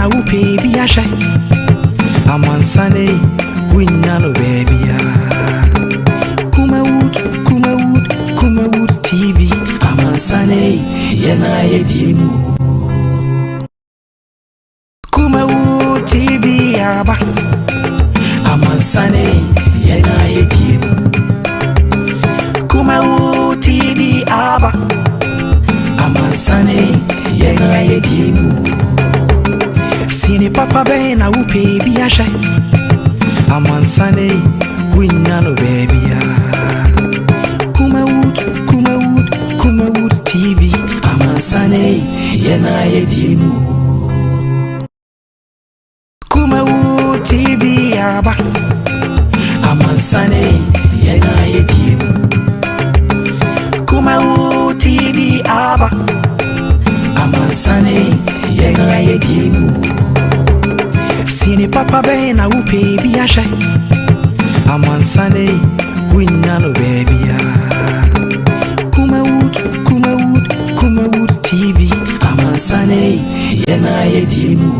na upe bi ashe amansane winyano baby ya Kumawood TV amansane yana yedimu Kumawood TV aba amansane yana yedimu Kumawood TV aba amansane yana yedimu Sini papa be na upe bi ashe amansane winyano baby ya Kumawood TV amansane yana yedimu Kumawood TV aba amansane yana yedimu Kumawood TV aba amansane yana yedimu Sini papa be na upe bi ashe amansane winyano baby ya Kumawood TV amansane yana yedimu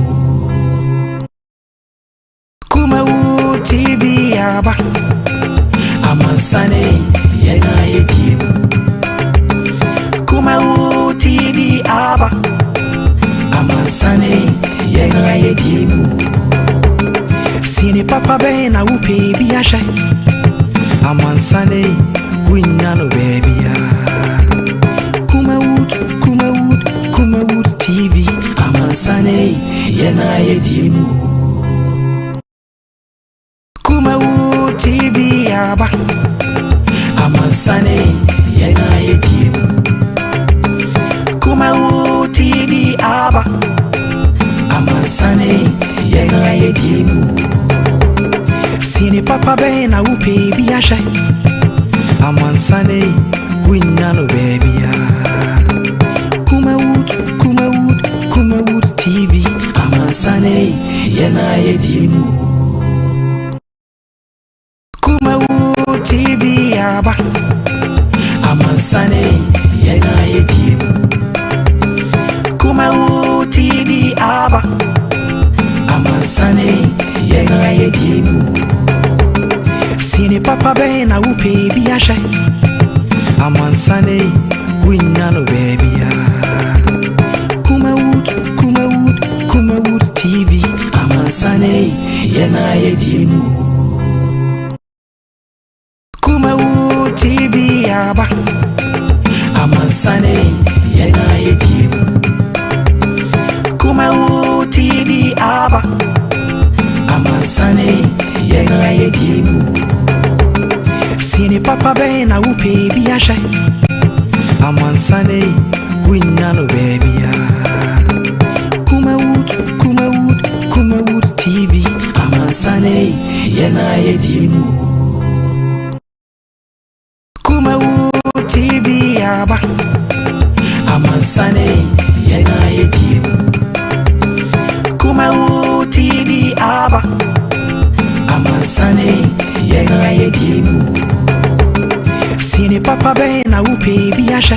Kumawood TV aba amansane yana yedimu Kumawood TV aba amansane yana yedimu Sini papa be na upe bi ashe amansane winyano baby ya Kumawood TV amansane yana yedimu Kumawood TV aba amansane yana yedimu Kumawood TV aba amansane yana yedimu Sini papa be na upe bi ashe amansane winyano baby ya Kumawood TV amansane yana yedimu Kumawood TV aba amansane yana yedimu Kumawood TV aba amansane yana yedimu Sini papa be na upe bi ashe amansane winyano baby ya Kumawood TV amansane yana yedimu Kumawood TV aba amansane yana yedimu Kumawood TV aba amansane yana yedimu Sini papa be na upe bi ashe amansane winyano baby ya Kumawood TV amansane yana yedimu Kumawood TV aba amansane yana yedimu Kumawood TV aba amansane yana yedimu Sini papa be na upe bi ashe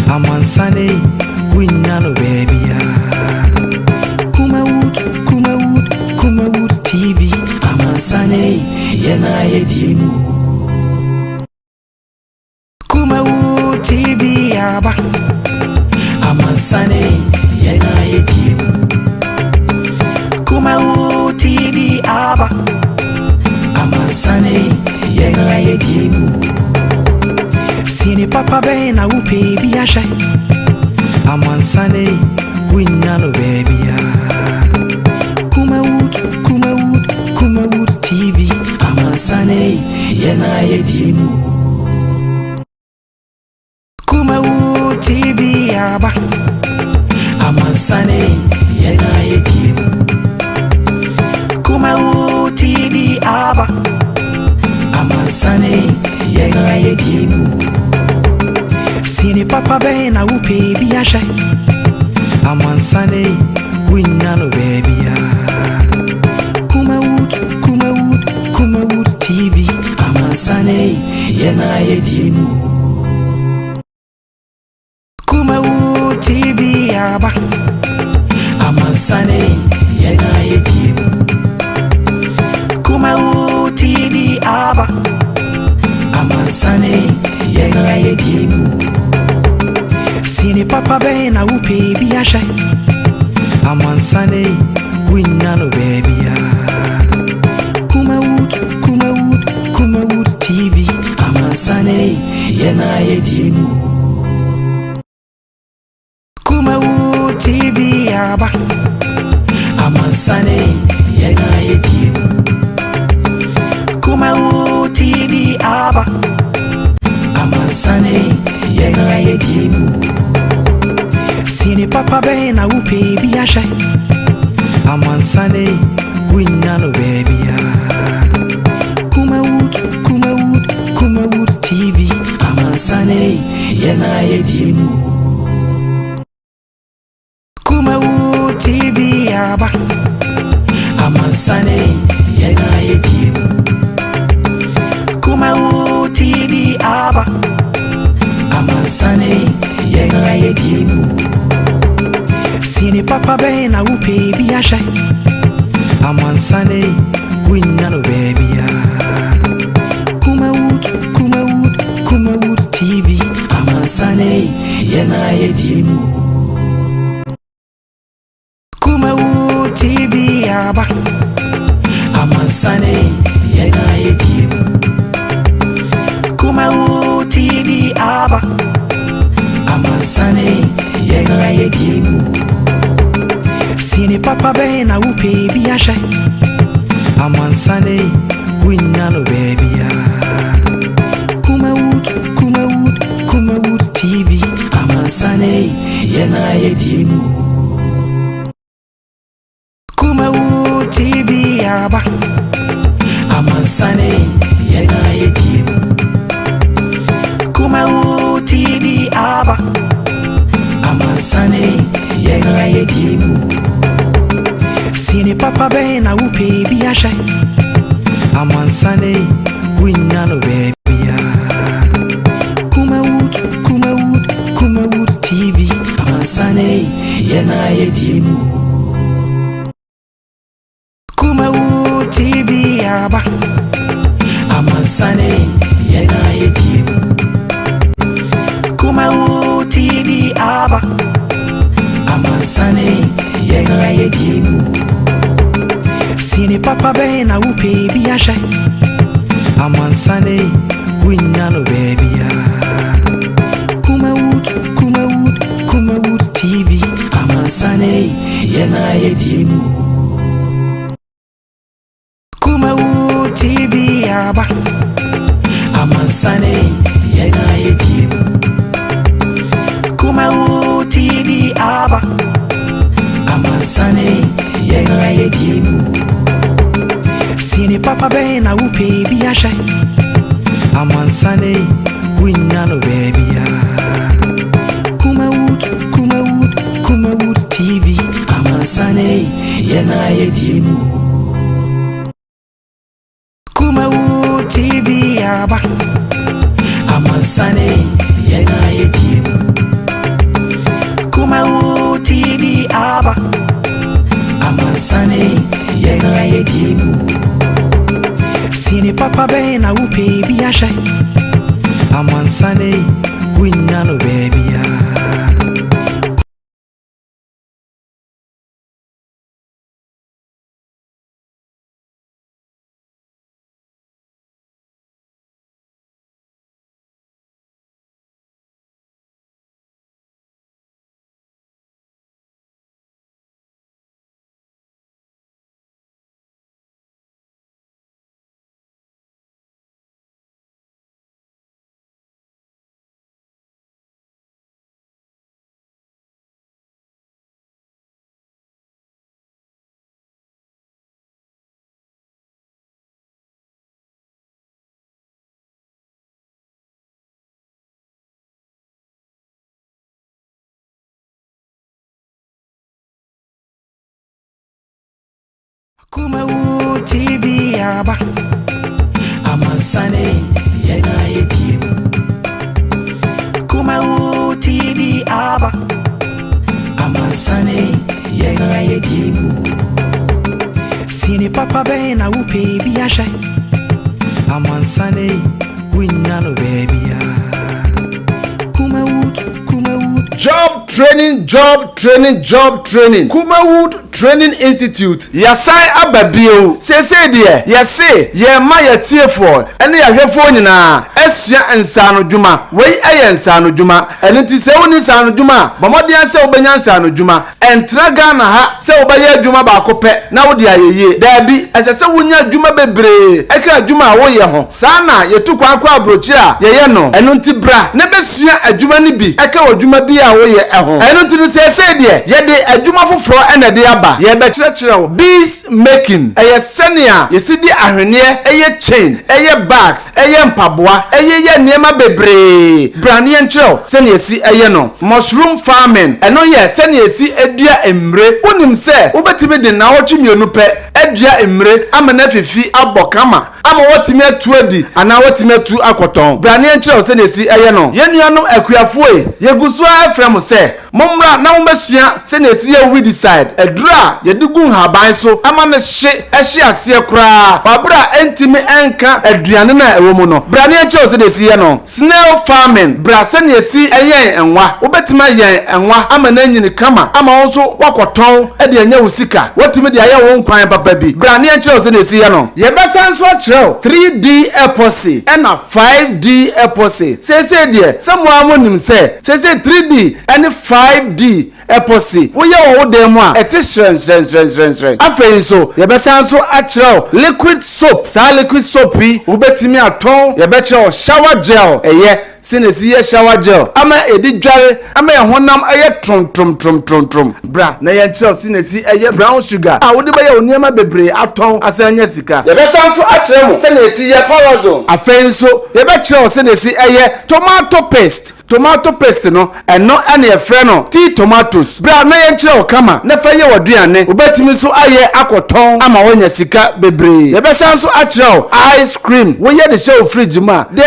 amansane winyano baby ya Kumawood TV amansane yana yedimu Kumawood TV aba amansane yana yedimu Kumawood TV aba amansane yana yedimu Sini papa be na upe bi ashe amansane winyano baby ya Kumawood TV amansane yana yedimu Kumawood TV aba amansane yana yedimu Kumawood TV aba amansane yana yedimu Sini papa be na upe bi ashe amansane winyano baby ya Kumawood TV amansane yana yedimu Kumawood TV aba amansane Amansane yena yedimu Kumau TV aba Amansane yena yedimu Sini papa be na upe biasha Amansane winyano baby ya Kumau TV Amansane yena yedimu Kumau TV aba Amansane yena yedimu Kumau TV aba Amansane yena yedimu Sini papa be na upe biasha Amansane winyano baby ya Kumau TV Amansane yena yedimu Kumau TV aba Amansane yena yedimu Kumau TV aba Amansane yena yedimu Sini papa be na upe biasha Amansane winyano baby ya Kumau TV Amansane yena yedimu Kumau TV aba Amansane yena yedimu Kumau TV aba Amansane yena yedimu Sini papa be na upe biasha Amansane winyano baby ya Kumau TV Amansane yena yedimu Kumau TV aba Amansane yena yedimu Kumau TV aba Amansane yena yedimu Sini papa be na upe biasha Amansane winyano baby ya Kumau TV Amansane yena yedimu Kumau TV aba Amansane yena yedimu Kumau TV aba Amansane yena yedimu Sini papa be na upe biasha Amansane winyano baby ya Kumau TV Amansane yena yedimu Kumau TV aba Amansane yena yedimu Kumau TV aba Amansane yena yedimu Sini papa be na upe biasha Amansane winyano baby ya Kumau TV Amansane yena yedimu Kumau TV aba Amansane yena yedimu Kumau TV aba Amansane yena yedimu Sini papa be na upe biasha Amansane winyano baby ya Kumau TV aba Amansane yena yedimu Kumau TV aba Amansane Yena ye dimu. Sini papa be na upe biashe. Amansane winyano baby. Kumawood. Job training. Kumawood Training Institute. Yasai ababio. Se die. Yase ye ma ye tiefo. Ene ya hwefo nyina. Esua ensano dwuma. Wei eye ensano dwuma. Ene ti se woni ensano dwuma. Bamodian se obenya ensano dwuma. Entra Ghana ha se obaye adwuma ba kope na wodi ayeye. Dabi esese wonya adwuma bebre. Eka adwuma wo ye ho. Sana ye tu kwa abrochi a ye no. Eno nti bra ne besua adwuma ni bi. Eka adwuma bi a wo ye eho. Eno nti se die. Ye de adwuma foforo ene de aba. Ye be kyerɛkyerɛ bees making. Eye senia ye sidi ahwene eye chain, eye bags, eye mpaboa, eye ye niema bebre. Brane nkyerɛw senia si eye no. Mushroom farming. Eno ye senia si edua emre. Wonim se wobetimi de na wotwe mienu pɛ edua emre amana fifi abokama. Ama wotimi atu adi ana wotimi atu akoton. Brane nkyerɛw senia si eye no. Ye nuanom akuafoe ye guso afrem se momra na wombesua senia si ye we decide. Edura ye digu haban so ama me hye ase kura babra entimi enka aduane na ewo mu no. Brane nkyerɛw senia si ye no. Snail farming. Bra senia si eyen enwa. Wobetima yen enwa ama na nyini kama ama wo so wakoton e de anya wo sika. Wotimi de aye wo nkwan papa bi. Brane nkyerɛw senia si ye no. Ye besan so akyerɛw 3D epoxy and 5D epoxy. Se de samu amonim se 3D and 5D epoxy. Wo ye wo dem a ete shren. Afei so ye besan so akyerɛw liquid soap. Sa liquid soap yi wo betimi aton ye bekyerɛw shower gel. Eye sinesi ye shower gel ama edi dware ama ye honam aye trom bra na ye kyerɛw sinesi eye brown sugar a wodi ba ye oniema bebre aton asanya sika. Ye besan so akyerɛw mo sinesi ye Powerzone. Afei so ye bekyerɛw sinesi eye tomato paste no eno ane ye frɛ no tea tomatoes. Bra na ye kyerɛw kama na fa ye waduane obetimi so aye akoton ama wonya sika bebre. Ye besan so akyerɛw ice cream wo ye de show fridge ma de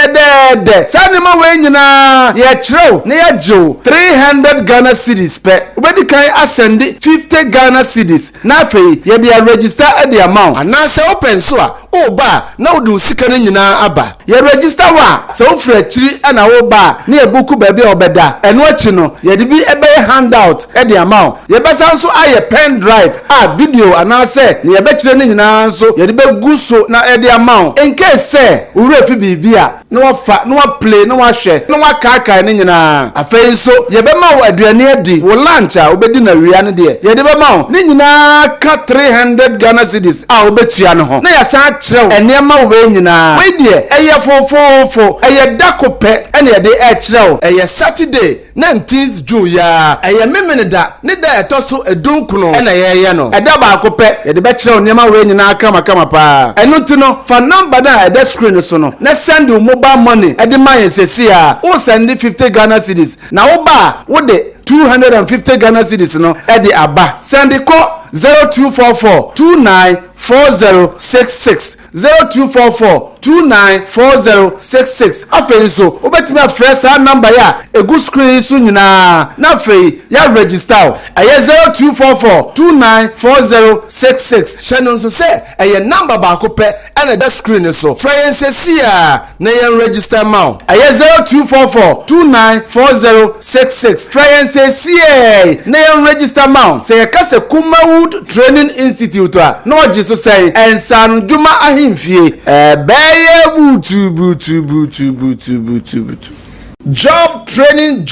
sanima we nyina ye kyerɛw na ye jew 300 Ghana cedis pe obedi kan asende 50 Ghana cedis na afei ye de register at the amount ana se open so a o ba na wo de sika no nyina aba. Ye register wa se wo fra chiri ana wo ba na e buku ba bi obeda eno achi no ye de bi ebe handout at the amount. Ye besan so aye pen drive a video ana se ye be kyerɛ no nyina so ye de be gu so na at the amount in case se ure fi bibia na wa fa na wa play na wa hwɛ na wa kaka ne nyina. Afei so ye be ma wo aduane adi wo lunch a obedi na wia ne de ye de be ma wo ne nyina ka 300 Ghana cedis a obetua ne ho na ya san kyerɛw enema wo be nyina. We de eye fofofo eye dakope ene ye de kyerɛw eye Saturday 19th June ya eye memeneda ne da etoso edunkuno ene ye no eda ba akopɛ ye de be kyerɛw enema wo nyina kama pa. Eno ti no fa number na eda screen so no na send mobile money edi man sesi a o send 50 Ghana cedis na wo ba wo de 250 Ghana cedis no edi aba send ko 0244294066 0244294066. Afei so obetimi afrɛ sa number ya egu screen so nyina na afei ya register aye 0244294066 channel so say aye number ba ko pɛ ana da screen so frɛyensesi a na ye register ma aye 0244294066 frɛyensesi na ye register ma say ye kase Kumawood Training Institute a no oji so say ensanu dwuma ahimfie beye butu. Job training.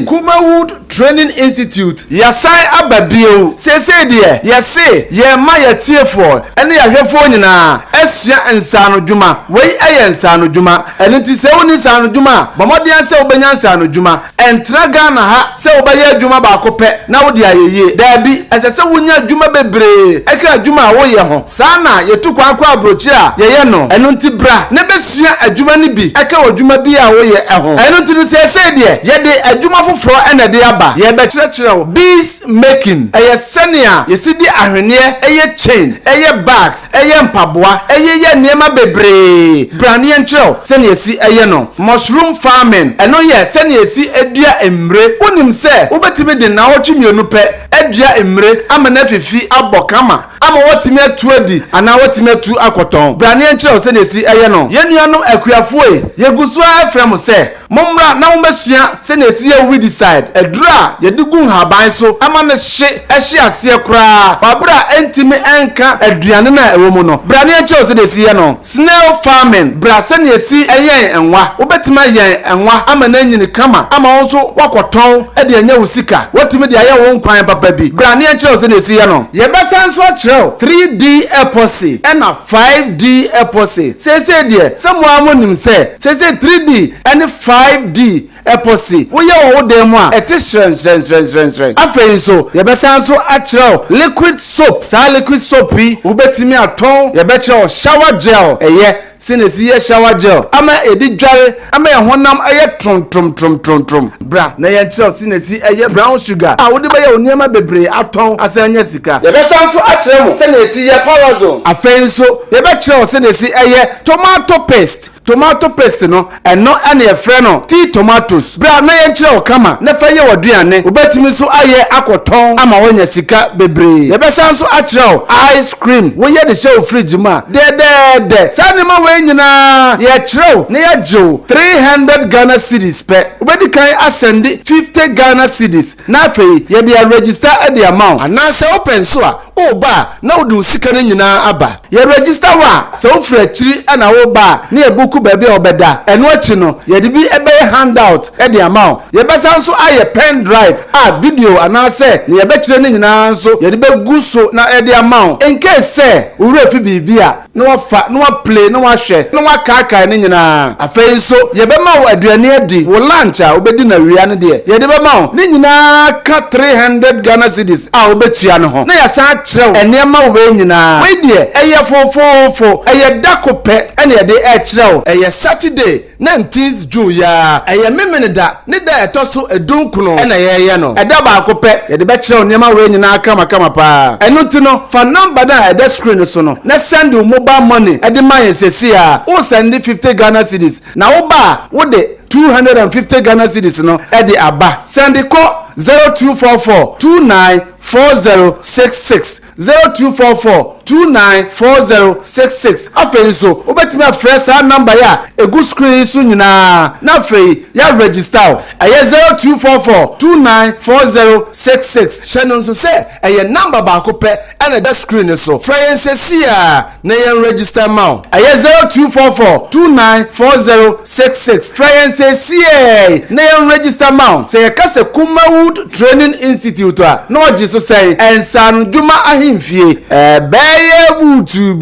Kumawood Training Institute. Yasai ababio. Se de yase ye ma ye tiefo ene ya hwefo nyina esua ensano dwuma. Wei eye ensano dwuma. Ene ti se woni ensano dwuma. Bamodian se obenya ensano dwuma. Entra Ghana ha se obaye adwuma ba kope na wodi ayeye. Dabi esese wonya adwuma bebre. Eka adwuma wo ye ho. Sana ye tu kwa abrochi a ye no. Eno nti bra ne besua adwuma ni bi. Eka adwuma bi a wo ye eho. Eno nti se de ye de adwuma foforo ene de aba. Ye be kyerɛkyerɛw bees making. Eye senia ye sidi ahwene eye chain, eye bags, eye mpaboa, ɛyɛ nneɛma bebree brane enkyerɛw sɛ ne esi ɛyɛ no mushroom farming ɛno yɛ sɛ ne esi edua emre wonim sɛ wobetimi de na wotwe mienu pɛ edua emre ama na fifi abɔ kama ama wotimi atu adi ana wotimi atu akɔtɔn brane enkyerɛw sɛ ne esi ɛyɛ no yenuanom akuafoe yeguso afrɛm sɛ mommra na wombesua sɛ ne esi yɛ weedicide edura yedigu haban so ama ne hye ɛhye aseɛ koraa babra entimi enka aduane na ɛwɔ mu no brane enkyerɛw sɛ ne esi yɛ no snail farming bra sɛ ne esi ɛyɛ enwa wobetima yɛn enwa ama na nyini kama ama wo so wakɔtɔn ɛde anya wo sika wotimi de ayɛ wo nkwan papa bi brane enkyerɛw sɛ ne esi yɛ no yɛbɛsan so akyerɛw 3D epoxy ɛna 5D epoxy sese deɛ sɛ mo amonim sɛ sese 3D ɛne 5D epoxy woyɛ wo dem a ɛte hyerɛn afei nso yɛbɛsan so akyerɛw liquid soap saa liquid soap yi wobɛtimi atɔn yɛbɛkyerɛw shower gel ɛyɛ sinesi yɛ shower gel ama edi dware ama yɛ honam ɛyɛ trom bra na yɛ kyerɛw sinesi ɛyɛ brown sugar a wode bɛyɛ onniema bebree atɔn asanya sika yɛbɛsan so akyerɛ mo sinesi yɛ powerzone afei nso yɛbɛkyerɛw sinesi ɛyɛ tomato paste no ɛno ɛne yɛfrɛ no tea tomatoes bra na yɛ kyerɛw kama na fa yɛ waduane wobɛtimi so ayɛ akɔtɔn ama wɔnya sika bebree yɛbɛsan so akyerɛw ice cream woyɛ de hyɛ wo fridge mu a dɛdɛɛdɛ saa ne ma wei nyinaa yɛkyerɛw na yɛgyew 300 Ghana cedis pɛ wobɛdi kan asɛnde 50 Ghana cedis na afei yɛde register ɛde ama wo anaasɛ wopɛ nso a woba na wode wo sika no nyinaa aba yɛregister wo a sɛ wofiri akyiri ɛna woba a ne yɛbuku baabi a wɔbɛda ɛno akyi no yɛde bi ɛbɛyɛ handout ɛde ama wo yɛbɛsa nso ayɛ pen drive a video anaasɛ ne yɛbɛkyerɛ no nyinaa nso yɛde bɛgu so na ɛde ama wo encase sɛ wowura fi biribi a na wafa na waplay na wahwɛ na wakaakae no nyinaa afei nso yɛbɛma wo aduane adi wo lunch a wobɛdi na wia no deɛ yɛde bɛma wo ne nyinaa ka 300 Ghana cedis a wobɛtua no ho na yɛsan kyerɛw ɛnneɛma wo bɛyɛ nyinaa wei deɛ ɛyɛ fofofo ɛyɛ dako pɛ ɛne yɛde ɛkyerɛw ɛyɛ Saturday 19th June ya ɛyɛ memene da ne da ɛtɔ so edunkuno ɛna yɛyɛ no ɛda baako pɛ yɛde bɛkyerɛw nneɛma wo nyinaa kama paa ɛno ti no fa number da ɛda screen so no na send wo mobile money ɛde ma yɛn sesi a wo send 50 Ghana cedis na wo ba wo de 250 Ghana cedis no ɛde aba send call 0244294066 0244294066 afei nso wobɛtumi afrɛ saa number ya egu screen so nyinaa na afei ya register ɛyɛ 0244294066 hyɛ no nso sɛ ɛyɛ number baako pɛ ɛna da screen so frɛ yɛn sɛsi a na yɛn register ma wo ɛyɛ 0244294066 frɛ yɛn sɛsi na yɛn register ma wo sɛ yɛka sɛ Kumawood Training Institute a na wɔgye so sɛ ɛnsano dwuma ahemfie ɛbɛyɛ butu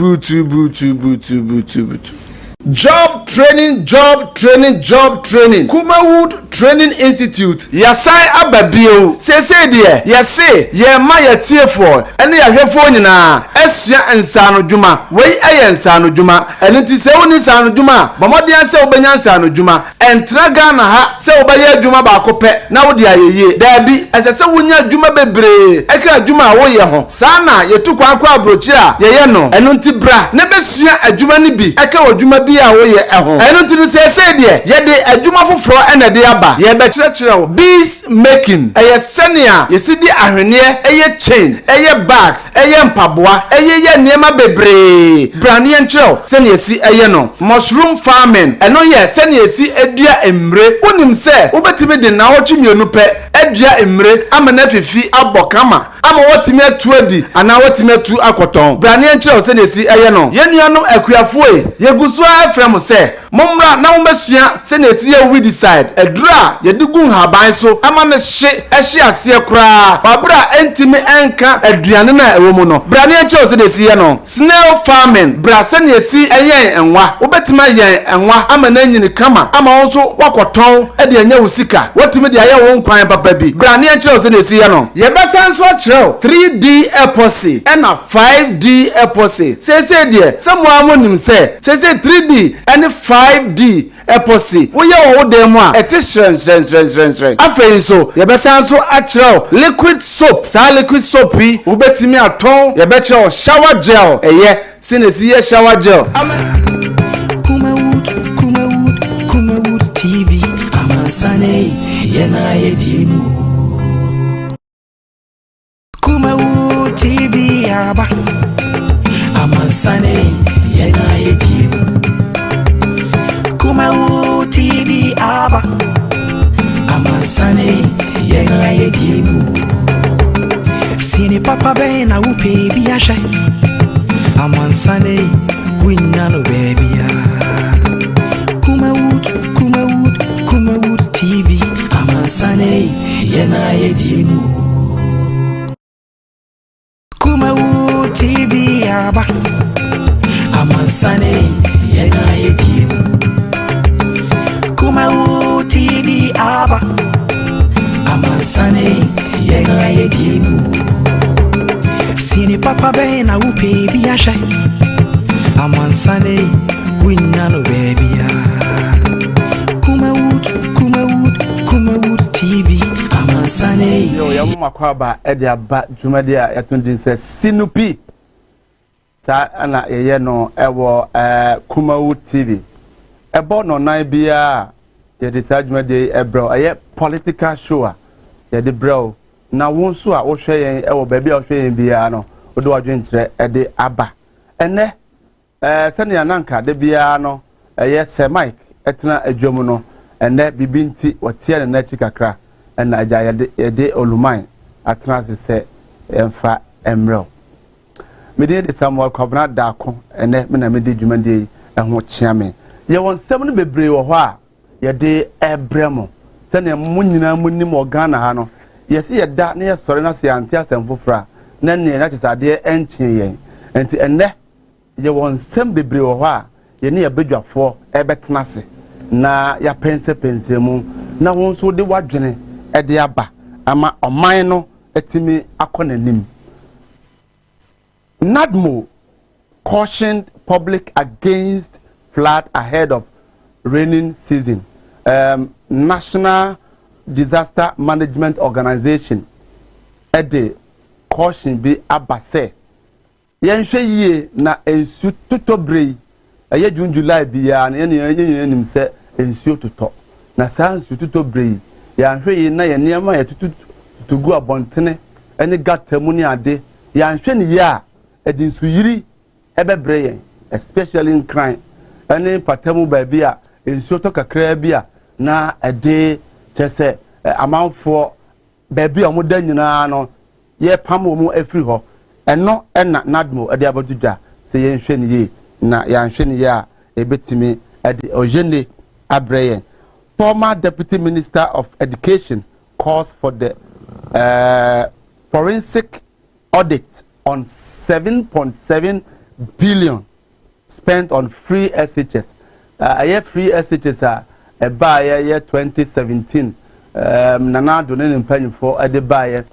job training Kumawood Training Institute yasai ababio sese de yase ye ma yetiefoɔ ene yahwefo nyinaa asua nsano dwuma wei ɛyɛ nsano dwuma ene ti sɛ woni nsano dwuma bɔmɔden sɛ wobɛnya nsano dwuma entra Ghana ha sɛ wobɛyɛ dwuma baako pɛ na wode ayeye dabi ɛsɛ sɛ wonya dwuma bebree ɛka dwuma a woyɛ ho saa na yetu kwa abrochi a yɛyɛ no eno nti bra ne besua adwuma ni bi ɛka wɔ dwuma bi a woyɛ ɛho eno nti sɛ de yɛde adwuma foforo ɛna de aba yɛbɛkyerɛkyerɛw bees making ɛyɛ sɛnea yɛsidi ahweneɛ ɛyɛ chain ɛyɛ bags ɛyɛ mpaboa ɛyɛ nneɛma bebree brane yɛnkyerɛw sɛnea yɛsi ɛyɛ no mushroom farming ɛno yɛ sɛnea yɛsi adua emre wonim sɛ wobɛtumi de na wɔtwe mienu pɛ adua emre ama na fifi abɔ kama ama wɔtumi atu adi ana wɔtumi atu akɔtɔn brane yɛnkyerɛw sɛnea yɛsi ɛyɛ no yenuanom akuafoe yeguso afrɛ mo sɛ mommra na wombɛsua sɛnea yɛsi yɛ weedicide edura yedigu haban so ama ne hye ɛhye aseɛ koraa babra entimi enka aduane na ɛwɔ mu no brane yɛnkyerɛw sɛnea yɛsi yɛ no snail farming bra sɛnea yɛsi ɛyɛn enwa wobɛtumi ayɛn enwa ama na nyini kama ama wo so wakɔtɔn ɛde anya wo sika wɔtumi de ayɛ wo nkwan papa bi brane yɛnkyerɛw sɛnea yɛsi yɛ no yɛbɛsan so akyerɛw 3D epoxy ɛna 5D epoxy sese deɛ sɛ mo amonim sɛ sese 3D ɛne 5D eposi wo ye wo dem a ete hren afei so ye besan so akirao liquid soap sa liquid soap yi wo betimi aton ye be kirao shower gel eye sinesi ye shower gel Kumawood TV amansane yena yedimu Kumawood TV aba amansane yena yedimu Kumawood TV aba amansane yena yedimu Sini papa bena upe biyashe amansane winyano baby Kumawood TV amansane yena yedimu Kumawood TV aba amansane yena yedimu Kumawood TV aba amansane yena yedimu Sini papa bena upe biyashe amansane winyano baby Kumawood TV amansane yo ya mu makwaba e de aba dwumade a yatondin se Sinupi ta ana ye no ewo Kumawood TV ebo no nan bia ye de sa dwumade e bro aye political show a ye de bro na wonso a wo hwe yen ewo ba bia wo hwe yen bia no wo de wadwenkyere e de aba ene sene ananka de bia no eye se Mike etena adwom no ene bibinti wotie ne nachi kakra ena aja yede oluman atena se emfa emro mede de Samuel Kwabena Dako ene me na mede dwumade eho chiame ye wonsem no bebre wo ho a yede ebremo sene munyina munim organa ha no yesi yeda na yesore na se ante asemfofra na ne na tisade enchie yen enti ene ye wonsem bebre wo ho a ye ne yebedwafo ebetena se na ya pense mu na won so de wadwene e de aba ama oman no etimi akonanim NADMO cautioned public against flood ahead of raining season. National Disaster Management Organization ede caution bi abase yenhwe yie na ensu totobrei eye June July bia na ye nim se ensuo toto na saa ensuo totobrei ya hwe yi na ye niam ya tutugu abontene ene gatamu ni ade ya hwe ni ya edinsu yiri ebebre yen especially in crime ene patamu ba bia ensuo to kakra bia na ede tese amanfo ba bia mo da nyina no ye pam mu afiri ho eno ena NADMO ede abadudwa se ye hwe ni ye na ya hwe ni ya ebetimi ede ojene abrayen. Former Deputy Minister of Education calls for the forensic audit on 7.7 billion spent on free SHS. Free SHS by year 2017. Nana donating penny for a debaye.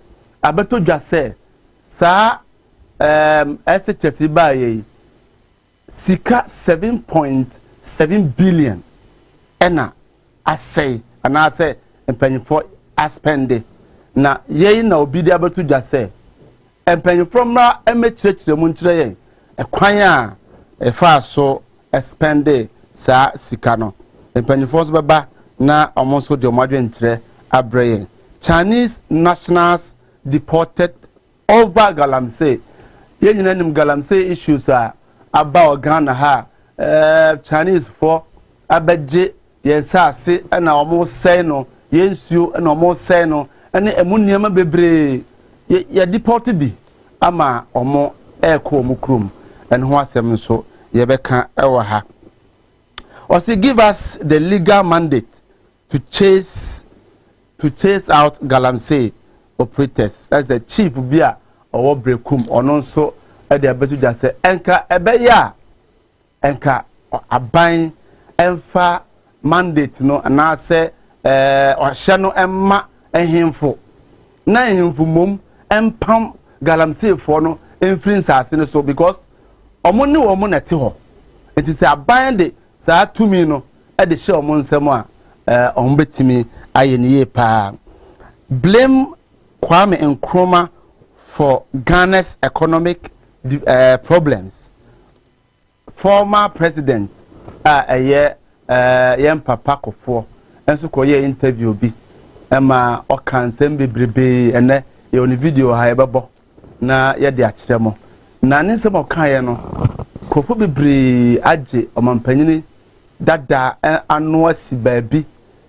Abeto just say, sir, SHS by sika 7.7 billion. Ena I say penny for a spend na ye na obi de abeto just say penny from na church the muntre e kwan a e fa so spend sa sika no penny for so baba na omonso de omadwenkyere abrayen. Chinese nationals deported over Galamsey. Ye nyina nim Galamsey issues about Ghana ha Chinese for abeje yensase na omo say no yensuo na omo say no ene emunniama bebre ye deported bi ama omo eko omo krum ene ho asem nso ye beka ewa ha. Also give us the legal mandate to chase out Galamsey operators. That's the chief bia or brekum ono nso e de abetu ja say enka ebeya enka aban emfa mandate no na say ohye no emma ehemfo na ehemfo mom empam Galamsey for no emfiri nsase no so because omo ne wo mo na te ho it is aban de saa tumi no e de hye omo nsem a on betimi aye ne ye pa. Blame Kwame Nkrumah for Ghana's economic problems. Former president yem Papa Kofo enso ko ye interview bi ema o kan sem bebrebe ene ye on video ha ebebo na ye de akire mo na ne nsem o kan ye no Kofo bebre age omampanyini dada anu asi baabi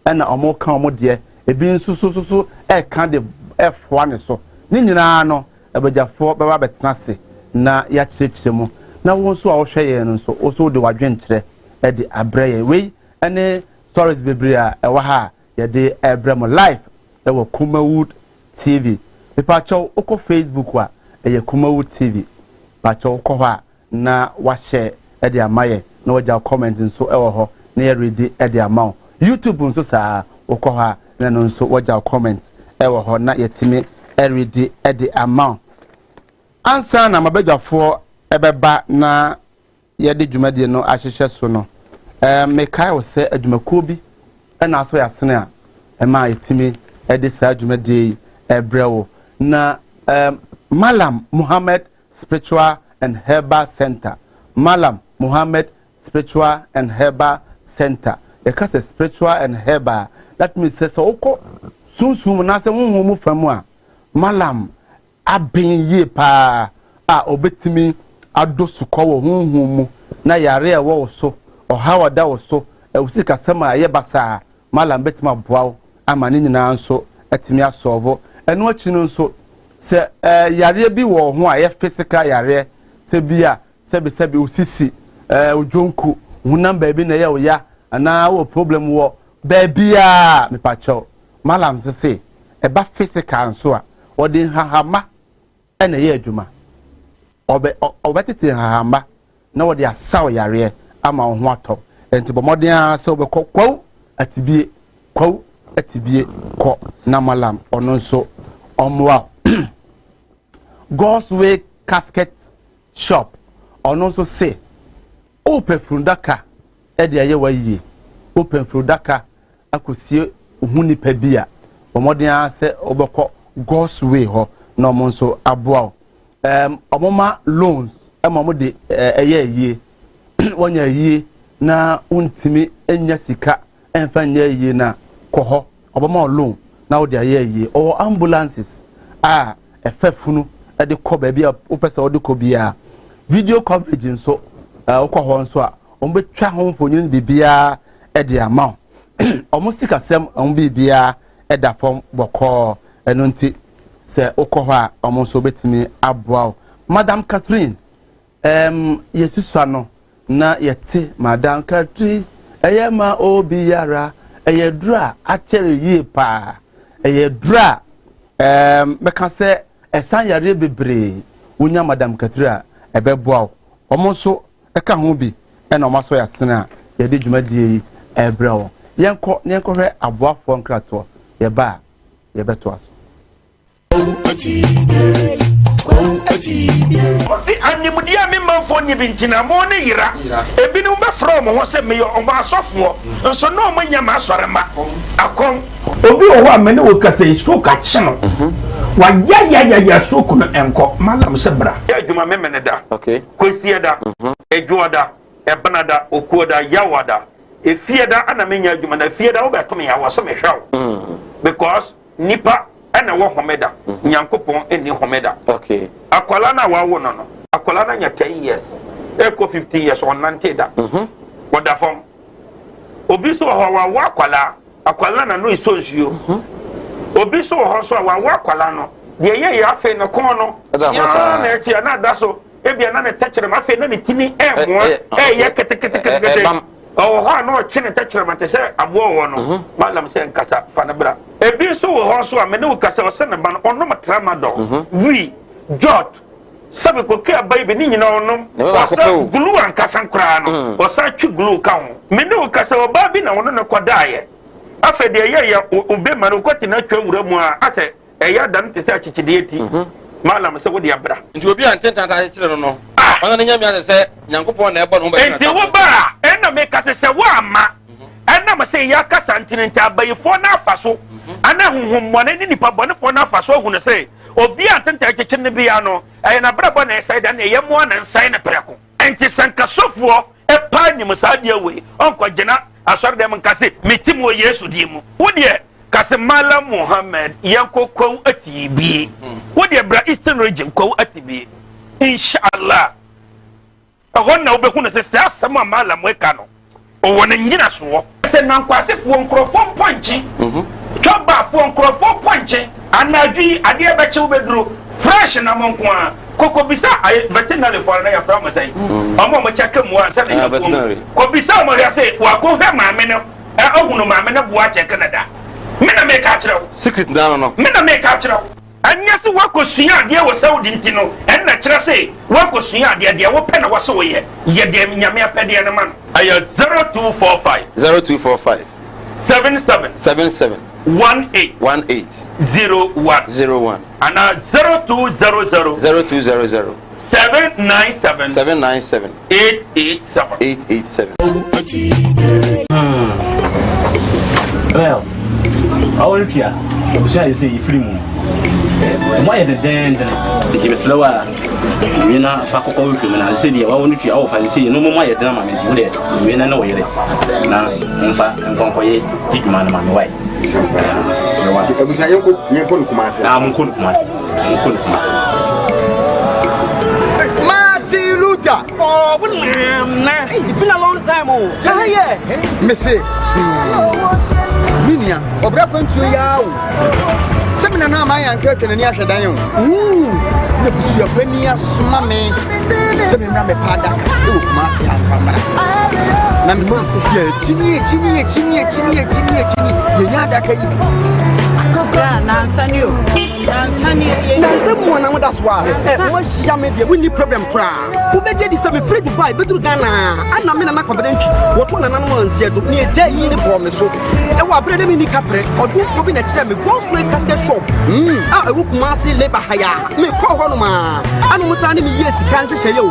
ena omo kan omo de ebi nso kan de F1 ne so ni nyina no ebejafo beba betena se na ya kyekye mu na won so a wo hweye no so o so de wadwenkyere e de abreye we ene stories bebre a e wa ha ye de ebrem live e wo Kumawood TV pepa chow oko Facebook wa e ye Kumawood TV pa chow ko ha na wa share e de amaye na waja comment nso e wo ho na ye ready e de amaw YouTube nso sa oko ha na no nso waja comment e wo ho na yetimi e ready e de amaw ansa na mabadwafo ebeba na ye de dwumade no ahyehye so no mekai wo se adwumakuo bi na aso yasene a ma yetimi e de sa dwumade ebrewo na Malam Muhammad Spiritual and Herbal Center. Malam Muhammad Spiritual and Herbal Center. Because spiritual and herbal, that means so oko sunsum na se honhom famu a Malam abin ye pa obetimi adosukọ wo honhom mu na yare e wo so ohawa da wo so usika sama ye basa Malam betima boawo ama ni nyina nso atimi asolve eno achi no nso se yare bi wo ho a ye physical yare se bia sebe usisi ujonku hunam ba bi na ye oya ana wo problem wo ba bia me pacho Malam se e ba physical nso a odi hahama ena ye adwuma obetete hahama na wodi asaw yare ama ho ato enti bomoden se obekọ kwaw atibie ko na Malam ono nso omwa God's Way Casket Shop ono nso se open frundaka e de aye waye open frundaka akosie ohuni pa bia bomoden se obekọ God's Way ho na omo nso aboa omoma loans mo de eye wonya yie na untimi enya sika emfa nya yie na koho oboma loan na wo de eye o ambulances efafunu e de ko ba bia opese o de ko bia video coverage nso okoho nso a ombetwa ho mfonyin bibia e de amount omo sika sem omo bibia e da fom boko eno nti se okoho a omo so betimi aboa Madam Catherine yesuswa no na yete Madam Catherine eyema obi yara eyedura achere yie pa eyedura meka se esan yare bebre wonya Madam Catherine ebeboa omo so eka ho bi ena omo so yasena yede dwumadie ebrewo yenko hwe aboafo nkrato yeba yebeto aso Ozi animudia me manfo ni bintina mo ne yira ebinum be from ho se me yo asofo nso no mo nya ma asorema akom obi o ho amene wo kasa stroke a che no wa ya stroke no enko Malam se bra ya adwuma me mene da okay kwesie da edwo da ebana da okuo da yawada efie da ana menya adwuma na efie da wo beto me yawo so me hwaw because nipa ana wo homeda nyankopon eni homeda okay akwala na wawo no akwala na nya 10 years eko 15 years on nanteda woda fom obi so ho wa akwala na no isonsuo obi so ho so wa akwala no de ye ya afi no kon no ya na echi na da so ebia na ne techere ma afi na ne timi emo ye ketekete oh ha no chine techere ma te se abo wo no Malam se nkasa fa na bra ebi so wo ho so a me ne wo kasa o se ne ba no ono matrama do wi jot sabe ko ke abai ni nyina onom wasa glue ankasa nkra no wasa twi glue ka ho me ne wo kasa o ba bi na wono ne kodaye afa de ye obe ma no kwati na twa wura mu a ase eya dan te se achichide eti Malam se wo de abra nti obi antenta ta kire no no ona ne nyame ase se nyankopon na ebo no ba enti wo ba na me kasa se wo ama na ma say ya kasa ntini nta bayifo na afaso ana honhommone ni nipa bonefo na afaso hu ne say obi antenta kekye ne bia no aye na brabo na sai da na yemo na nsai na preko enti sankasofo e pa nyim sa de we onko gina asor dem nkase metimo Yesu di mu wo de kase mala Muhammad yanko kwa atibi wo de bra Eastern region kwa atibi inshallah ahon na obehu na se asama mala mo eka no o wona nyina so se nankwase fo nkrofo ponchi toba fo nkrofo ponchi anadwi ade e beche obeduro fresh na monko a koko bisa veterinary for na ya from say omo mo check mu an say na ko bisa mo ya say wa ko hwe ma me no ohunu ma me no bo a check Canada me na me ka kire secret down no me na me ka kire anya se wa ko sua ade wo Saudi ntino en na kire say wa ko sua ade wo pe na wo so ye de nyame apede na man aya 0245 77 18 01 and 0200 797 887. Well, I will hear. I say free moon. Why the den? It is slower. We na fa ko wi me na se dia wa wonu tua wo fa se no mo ma ye dena ma me ti wo de we na no we re na mfa nkonko ye tigman ma no wai so wa ti abuja yenko no kuma se na mo ko no kuma se Martin Luther oh na it's been a long time oh yeah me say minia obra kwantu ya wo semina na ma yan ka twene ni ahwedan yo na bisu ya pani asuma me semina me pada o kuma se afamara na me se chini ye nya da kai ya na sanio na semu na moda so a mo hia me de we problem kra wo beje di se me free Dubai betru Ghana ana me na confident wo to na na no ansia do ni eje yi ni bo me so e wa brede mi ni kapre odu obi na kire me go straight casket shop e wo kuma se labor haya me ko ho no ma anu musa ni mi yes kan hye hye yo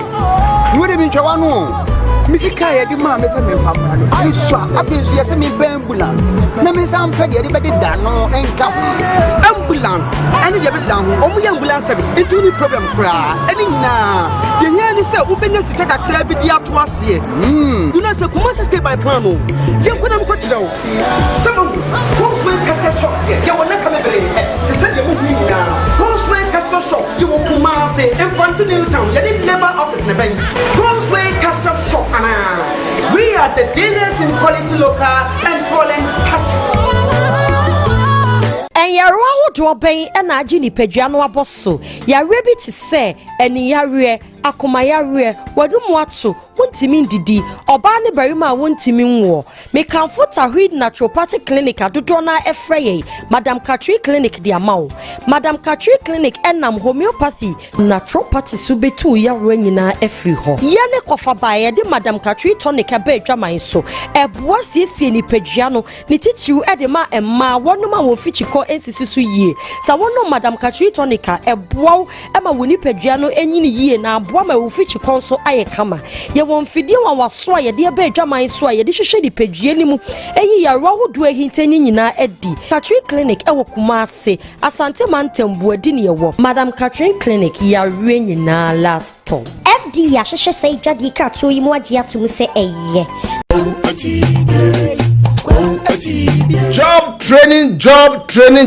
wo de mi ntwa no misika ye di ma me se me papa no iso abezu ye se me ambulance na me sam pe de be da no enka ambulance ani de be da ho omu ye ambulance service into any problem kra ani na ye nya ni se wo benya sika kakra bi di ato ase you know se kuma stay by plan no ye ko na ko kira wo some Coastway casket shop ye wona ka me bere te se de mu hu ni na Coastway casket shop ye wo kuma se Infantile town ye di labor office na ben Coastway casket shop we are the dealers in quality local and foreign caskets. And your road obey and a genie pegiano abosso. Ya rabbit say, and ya akomayare wadum watso wontimi ndidi obane barima wontimi nwo me comforta read naturopathic clinic adodo na efreye Madam Katri clinic di amaw Madam Katri clinic enam homeopathy naturopathy subetu ya nyina efri ho ye ne kofa bae de Madam Katri tonic aba adwaman so eboa siesie ni padua no ni titiw e de ma emma wonoma won fichiko ensisi so yie sa wono Madam Katri tonic eboa ema woni padua no enyini yie na ma ufichi konso aye kama ye won fidie wa waso aye de ba adwaman so aye de hwehwe di padue ni mu eyi ya ro hodo ahintani nyina edi Katri clinic ewo Kumase Asante Mantembu adi ne yewo Madam Katri clinic ya re nyina last time FD ya hwehwe sei dwade ka to yi mu age atum se eye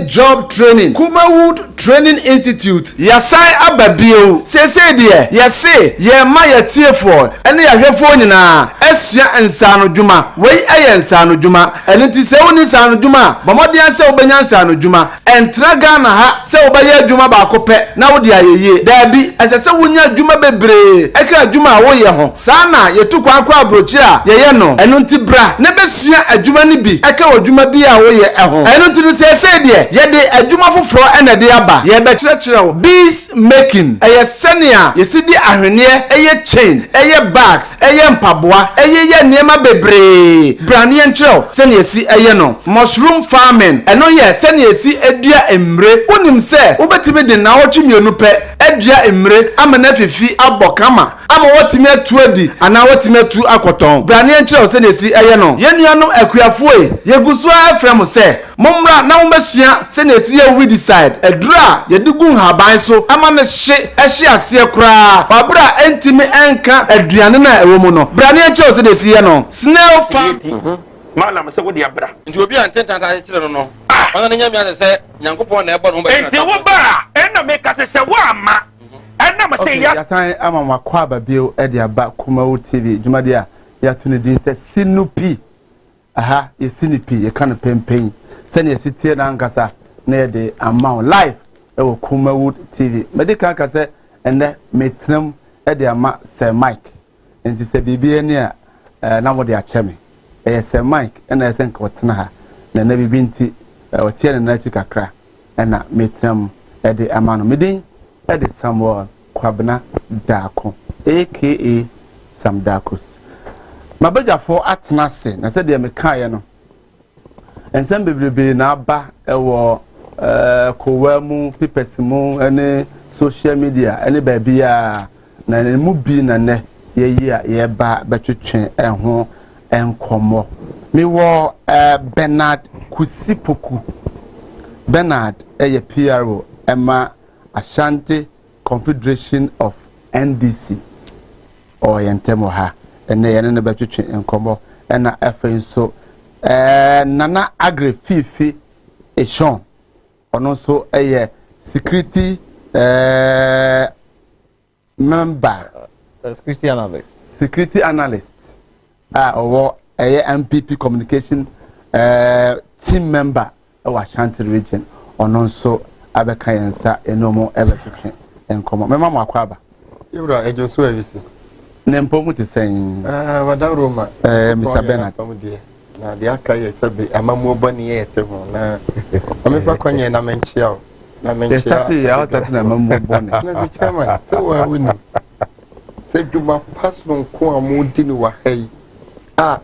Job training Kumawood Training Institute yasai ababio sese de yase ye ma yetiefo ene yahwefo nyina asua ensano dwuma wei aye ensano dwuma ene ti se woni ensano dwuma bomodian se obenya ensano dwuma entra Ghana ha se obaye dwuma ba kope na wodi ayeye dabi asese wonya dwuma bebre eka dwuma wo ye ho sana yetukwa akwa abrochi a ye no eno nti bra ne besua adwuma ni bi eka odwuma bi a wo ye ho eno nti sese de ye de adwuma foforo ene de aba ye be kire bees making eye senia yesidi ahwene eye chain eye bags eye mpaboa eye niema bebre brand ye nchiro senia si eye no mushroom farming eno ye senia si edua emre unim se obetime de na wotwe mienu pe adua emre ama na fifi abokama ama wotime atu adi ana wotime atu akoton brane enkyerɛ se na esi ɛyɛ no yenuanom akuafoe yeguso afrem se mommra na mombesua se na esi ye we decide edura yedigu haban so ama me hye ɛhye ase kra babra entimi enka aduane na ɛwɔ mu no brane enkyerɛ se na esi ye no snail farm malam se wo de abra nti obi antentanta akyere no no ona ne nyame ase nyankopɔn na ɛbɔ no ba enti wo ba ɛna me ka se wo ama ɛna ma se ya yasan ama makɔ aba bio de aba Kumawo TV dwumade a yɛato ne din sɛ Sinupi aha yɛ Sinupi yɛ ka no pempen sɛne yɛsitie na ankasa na yɛde ama live ɛwɔ Kumawo TV mede ka ka sɛ ɛnɛ metram de ama Sir Mike enti sɛ biribi ani a na wode akyɛ me ɛyɛ Sir Mike ɛna ɛsɛ nka ɔtena ha na na biribi nti ɔtie ne n'akyi kakra ɛna metram de ama no medin ɛde Samuel Kwabena Dako aka Sam Dakos mabajafo atena se na sɛ deɛ mekaeɛ no ensɛm bebrebe na aba ɛwɔ kowa mu papers mu ɛne social media ɛne baabi a na ne mu bi na ne yɛyi a yɛba bɛtwetwe ɛho ɛnkɔmmɔ mewɔ Bernard Kusipoku Bernard ɛyɛ PRO ɛma Ashanti Confederation of NDC or yentemo ha ene yene ne betwetwe enkomo ena afa nso Nana Agri Fifi Eshon ono so eye security member security analyst owo eye MPP communication team member of Ashanti region ono so abeka yensa enomo ebetwetwe enkomo mema makwa aba Yura ejoso evisi nempo mu tisen wada Roma Mr. Bernard na dia aka ye sebe amamu obani ye te ho na amefa konye na menchia o na menchia start ya start na amamu obani na chairman so wa wuni se djuma paso nko amudi ni wa hai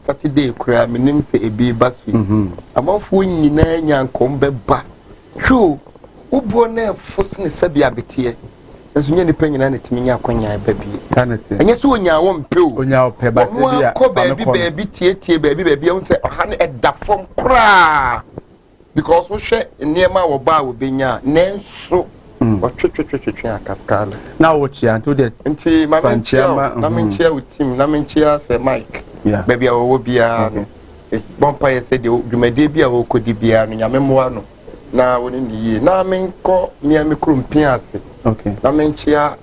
Saturday kura menim se ebi basu amafo nyina nyankom beba hwo ubo na fosne sabi abetie nso nye nipa nyina na timi nya akwanya babi sanity enye so onya wo mpeo onya ope bate bia ko baby tie baby on se oha na eda fom kra because wo hwe niema wo ba wo benya nenso wo twetwetwetwe akaskala na wo chia nto de nti ma menchia wo team na menchia se Mike baby a wo bia no bompa ye se de dwumade bia wo kodi bia no nyame moa no na woni ni na menko nia me krum piase okay na menchia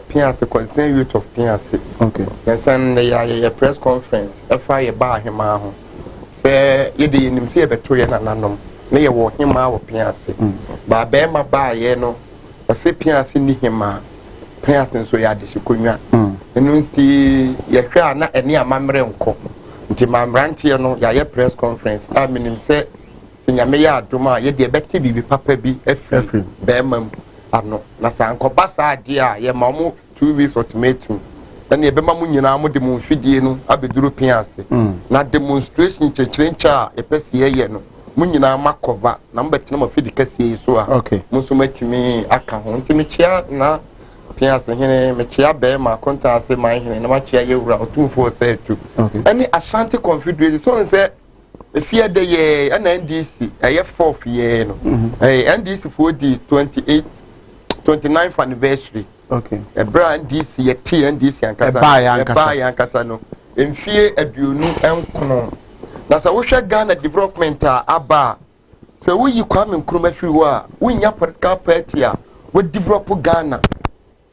piase concern youth of piase okay yensan ya press conference efa ye ba hema ho se ye de nim se ye beto ye nananom na ye wo hema wo piase ba be ma ba ye no o se piase ni hema piase nso ya de shikonwa enu nti ye hwa na ene amamre nko nti mamrantie no ya ye press conference a minim se nyame ya adoma ye de bete bibi papa bi afri be mam ano na sankoba saade a ye mamu 2 weeks ultimatum na ye be mamu nyina mo de mo mfidie no abeduru piase na demonstration chechirencha ye pese ye no mo nyina makova na mbetena mo fidi kase so a mo so matimi aka ho ntimi chia na piase hene me chia be ma konta ase man hene na ma chia ye wura otumfo se tu ani Ashanti Confederation so nse efia de ye ana NDC eye 4th year no NDC for the 29th anniversary e brand NDC ye NDC ankasa e ba ankasa no emfie aduonu enkono na sa wo hwe Ghana development aba so wo yi Kwame Nkrumah firi wo a wo nya political party a wo develop Ghana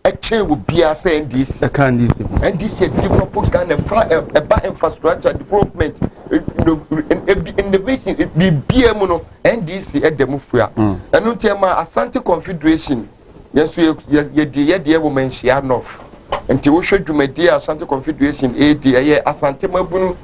eche wo bia say NDC develop Ghana eba infrastructure development innovation bia mu no NDC edemufua enu ntema Ashanti Confederation yenso ye de wo manhia north nti wo hwe dwumadi Ashanti Confederation AD eye Asante mabunu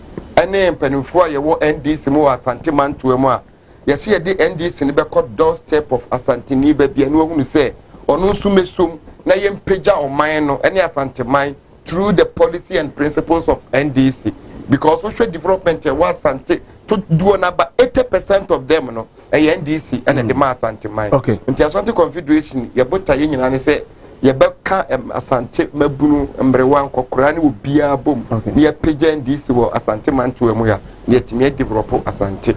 ene mpanimfo a ye wo NDC mu Asante mantoa mu a yesi ye de NDC ne be doorstep of Asante ni ba bia no hunu se onu nso mesom na ye mpeja oman no ene Asante man through the policy and principles of NDC because social development was Asante to do about 80% of them no NDC and the Asante man. Okay. Nti Ashanti Confederation ye bota ye nyina ne se yɛbɛka asante mabunu mberewa nkɔkora ne obiara bom ne yɛpagya ndc wɔ asante mantoa mu ya yɛtumi develop asante.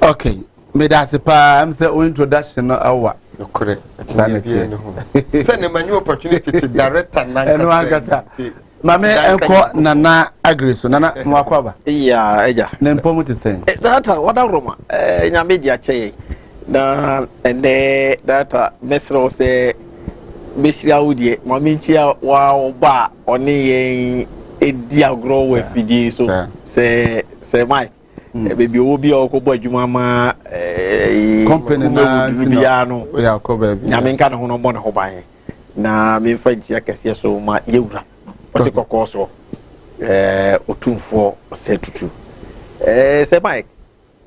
Okay, me da se pa am say introduction no awa. Correct. Send them a new opportunity to direct and Mame enko nana agreso nana mwakwaba. Yeah, eja. Na mpomu te sen. Data wada roma. Nya media che. Na ene data mesro se beshira wudie. Mame nchia wa oba oni yen edi agro we fidie so. Se mai. Baby obi okobo adwuma ma company na bia no. Ya ko baby. Nya me nka no no bo na ho ban. Na me fa nchia kese so ma yewura. What you call so otumfo setutu say Mike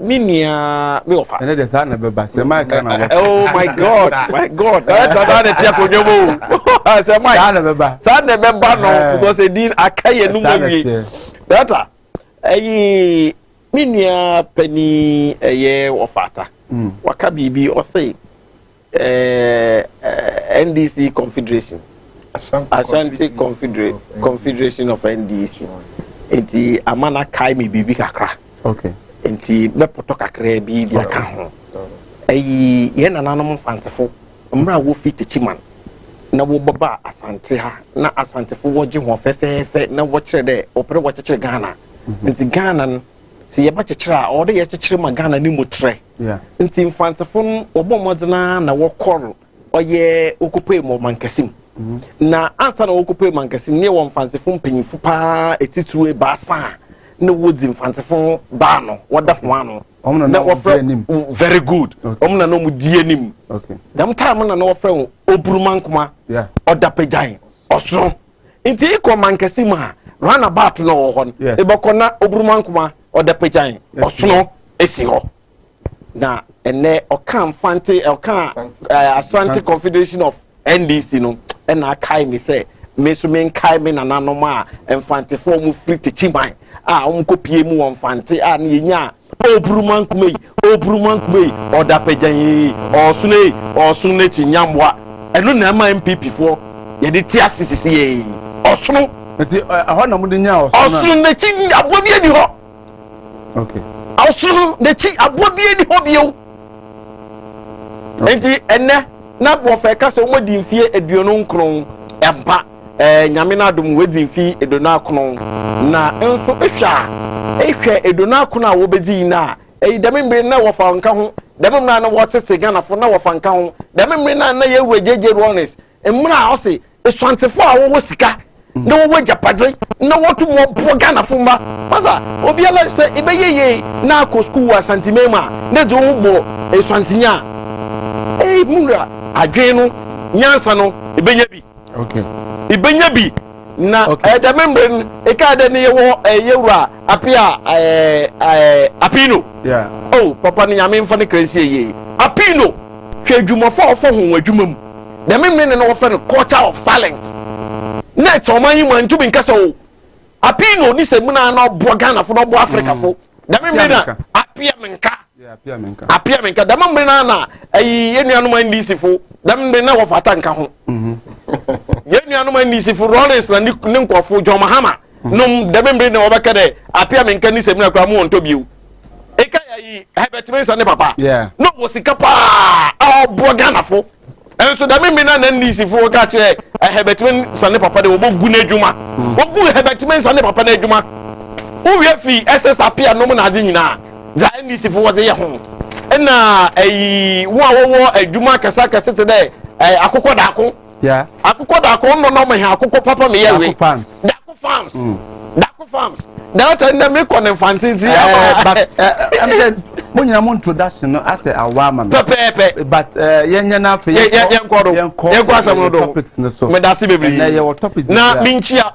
minia me ofa ene de sa na beba say Mike na oh my god that's another check onyomo say Mike sa na beba no because e din akaye no mwi data minia pani eye ofata waka bibi o say NDC Confederation Ashanti Confederation of NDC. Enti amana kai mi bibi kakra. Okay. Enti mepoto kakra bi dia ka ho. Ayi ye nananom fansefo. Mra wo fit chiman. Na wo baba asante ha. Na asantefo wo je ho fefefe na wo kire de opre wo kire Ghana. Enti Ghana si ye ba kire a o de ye kire ma Ghana ni motre. Yeah. Enti fansefo obo modena na wo kor oye okupe mo mankasim. Na ansa na wokupe mankasim ne won fansefo mpanyinfo pa etitru e baasa ne wodzi fansefo ba no woda ho ano na wofra very good omna no mu die nim okay dam time na wofra oburumankoma yeah oda pejan osoro nti iko mankasim ha run about no wo hon e bokona oburumankoma oda pejan osoro esi ho na ene okam fante oka Ashanti Confederation of NDC no na kai me say me so men kai me nananom a emfante fo mu free te chiman a kopie mu won fante a na yenya oburumankumei oda pejan osune chi nyamwa eno na ma MPP fo ye de ti asisi ye osunu eti ho na mu de nya osunu na chi abobie di ho okay osunu na chi abobie di ho bio enti enne na bo fe ka so mo di mfie aduonu nkron empa nyame na adom wedi mfi edonu akron na enso ehwa edonu akron a wo bedi na demembre na wo fa nka ho demembre na wo tete Ghana fo na wo fa nka ho demembre na ye wejeje runners emra o se eswantefo a wo sika na wo japade na wo tu mo bo Ghana fo ma masa obi ala se ibeyeye na ko school wa santimema na jo wo bo eswantinya mura adwenu nyansa no ibenya bi okay ibenya bi na da member e ka da ne wo yewura apia apino yeah oh papa ni nyame mfa ne kransi ye apino hwe adwumofo ofo ho adwumam da member ne no wo no culture of silence na toman yi man tubi nkasa o apino ni se muna na bo Ghana fo no bo Africa fo da member na apia menka apia menka da member na yenuanu man DC fo dam de na wo fata nka ho yenuanu man DC fo Rollins na ni nkofo John Mahama nom da member na wo beka de apia menka ni semina kwa mu onto biu eka yi Herbert Mensa ne papa no wo sika pa bo Ghana fo enso da member na DC fo ka kire Herbert Mensa ne papa de wo gu na adwuma wo gu Herbert Mensa ne papa na adwuma wo wie fi SS apia nom na ade nyina za NDC fo wo ze ye ho na wo adwuma kasa se de akokɔ daako yeah akokɔ daako no me ha akokɔ papa me yewe daako farms that and me kon infancy but I'm saying when you introduction no as a awama pepe but yenya na fe yenko asam no do topics no so me da se bebre na your topics na minchia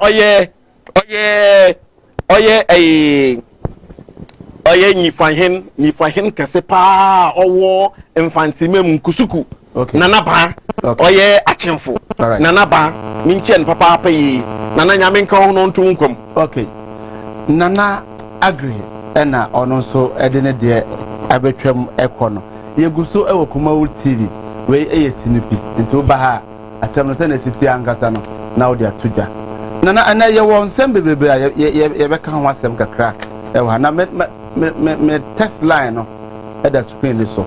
oye nyifahen kese pa owo infantimem nkusuku nana ba oye achemfo nana ba minchen papa apayi nana nyame nka ho no ntu nkwam okay nana agree ena ono so edene de abetwam ekono yeguso ewo Kumawu TV we eye sinipi nti oba ha asɛm no sɛ na siti ankasa no na wo de atodwa na ana ye won nsɛm bebrebe a ye bɛka ho asɛm kakra ɛwɔ ha na me test line no ɛda screen ni so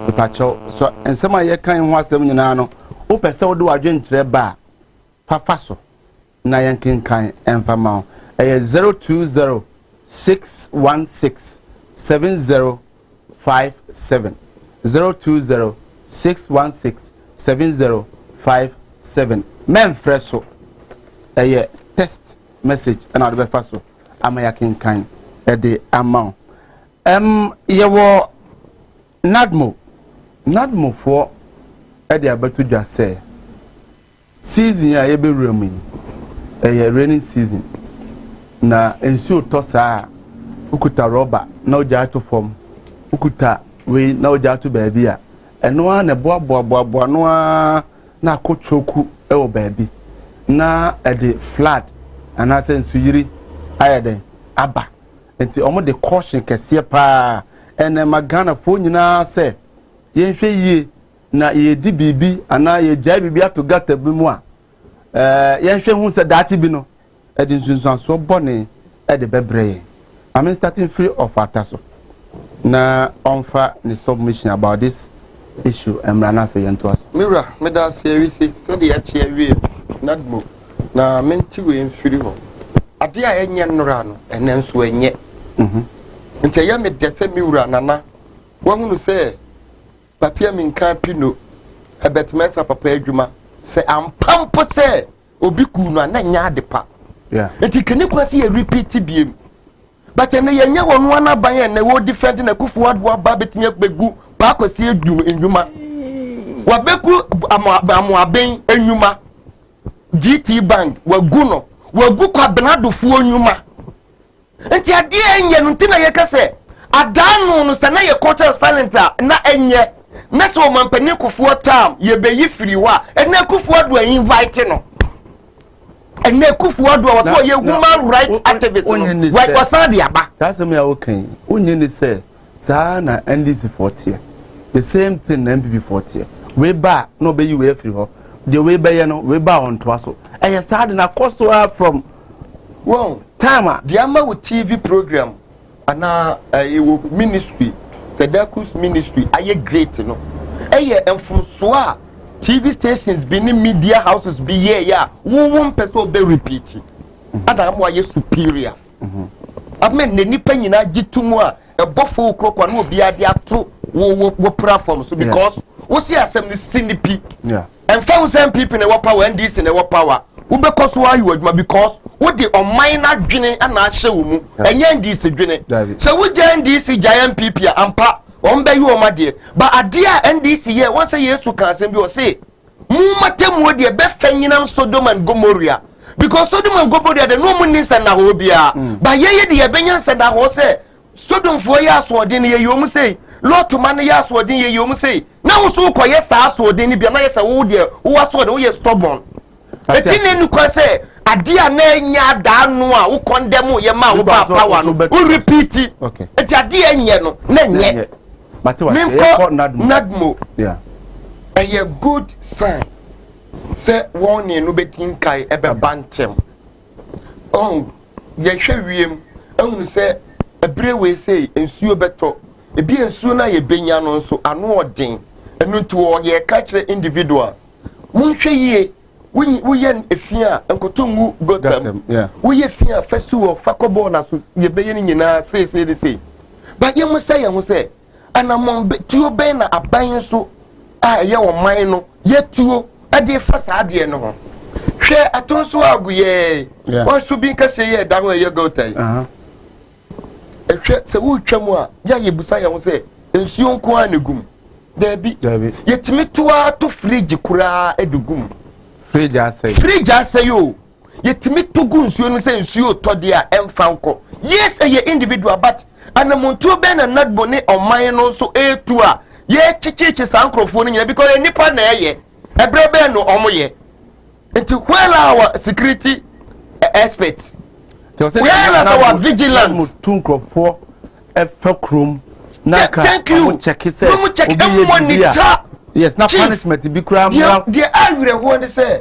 ipacho so nsɛm a ye kan ho asɛm nyinaa no wo pɛ sɛ wo de wadwenkyerɛ ba fa so na yankinkan ɛmfa ma wo ɛyɛ 020-616-7057 020-616-7057 memfrɛ so ɛyɛ text message ɛna wode bɛfa so ama yakinkan ɛde ama wo yɛwɔ nadmo for ɛde abato dwa sɛ season a yɛbɛwura mu yi ɛyɛ rainy season na nsuo tɔ saa ukuta rubber na ogya ato fam ukuta we na ogya ato baabi a ɛno a na boaboa no a na akɔtwoku ɛwɔ baabi na ɛde flood anaasɛ nsuyiri ayɛ den aba nti ɔmo de caution kɛseɛ paa ɛnɛ magana fo nyinaa sɛ yɛnhwɛ yie na yɛdi biribi anaa yɛgyae biribi ato gata bi mu a yɛnhwɛ hu sɛ daakye bi no ɛde nsunsuansoɔ bɔne ɛde bɛbrɛ yɛn I'm starting free of ataso na ɔmfa ne submission about this issue emrana fe yɛnto aso mira meda series sɛ de yɛkye awie nadmo na menti we mfiri hɔ ade a ɛnyɛ nnora no ɛnɛ nso ɛnyɛ nti ɛyɛ me de sɛ miwura nana wahunu sɛ papia minka pino ɛbɛtmɛsa papa adwuma sɛ ampampo sɛ obi ku no na nya ade pa nti kene kwasi yɛ repeat biem but ɛnɛ yɛnyɛ wɔ no anaban ɛnɛ wɔ defend na kufu adoa ba betinya begu ba kwasi adwuma wabeku amoaben enwuma GT Bank wagu kwa benadofuo nwuma nti ade enye no ntina ye kase adanu no sana ye cultural talent na enye na so mampani kufuo tam ye beyi firi wa ene kufuo do invite no ene kufuo do wo ye human right activist no wa sande aba sasa me awokan onye ni say sa na NDC 40 the same thing na MPP 40 we ba no be you we free ho the way by no we ba on to aso e sad na cost from well time the ama with TV program ana ministry Sedakus ministry aye great no eye emfumso a TV stations be ni media houses be here ya wo person be repeat adam wa ye superior amen ne nipa nyina gitumu a ebofo krokwa na obi ade ato wo platform so because wo see asem ni sinipi yeah and found some people in the power and this in the power who because why you because what the minor dwene and na hye wo mu enye this dwene so we join this giant people ampa on be you o made but adia NDC here once say yesu kan asem bi o say mu matemu de be fanyinam Sodom and Gomorrah because Sodom and Gomorrah de no mu nisa na ho bia but ye de ye benya senda ho say Sodom fo ye aso de ne ye yo mu say Lord to man ya so de ye yo mu say na wo so koye sa aso de ne bia na ye say wo de wo aso de wo ye stubborn etine nu kwa say ade a na enya da no a wo condemn ye ma wo ba power no wo repeat eti ade enye no na nye nadmo yeah a good sign say warning no betin kai ebe bantem oh ye hwe wiem ehunu say ebre we say ensuo beto ebi ensuo na ye benya no nso ano odin enu to ye ka kire individuals munhwe yie wo ye efia enkotongu gotam wo ye fia festival fakobo na so ye beye ni nyina say but ye mo say anamon tuo ben na aban so a ye wo man no ye tuo ade fa saade no ho hwe atonso aguye wo so bi nka say ye da ho ye gotai ehwe se wo twam a ya ye busa ye ho say ensuo nko anegum dabi yetimi toa to fridge kura edugum fridge asay yo yetimi togu nsuo no say nsuo tode a emfanko yes ye individual but anamuntu be na nadbo ne oman no so etu a ye chichichi sankrofo no nyina because nipa na eye ebrebe no omoye enti where our security experts where our vigilance tunkrofo efakrom na ka check say obi monitor yes na punishment bi kura mra de awre ho ne say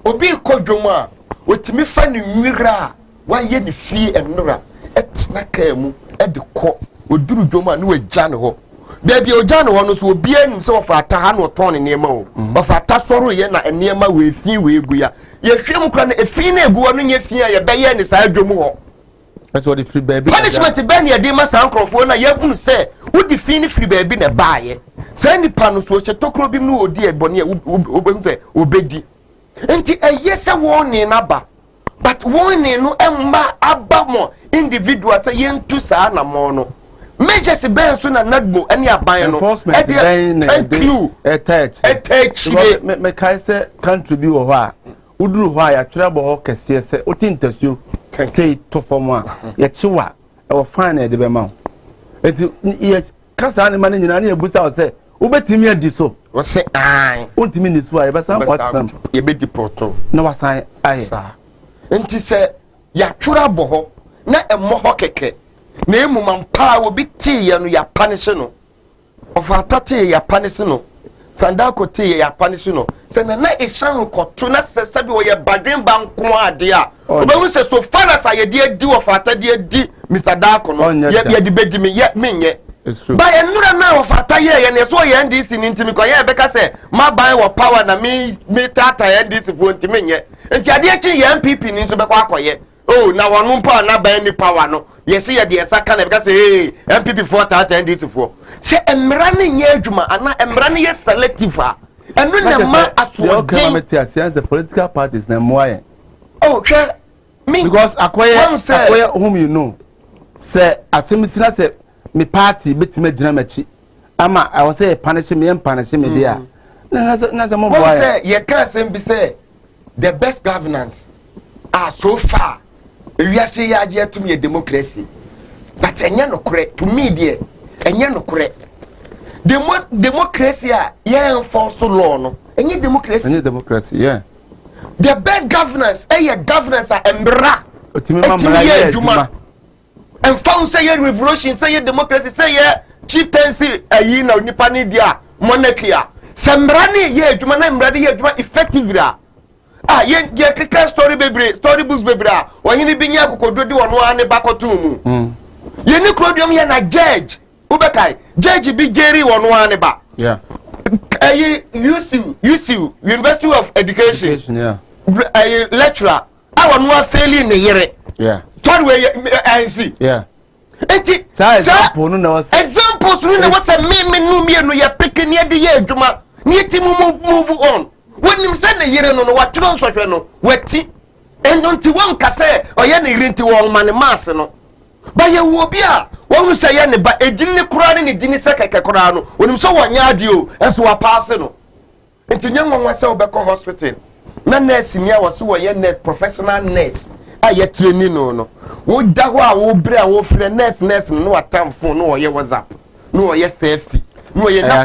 obi kodwom a otimi fa ne nwira wa ye ne fie enora etna ka mu e de kɔ oduru dwom a ne wagya ne ho baby ogya ne ho no so obi anim sɛ ofa ata ha no ton ne niema o ofa ata soro ye na niema we fi we egu ya ye hwem kura na efi na egu no nye fi a ye bɛyɛ ne saa dwom ho that's what the free baby punishment ben ye de ma san krofo na ye hunu sɛ wodi fi ne free baby na baaye sɛ nipa no so che tokro bi no odi ebone obem sɛ obedi enti eye sɛ woni na ba but woni no emma aba mo individual sɛ yentu saa na mo no measures ben so na nadmo ani aban no enforcement ben attach me kai sɛ country bi wo ho a uduru ho a ya twere bo ho kese sɛ otintasuo say to form a ya chiwa e wo fine e de be ma enti yes kasa ne mane nyina na ebusa wo sɛ ubetimi adi so wo sɛ ai untimi ni so a e be san kwatsam ye be deporto na wasan ai enti sɛ ya twere bo ho na emmo ho keke na emuma mpa wo bi tie no ya punish no of atate ya punish no sandako tie ya punish no sɛ na ehyan koto na sɛ bi wo ye badwen banko ade a obehu sɛ so far as ye de adi of atade di Mr. Dako no ye de bedi me ye menye ba ye nura na of ataye ye ne so ye NDC ni ntimi ko ye beka sɛ ma ban wo power na me tata NDC fo ntimi nye enti ade echi ye MPP ni so beka akoye oh na wonu mpa na ban ni power no yes ye de saka na beka sɛ hey MPP fo tata NDC fo sɛ emra ne nye adwuma ana emra ne ye selective a enu na ma aso against the political parties na moye oh hwe me because akoye whom you know say asemisi na say me party betima gina machi ama I was say punish me there na say mo boy say ye can say be say the best governance are so far we are say ya je to me democracy but enye no correct to me there enye no correct the most democracy ye enforce law no enye democracy yeah the best governance governance embra otimi mamra ye adwuma and found say revolution say democracy say chieftaincy ayi na nipa ni dia monarchy a sembra ni ye adwuma na embra ye adwuma effectively ye keka story books bebre a ohini bi nya kokodo di wono ane bakoto mu ye ni krodium ye na judge ubekai judge bi jeri wono ane ba yeah UCU University of Education yeah lecturer wono afeli ne yere yeah third way ANC yeah enti example no na was examples no na what me no mienu ya pick ne de ye adwuma ne ti move on when him say ne yere no what tron so hwe no wati endonti won ka say oye ne yere nti won mane mass no ba ye wo bi a won say ye ne ba ejin ne kura ne jini se keke kura no onim so wonya ade o enso wa pass no enti nyanwa wa say obekọ hospital na nurse mia wo so wo ye net professional nurse aye training no wo da ho a wo bre a wo frɛ nurse no atamfo no wo ye WhatsApp no wo ye selfie no wo ye na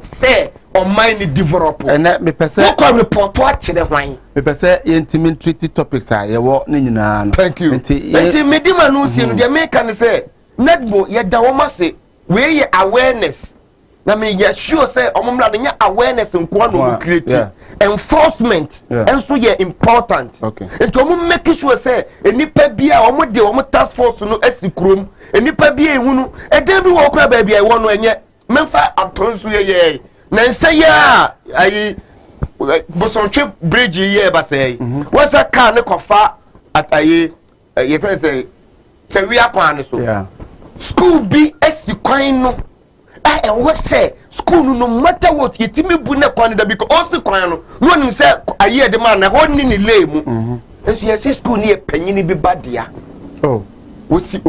say o mind develop and me pese wo report to akire hwan me pese yentimi treaty topics a ye wo ne nyina no thank you enti medima no sie no de me kan say netbo ye da wo mase we ye awareness na me ye sure say omomla de nya awareness nko no create enforcement and so ye important enti omo make sure say enipa bia omo de omo task force no asikrom enipa bia ehunu ede bi wo kra ba bia e wo no enye memfa atonso ye na nse ya ayi bosonche bridge ye ba say wasa car ne kofa ataye ye fe say we akwan so school bi asikwan no e wo say school no matter what yetimi bu ne kwan da because o si kwan no nim say aye de man na ho ni ni lay mu enso ye say school ni e panyini bi badia wo si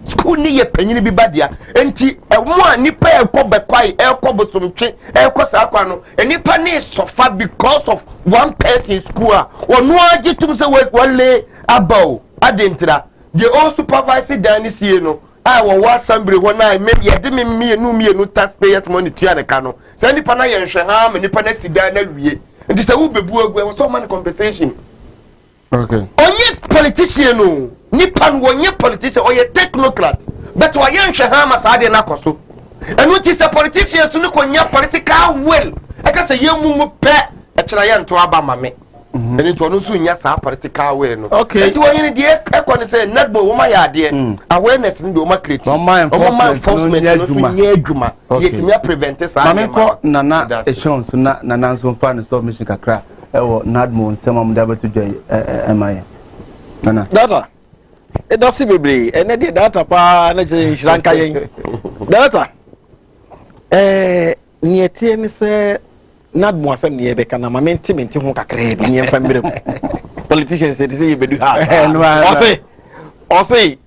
school ni ye panyini bi badia enti mo a nipa e kɔ bekwai e kɔ bosomtwe e kɔ sa kwa no nipa ni sofa because of one person school a ono agitum say wale abao adentira the all supervisor dan sie no I will assembly when I made ye demi me no taxpayers money to an cano. Send nipa na ye nhwe ha me nipa na sida na wie. Nti say wo bebu agwe so man compensation. Okay. Onye politician no, nipa no onye politician or ye technocrat. But wa ye nhwe ha ma sa de na koso. Enu ti say politicians no konya political will yɛka sɛ yɛmu pɛ ɛkyerɛ yɛ nto aba ma me ɛni nto ɔno nso nya saa political way no okay nti wɔn yɛn deɛ ɛkɔ ne sɛ netball wɔn ayɛ adeɛ awareness no deɛ wɔn create wɔn enforcement no so nyɛ adwuma yɛtumi prevent saa maame kɔ nana ɛhyɛn so na nana nso mfa ne submission kakra ɛwɔ nadmo nsɛm am da beto dwa ɛma yɛ nana data ɛdɔsi bebree ɛnɛ deɛ data paa na kyerɛ nhyira nka yɛn data neɛ tie ne sɛ nadmo asɛm ne yɛbɛka na ma mente ho kakraa bi neɛmfa mmerɛ mu politicians ɛte sɛ yɛbɛdu ha ɔse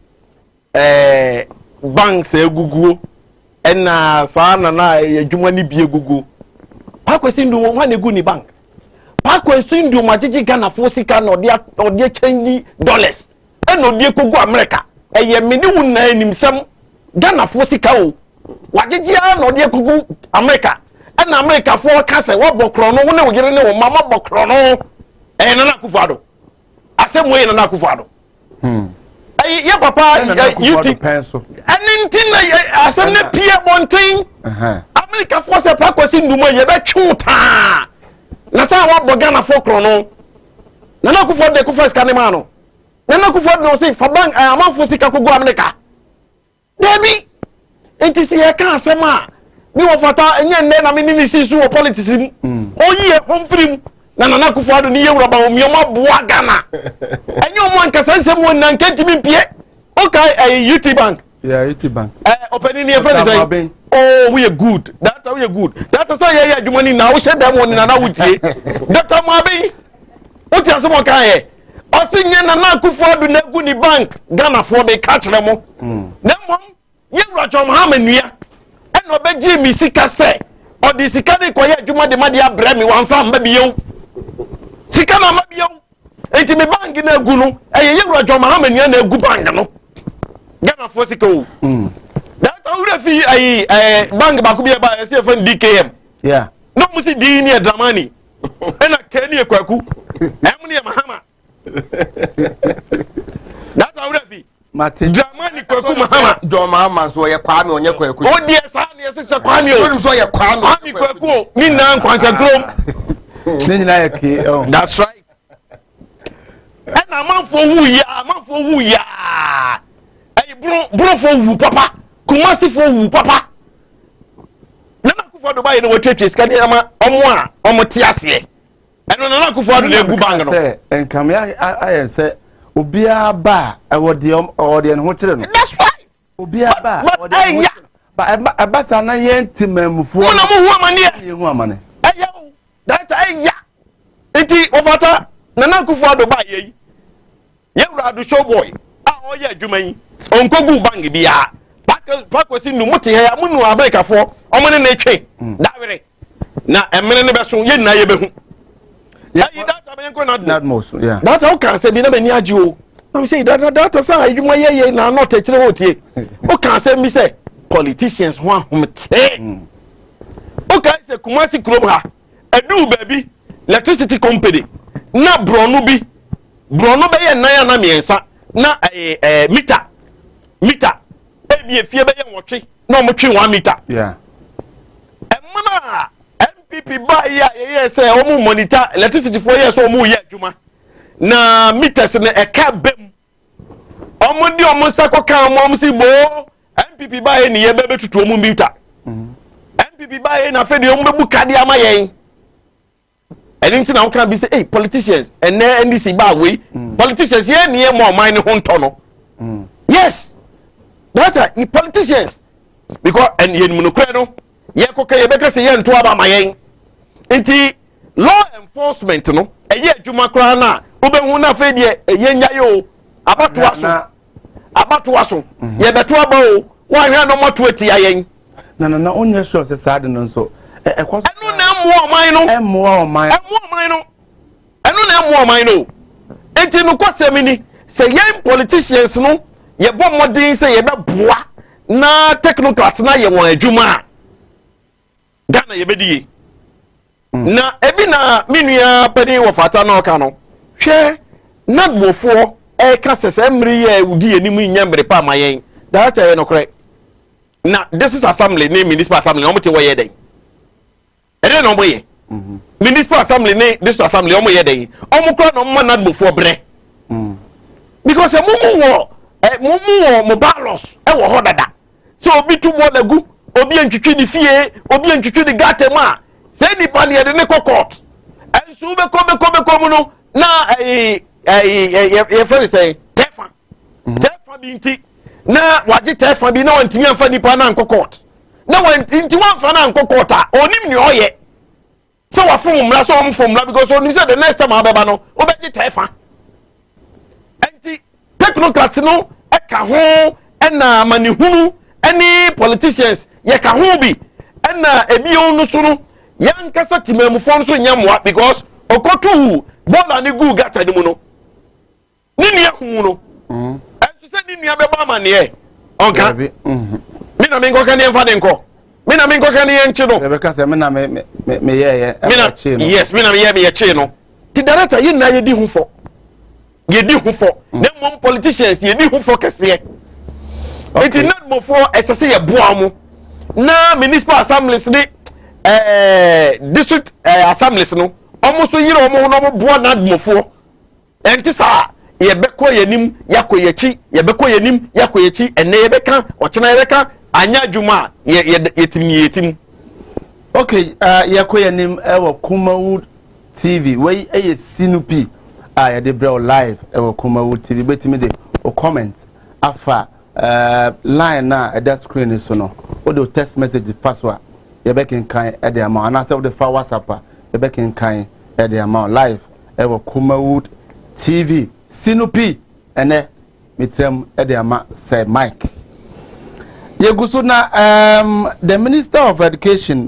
banks aguguo ɛna saa nana adwuma ne bie guguo pakwasi ndu wɔn hɔ na egu ne bank pakwasi ndu ma gyegye Ghanafoɔ sika na ɔde change dollars ɛna ɔde kogu America ɛyɛ me ne wo na animsɛm Ghanafoɔ sika o wagyegye na ɔde kogu America ɛna America fo ka sɛ wɔbɔ korɔ no wo ne wo yere ne wo mama bɔ korɔ no ɛyɛ Nana Akufo-Addo asɛm wo yɛ Nana Akufo-Addo ɛyɛ yɛ papa YouTube ɛne nti na asɛm ne pie bɔnten America fo sɛ pakwasi ndu ma yɛbɛtwe taa na sa wɔbɔ Ghanafoɔ korɔ no Nana Akufo-Addo de kofa sika ne ma no Nana Akufo-Addo no sɛ fa bank amanfo sika kogu America debi enti sɛ yɛ ka asɛm a ni wo fata enye nne na me ni si so wo politics mu oyiye homfrim na Nana Akufo-Addo ni yewura ba omioma boa Ghana enye omo ankasa nsem won na nkantimi mpie okay UT bank opening ni friend say oh we are good that say yeah adwuma ni na wo hye dem won na wutie Dr. Moabi wuti asem kan ye o se nye Nana Akufo-Addo na gu ni bank Ghana for the catch them na mom yewura John Hamania no beji mi sika se o di sika de koye adwuma de ma de abrɛ mi wanfa mba biyew sika na ma biyew enti me bank na egu no eye yewura John Mahama nua na egu bank no Ghana fo sika o that awura fi bank ba ko bi ba se fa DKM no musi di ni Dramani ena kani ekwaku em ne Mahama that awura fi Dramani kwaku Mahama John Mahama so ye Kwame onye kwaku o die sa na ye se Kwame o so ye Kwame kwaku ni na nkwansa krom ni nyina ye ke that's right and amanfo wu ya ay bro fo wu papa Kumasi fo wu papa Nana Akufo-Addo ba ye no watwetwe sika de ama omo te ase eno Nana Akufo-Addo na egu bang no se enkam ya ayen se obia ba ewode ne ho kire no that's right obia ba ewode ba abasa na yentimamfo na mo hu amane ye hu amane ayo that aya enti ofata Nana Akufo-Addo ba ye Yewura Showboy a oye adwuma yi onkogu bang bia pakwasi nu muti ha munu America fo omone na etwe dawere na emene ne beso ye na ye behu ya yi data be nko not most yeah data o kan se bi na be ni agi o am say data sa adwuma ye na not e kire wotie o kan se mi se politicians ho ahomte o kan se Kumasi krom ha edu baby electricity company na bronu be ye nan na miensa na meter ebi efie be ye nwotwe na omotwe 1 meter yeah emma MPP ba ye say omu monitor electricity for ye so omu ye adwuma na meters na eka bem omu di omu sakoka omu si bo MPP ba ye ni ye be tutu omu meter MPP ba ye na fe de omu bebu kade ama yen anything now can be say hey politicians and NDC ba we politicians here near more mine ho no yes that politicians because and yen munokre no ye koka ye beka say yen to aba mayen nti law enforcement no eye adwuma kra na obehu na fe de eye nyaye o abatoa so ye beto aba o wan hwe no moto ati ayen na onye sure say sad no so ekwaso enu na emmo oman no enu na emmo oman no enti no kwasemi ni say yen politicians no ye bo modern say ye be boa na technocrats na ye won adwuma Ghana ye bedi na ebi na minua pani wo fata na oka no hwe na gbofo e ka sese mmiri ye udi enimu nyambre pa mayen data ye no kore na this is assembly ni municipal assembly no mte wo ye den ede no boye municipal assembly ne district assembly omo ye den omo kura no mo nadmofo bre because mumu mo balance e wo ho dada so obi tu mo lagu obi antwitwi ni fie obi antwitwi ni gate ma say di pan ye de ne court ensu be ko mu no na ye fere say tefa bi nti na waje tefa bi na wantimi amfa nipa na court na wantimi amfa na court a onim ni oye so wa fun mra so om fun mra because onim say the next time abeba no obeji tefa enti technocrats no eka ho na manihunu any politicians ye ka ho bi na ebio no so no yankasa timamufo so nyamwa because okotu bola ni gu gata ni mu no ni ne hu no enso se ni nua beba mane onka mi na me nko kan yemfa de nko mi na me nko kan yenchi no e be ka se mi na me ye yes mi na me ye chi no ti director yin na ye di hu fo na mom politicians ye di hu fo kese iti not mo for esese ye boa mu na municipal assemblies ni district assemblies no omo so yire omo no mo boa na mo for enti sa ye beko yanim yakoyechi ye beko yanim yakoyechi ene ye beka ochena ye beka anya dwuma yetim okay yakoyanim ewo Kumawood TV wey eye Sinupi ye de bro live ewo Kumawood TV betimi de o comment afa line na at that screen is no o do text message password ye be kin kan e de amount na say o de fa WhatsApp ye be kin kan e de amount live ewo Kumawood TV Sinupi ene mitrem e de ama say Mike ye gusu na the Minister of Education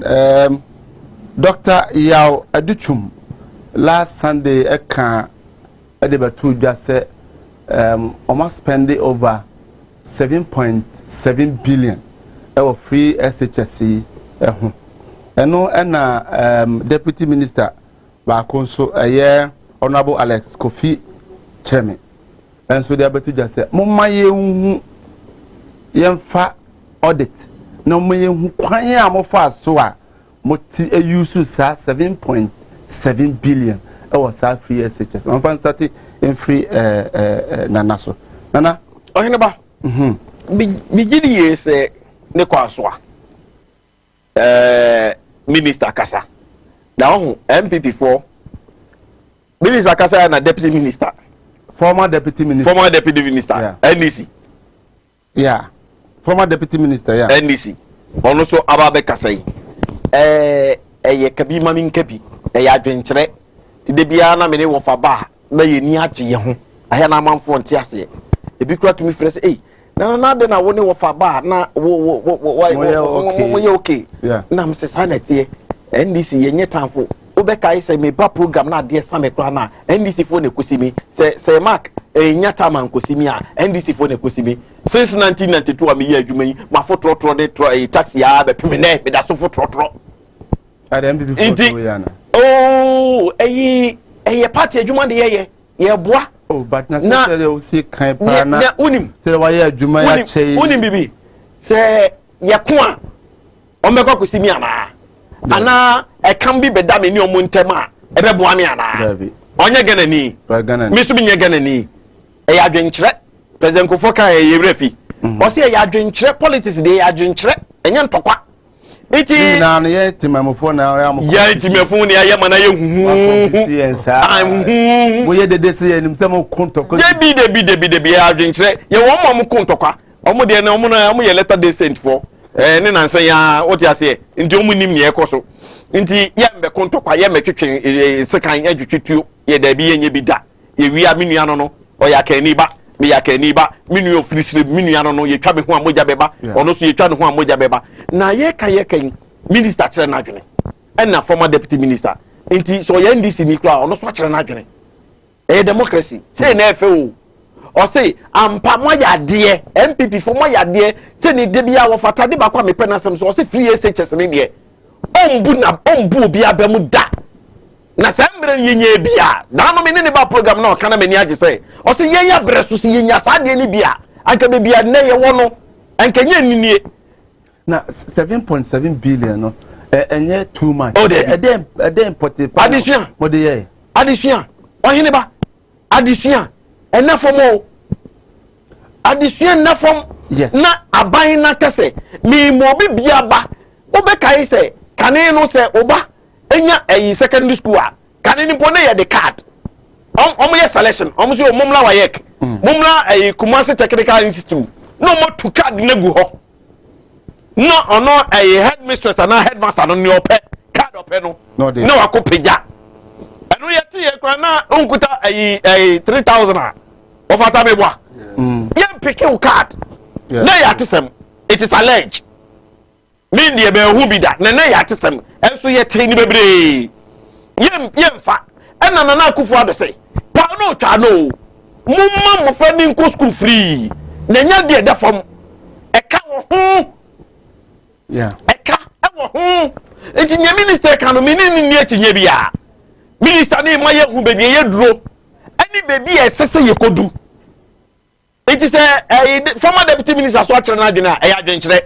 Dr. Yao Aduchum last Sunday e kan e de batu dwa say almost spend over 7.7 billion our free SHSC eno na deputy minister ba konso honorable Alex Kofi Cheme enso dey betu just say momma ye hu yemfa audit na momma ye hu kwan a mofa so a mo ti use sa 7.7 billion our sa free SHS on fan start in free nana so nana ohene ba bigidi yese ne kwasoa minister kasa na ho MPP4 minister kasa na deputy minister former deputy minister yeah. NDC former deputy minister NDC ono so ababe kasa yi eye kabi mami nkabi adwenkyere ti de bia na me ne wo fa ba na ye ni agye ye ho ahia na amanfo nte ase ebi kura tumi frɛ sɛ na de na wo ne wo fa ba na wo okay na me se sanete NDC ye nyetanfo wo be kai sɛ me ba program na de sa me kura na NDC fo ne kosimi sɛ mark nyata man kosimi a NDC fo ne kosimi since 1992 am ye adwuma yi ma fo trotro de taxi ya be peme ne me da so fo trotro at MPP for yana party adwuma de ye boa. Oh, but na say they see kan pa na unim say wa ye adwuma ya chei unim bibi say ye ko a o me kwakosi mi ana e kan bi beda me ni o mo ntem a e be boa me ana onye ganani mi so bi nye ganani e ya adwenkyere president Kofo kan e yewrefi o say e ya adwenkyere politics de ya adwenkyere enye ntokwa iti na na ye timamfo na ya mo ya timamfo ne ya mana ye huhu mo ye dede se ye nim se mo kontoko debi ya adwenkyere ye wo mo kontokwa omo de na omo ye letter day sent for ne nansa ya what ya say nti omo nim ne ekoso nti ya mbe kontokwa ye metwetwe sekan adwetwetu ye da bi ye nye bi da ye wi a menua no o ya kani ba me ya kani ba menua ofirisire menua no ye twa be ho amoja beba ono so ye twa ne ho amoja beba na ye kan minister kire na adwene na former deputy minister nti so ye NDC ni kra ono so kire na adwene democracy say na efe o say ampa mo ya de MPP for mo ya de say ni de bia wo fata de ba kwa me penasem so say free SHS ni de ombu obi abamu da na sambre yenye bia na no me ne ba program na o kana me ni age say o say ye ya breso say yenya sa de ni bia anka be bia na ye wo no anka nya ninie na 7.7 billion no enye too much Adesua ohine ba adesua enafom adesua nafom na aban na kese mi mo bibia ba obekai se kane no se oba enya secondary school a kane ni pone ye the card ye selection so omumla wayek mumla Kumasi Technical Institute no mo to card na gu ho no ono headmistress and headmaster no ni ope card ope no no wakopeja enu yeti ye kwa na onkuta 3000 ofata mebwa ye pick your card na ya tisem it is alleged mean the be hu bi da na ya tisem enso ye tini bebre ye mfa ena na akufu ado say pa no twa no mumma mo fa ni nko school free na nya de da fam eka wo hu eka wo hu engineer minister kan mi ni etinye bia minister ni ma ye hu be ye duro ani bebi esese ye kodu it is former deputy minister so atire na de na adwenkyere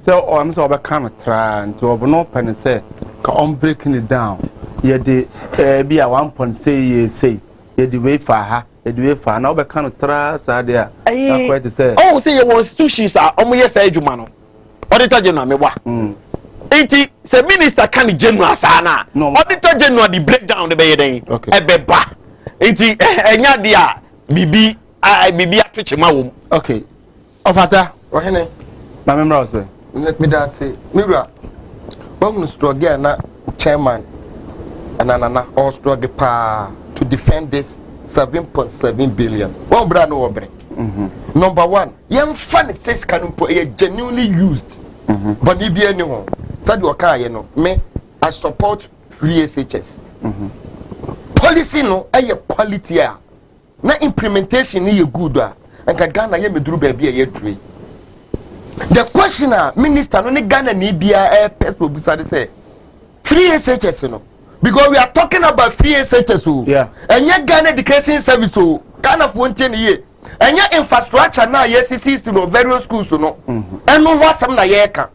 so I'm so can try to obono pen say ka on breaking it down ye de be a 1.6 say ye the way for her the way for now be can try say there quite say oh say your institutions are omo yes adwuma no auditor general me wa enti say minister kan general sana auditor general the breakdown the be den e be ba enti enya de a bibi atwechema wo okay ofata ohene ma memra oswe me da say mira won struggle na chairman anana all struggle pa to defend this 7.7 billion one brand no obre number 1 yem fan says kanumpo e genuinely used but ni bia ni ho said o kan ye no me I support free SHS policy no e quality a na implementation ni ye good a enka Ghana ye meduru ba bia ye dure. The question minister no ni Ghana ni bia person obisa say free SHS no because we are talking about free SHS and yet Ghana education service Ghana for 10 years and yet infrastructure now yes is no various schools no and no what some na ye can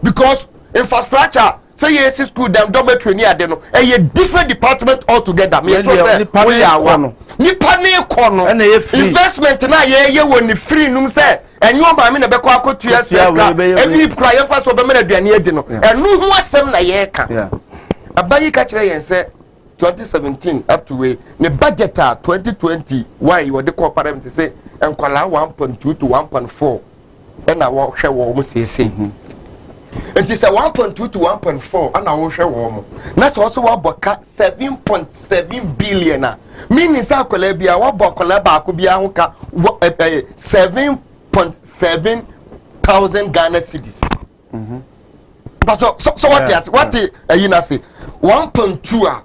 because infrastructure say yes school them dormitory ni ade no a different department altogether me to say we are one nipa ne kono investment na ye woni free num say enyo ba me na be kwa akotua say ka ebi kra ye fa so be me na duane adi no enu ho asem na ye ka abayi ka kire yen say 2017 up to we ne budget 2020 why you the parliament say enkwala 1.2 to 1.4 na wo hwe wo mo sese it is a 1.2 to 1.4 and I will share warm. That's also what boka 7.7 billion. Meaning sa kolebia what bokoleba could be 7.7 thousand Ghana cedis. But so what you know say 1.2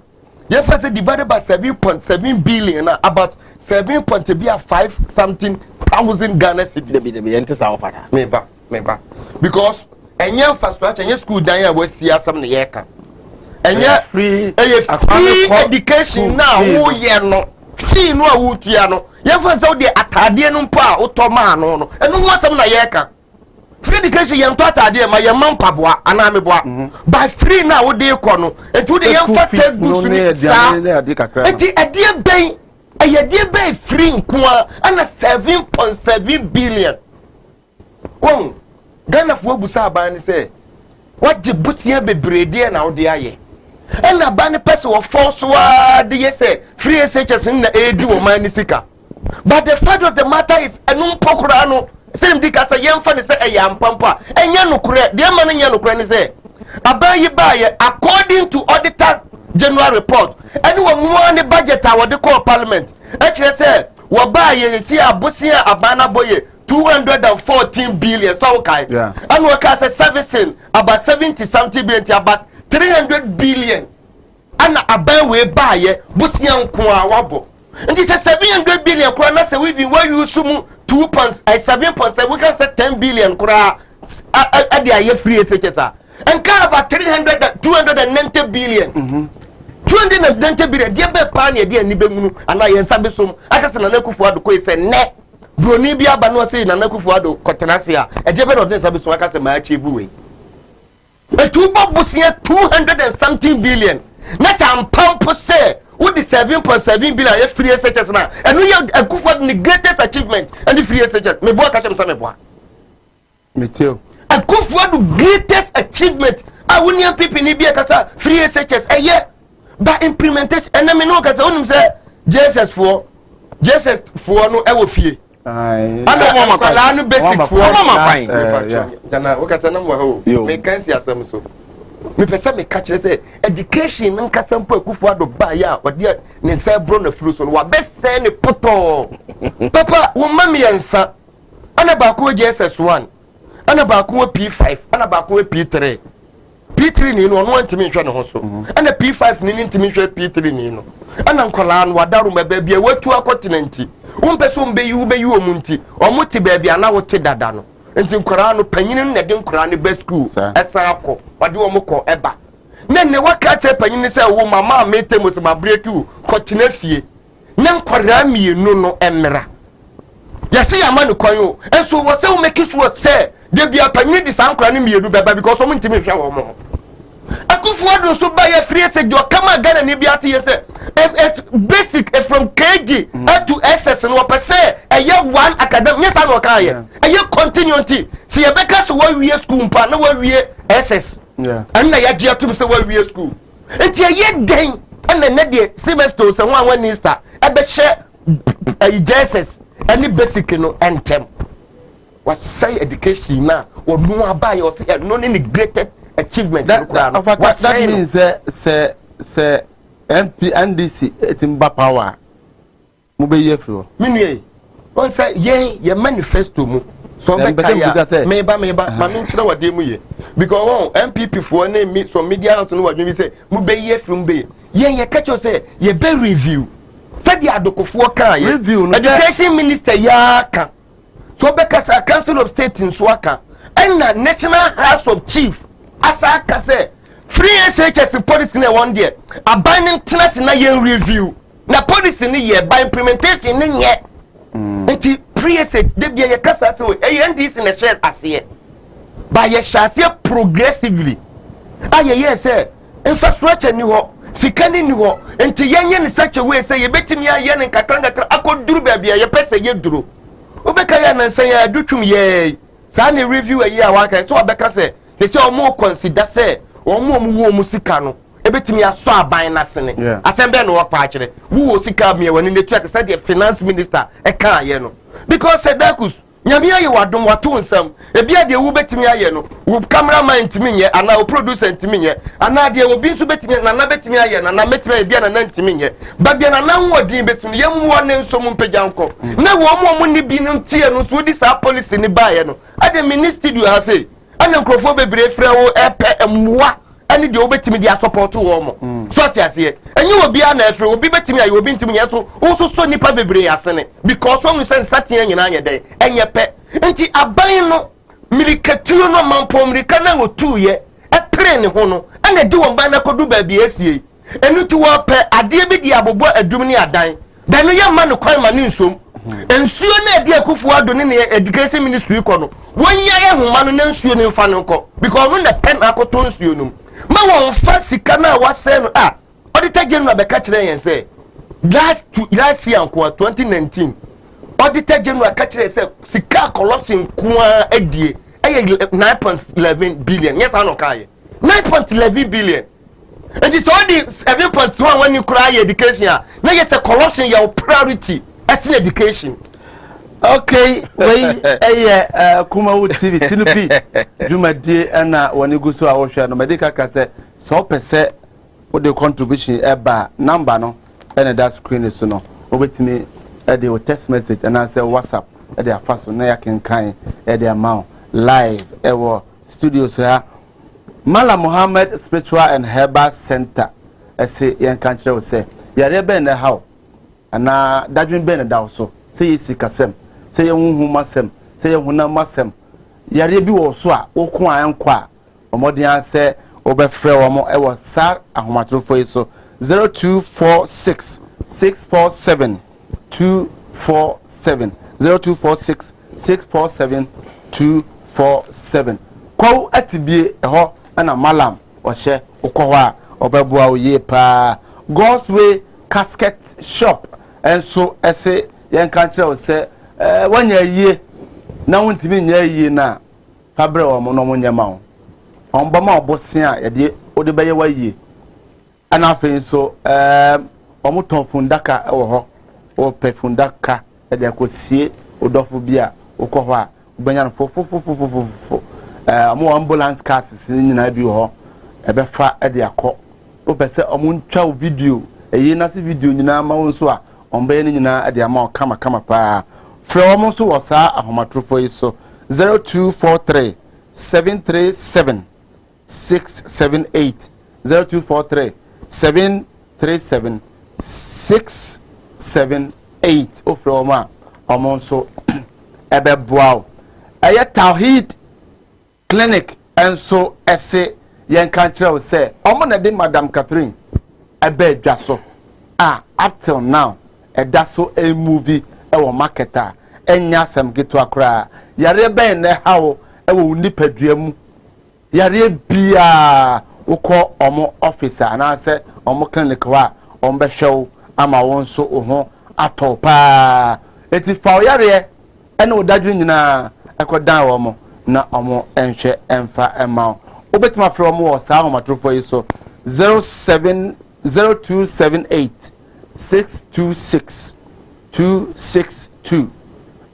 yes I say divided by 7.7 billion about 7.5 something thousand Ghana cedis. Meba because enye infrastructure enye school dan ya wasi asam ne yeka enye free education na wo ye no see no awutua no ye fa so de atade no mpo a utoma ano no eno ho asam na yeka free education ye nto atade ma ye mampaboa ana meboa by free na wo de ko no etu de ye fa textbooks ni sa enti ade ben eye ben free nko ana 7.7 billion won Ghana for busa aban say what jibusia bebrede na wo de aye and aban person of force wa de say free SHS na edu o man sika but the fact of the matter is enum pokura no same di kasa yemfa ne say eyampampa enya nokure de man nya nokure ne say aban yi ba ye according to auditor general report any one ne budget a wo de call parliament e kire say wo ba ye si abusia abana boye 214 billion so okay and we can say servicing about 70 something billion about 300 billion and aban we buy busian ko awabo and this is 700 billion kura na say we where you sumu 7.7 we can say 10 billion kura at the free SHS and kind of 290 billion 290 billion dey be pan ye dey ni be munu and I sabe som aka se na Kufu Addo ko say ne broni bia ba no say na Kufu Addo kotenase a e dey be no dey sabe som aka se ma achieve we etu bobusia 200 and something billion na sampampo say with the 7.7 billion ye free SHS na enu ye Akufo the greatest achievement and the free SHS me boa ka chem sa me boa meteo Akufo the greatest achievement awunia people ni bia kasa free SHS eye by implementation and me no kasa onim say JSS for no e wo fie ana mo makwala no basic for mama fine jana wo kasa na mo ho me kan si asem so me pese me ka kire say education nka sampo Akufo ado ba ya odi ne nsa bro na furu so no wa bese ne poto papa wo mami yansa ana ba ko JSS1 ana ba ko P5 ana ba ko P3 P3 ni no no ntimi hwe ne ho so ana P5 ni ntimi hwe P3 ni no ana nkola no wadaru maba bia watu akontinenti umpese umbeyi omunti omuti baabi ana wote dada no enti nkola no panyini no de nkola no be school esa akọ wade wo mkọ eba ne waka che panyini se wo mama metemo se mabreki wo kotina fie ne nkola mienu no emra yesi ya manu kwan o enso wo se wo make sure se de bia panyini di san nkola no mienu beba because omu ntimi hwe wo mo Akufo ado so ba ya free se jo kama Ghana ni bia te yese basic from KG to SS no pese eye one academic yes an oka ye eye continuity se ye beka so wa wie school mpa na wa wie SS and na ya gia tum se wa wie school enti eye den na de semester se ho an minister e be hye JSS any basic no entem what say education na wo no aba ye o se no ni greatest achievement that means say MP NDC etimba power mu be ye fro minue on say ye manifesto mu so be kaya meba ma min kire wade mu ye because MPP for na me so media house no wadwe say mu be ye fro mu be ye catch say ye be review say the adokofo kan ye education minister ya kan so be kasa council of state in so aka and national house of chief asa kase free SHS policy na one day abaning tenant na yen review na policy ni ye by implementation ni ye nti free SHS de bia ye kasa so NDC na share ase by ye share progressively aye say infrastructure ni ho sikani ni ho nti yenye ni such a way say ye betimi aye ne kakra akoduru ba bia ye pese ye duro obeka ya na nsan ya dutwum ye sa na review aye a waka so obeka say se omo consider say omo wo mu sika no ebetimi aso aban na sene asembe no wok pa kire wo sika me wani ne tuak say the finance minister e kan aye no because Sedakus nyame aye wadom wato nsam ebia de wo betimi aye no wo cameraman ntimi nye ana wo producer ntimi nye ana de obi nso betimi na betimi aye na metimi ebia na ntimi nye ba bia na nwodin betimi yem wo ne nso mu mpagyanko na wo mo ni bi no tie no so di sa policy ni ba aye no ade minister du ha say ana nkrofo bebre frɛ wo epe emwa ani de obetimi dia support wo mo so ti ase enyi obi ana frɛ obi betimi ayi obi ntimi yeso wo so nipa bebre asene because so nsen satia nyina anye den enye pe nti aban no milikatu no mampo mirika na wotu ye epre ne ho no ana di won ban na kodu ba bi asie enu ti wo pe ade bi di abobo adum ni adan da no ye ma no kwan ma ne nsom ensuo na edi Akufo ado ne education ministry ko no wonya ye homa no na nsuo ne mfa no ko because no na pen akoto nsuo no ma won fa sika na wase no auditor general be ka kire yen say last year ko 2019 auditor general ka kire say sika corruption ko adie 9.11 billion yes I no kai 9.11 billion and it's all the 7.1 when you cry education na yes corruption your priority as in education. Okay, Kumawu TV Sinupi Jumadi ana wani gusu a wohwe no medika ka se so pese wo de contribution eba number no ene that screen so no obetimi e de text message and say WhatsApp e de afaso na yakenkan e de amount live e wo studio so ha Mala Muhammad Spiritual and Herbal Center ese yen kan kire wo se yare be na how ana dadwin be na da so se yesi kasem se ye hunhu masem se ye huna masem yare bi wo so a wo ko anko a omodin ase obefre wo mo e wo sa ahomatrofo yi so 0246 647 247 0246 647 247 kwa atibie ho ana malam ɔhyɛ ukɔ hɔ a ɔbɛboa oye pa God's Way casket shop enso ese yɛn kan kyerɛ sɛ wanya yie na wontimi nya yie na fabre wo mo no mo nyama wo ɔmba ma ɔbɔsen a yɛde ode bɛyɛ wa yie ana afei so ɔmo tɔn fundaka ɛwɔ hɔ o pɛ fundaka ɛde akosie odɔfo bi a ukɔ hɔ a obanya no fofofofofofo ɔmo ambulance cars ni nyina bi wɔ hɔ ɛbɛfa ɛde akɔ o pɛ sɛ ɔmo ntwa video eyi na se video nyina ma wo so a ɔmbɛyɛ ni nyina ɛde ama o kama pa frɛ ɔmo so wɔ saa ahomatrofo yi so 0243 737 678 0243 737 678 o frɛ ɔmo a ɔmo nso ɛbɛboa o ɛyɛ Tawhid clinic enso ese yen kan kire o say omo na de Madam Catherine ebe adwa so up till now eda so a movie e wo marketer enya asem gitu akra yare ben na hawo e wo nipadua mu yare bia ukọ omo officer na say omo clinic wa omo be hwew ama won so ho atopa eti fa yare ene odadru nyina ekodan wo mo na omo enhwe emfa ema obetima fra omo wo saa homatrofo yi so 0278 626 262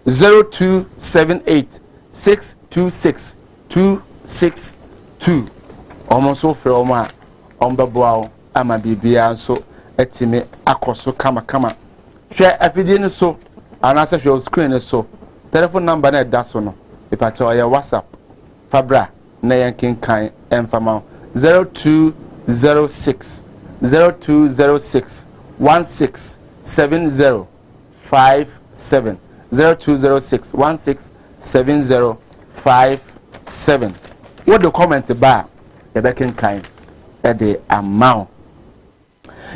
0278 626 262 omo so fra omo a ombeboa ama bibia so etimi akoso kama hwe afidie ni so anase hwe screen so telephone number na da so no ipacho ya WhatsApp Fabra na yankin kan enfama 0206 167057 0206 167057 what the comment ba e be kin kan e de amount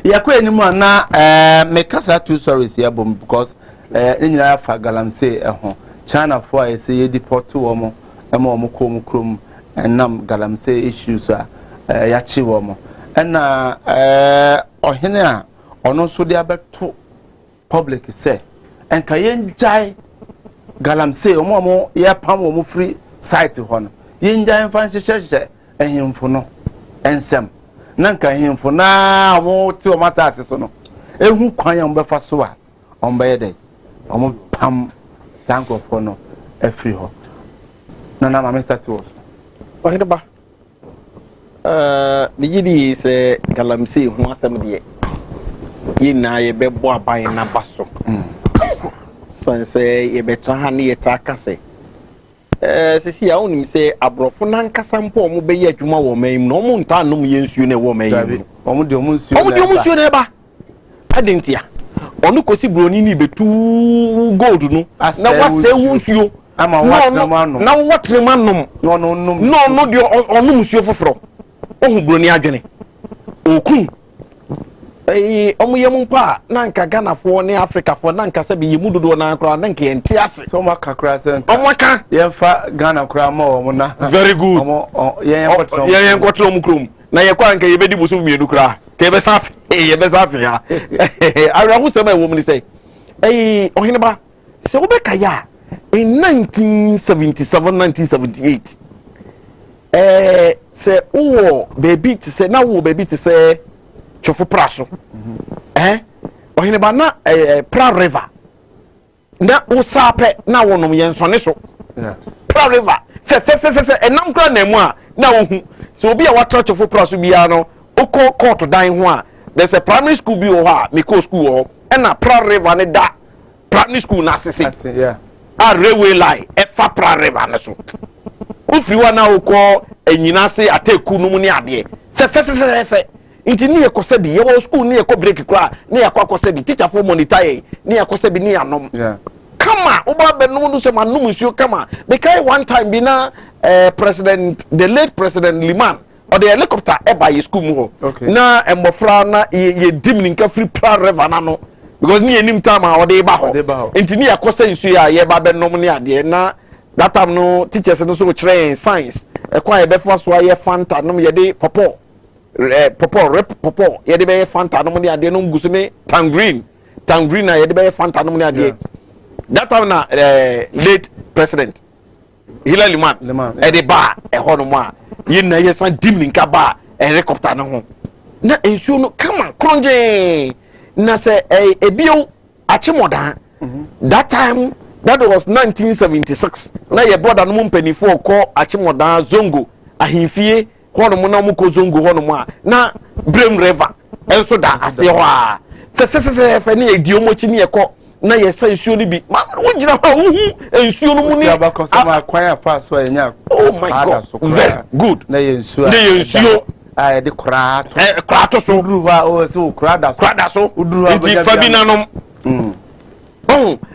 yakwa enimu na me kasa two stories here because nyina fa galamsey ho China for I say deport to womo ema womo kom krom enam galamsey issues a yachi womo ena ohene a ono so de abeto public say enka yenjai galamsey omo ye pam womo free site ho no yenjai fan hyehyehye ehimfo no ensem nanka ehimfo na mo ti o masase so no ehu kwan am befa so a ombaye dey omo pam sanko for no every ho na mama start was ohideba bigidi se galamsey hu asem de yina ye bebo aban na baso so say ye betra ha ne yeta kase sisi ya onim se abrofo nan kasampo omo be ye adwuma wo man no omo nta anom ye nsuo na wo man omo de omo nsuo na ba adentia onu kosi broni ni betu gold no na wase nsuo ama watremanom na watremanom no de onum nsuo foforo ohu broni adwene okun omo yemu pa na nka Ghana fo ne Africa fo na nka sabi yemu dodo na akra na nka enti ase so makakra se omo ka yemfa Ghana kra ma omo na very good omo yen kwotro omo krom na ye kwa nka ye bedi busum mienu kra ka ye be safi ye be safi ya arahu se ma wo mni say ohene ba se wo be ka ya in 1977 1978 se wo baby ti se na wo baby ti se chofu praso ohene ba na pra river na wo sape na wonom yen sone so pra river se enam kra na mu a na wo hu so obi a watra chofu praso bia no oko court dan ho a there's a primary school bi ho a meko school ho and na pra river ne da primary school na sisi yeah a railway line efa pra river na so ufiri wa na okọ enyina se ateku no mu ne ade fe inti ni ekose bi ye wo school ni ekọ break kra ni ekọ bi teacher for monitor ye ni ekose bi ni anom yeah kama oba be no no se manum nsuo kama because one time bi na the late president Liman or the helicopter eba ye school mu ho na embofra na ye dim ni nka free pra river na no because ni enim time a ode ba ho inti ni ekose nsuo ya ye ba be nom ni ade na that time no teachers no so kire science ekwa ye befo so aye fanta no ye de popo rep popo ye de be fanta no ne ade no gusu ne tangerine na ye de be fanta no ne ade that time na late president Hilary Liman e de ba e ho no mo a ye na ye san dim nka ba helicopter no ho na ensuo no kama kronje na se ebio achimodan that time that was 1976 na ye border no mpanifo ko achimodan zongo ahimfie hono mo na mo ko zongo hono mo a na Brem River enso da ase ho a se ne ediomo chi ne ko na ye san ensuo ni bi ma wo gina ho hu ensuo no mu ni abakosama kwan afa so enya oh my god very good na ye ensuo ay de krato so udruwa o so krada so udruwa nti fabina nom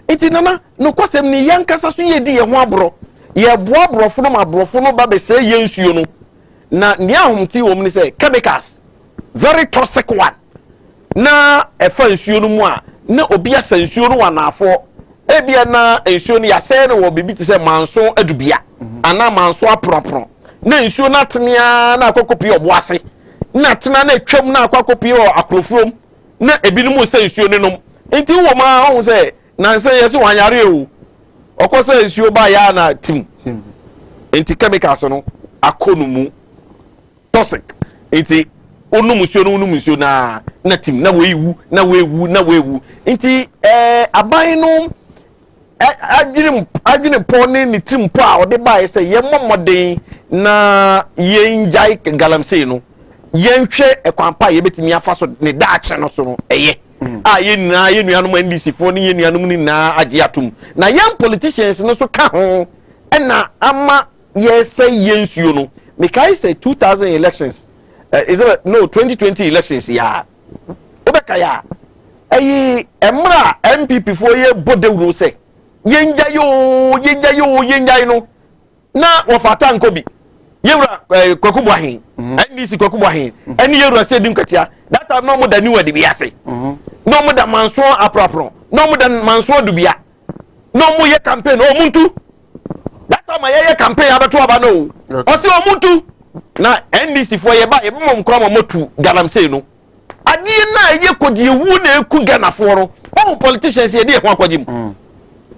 iti nana no kwasem ni yankasa so ye di ye ho abro ye boa brofo no mabrofo no ba be se ye nsuo no na ni ahomti wo mu ni say chemicals very toxic one na efa nsuo no mu a na obi asa nsuo no wanafo ebia na nsuo no ya se no wo bibi ti se manso adubia ana manso apropro na nsuo na tenia na akokopi oboase na tena na twam na akokopi akrofrom na ebinom se nsuo ne nom enti wo ma ho se na se yesi wanyare o okosa nsuo ba ya na tim enti chemicals no akonumu toxic enti onum nsuo na tim na wewu enti aban no adwene pone ni tim po a ode ba ye ye momoden na yenjai galamsey no yenhwe ekwanpa ye betimi afa so ne daache no so no eye a ye nuanom NDC fo ne ye nuanom ni na agye atum na yen politicians no so ka ho na ama ye say yensuo no mekai say 2000 elections is it no 2020 elections ya obeka ya emra MPP fo ye bodewuro say yenja yo no na wofata nkobi yewura kwakubu ahin NDC kwakubu ahin eni yewura se dim katia that time no mo da niwa de biase no mo da manso aprapro no mo da manso dubia no mo ye campaign o muntu that time ye campaign abeto aba no o se o muntu na NDC fo ye ba ye bom nkra motu galamsey no ade na ye kodie wu na eku Ghana fo ro o politicians ye de ho akwagim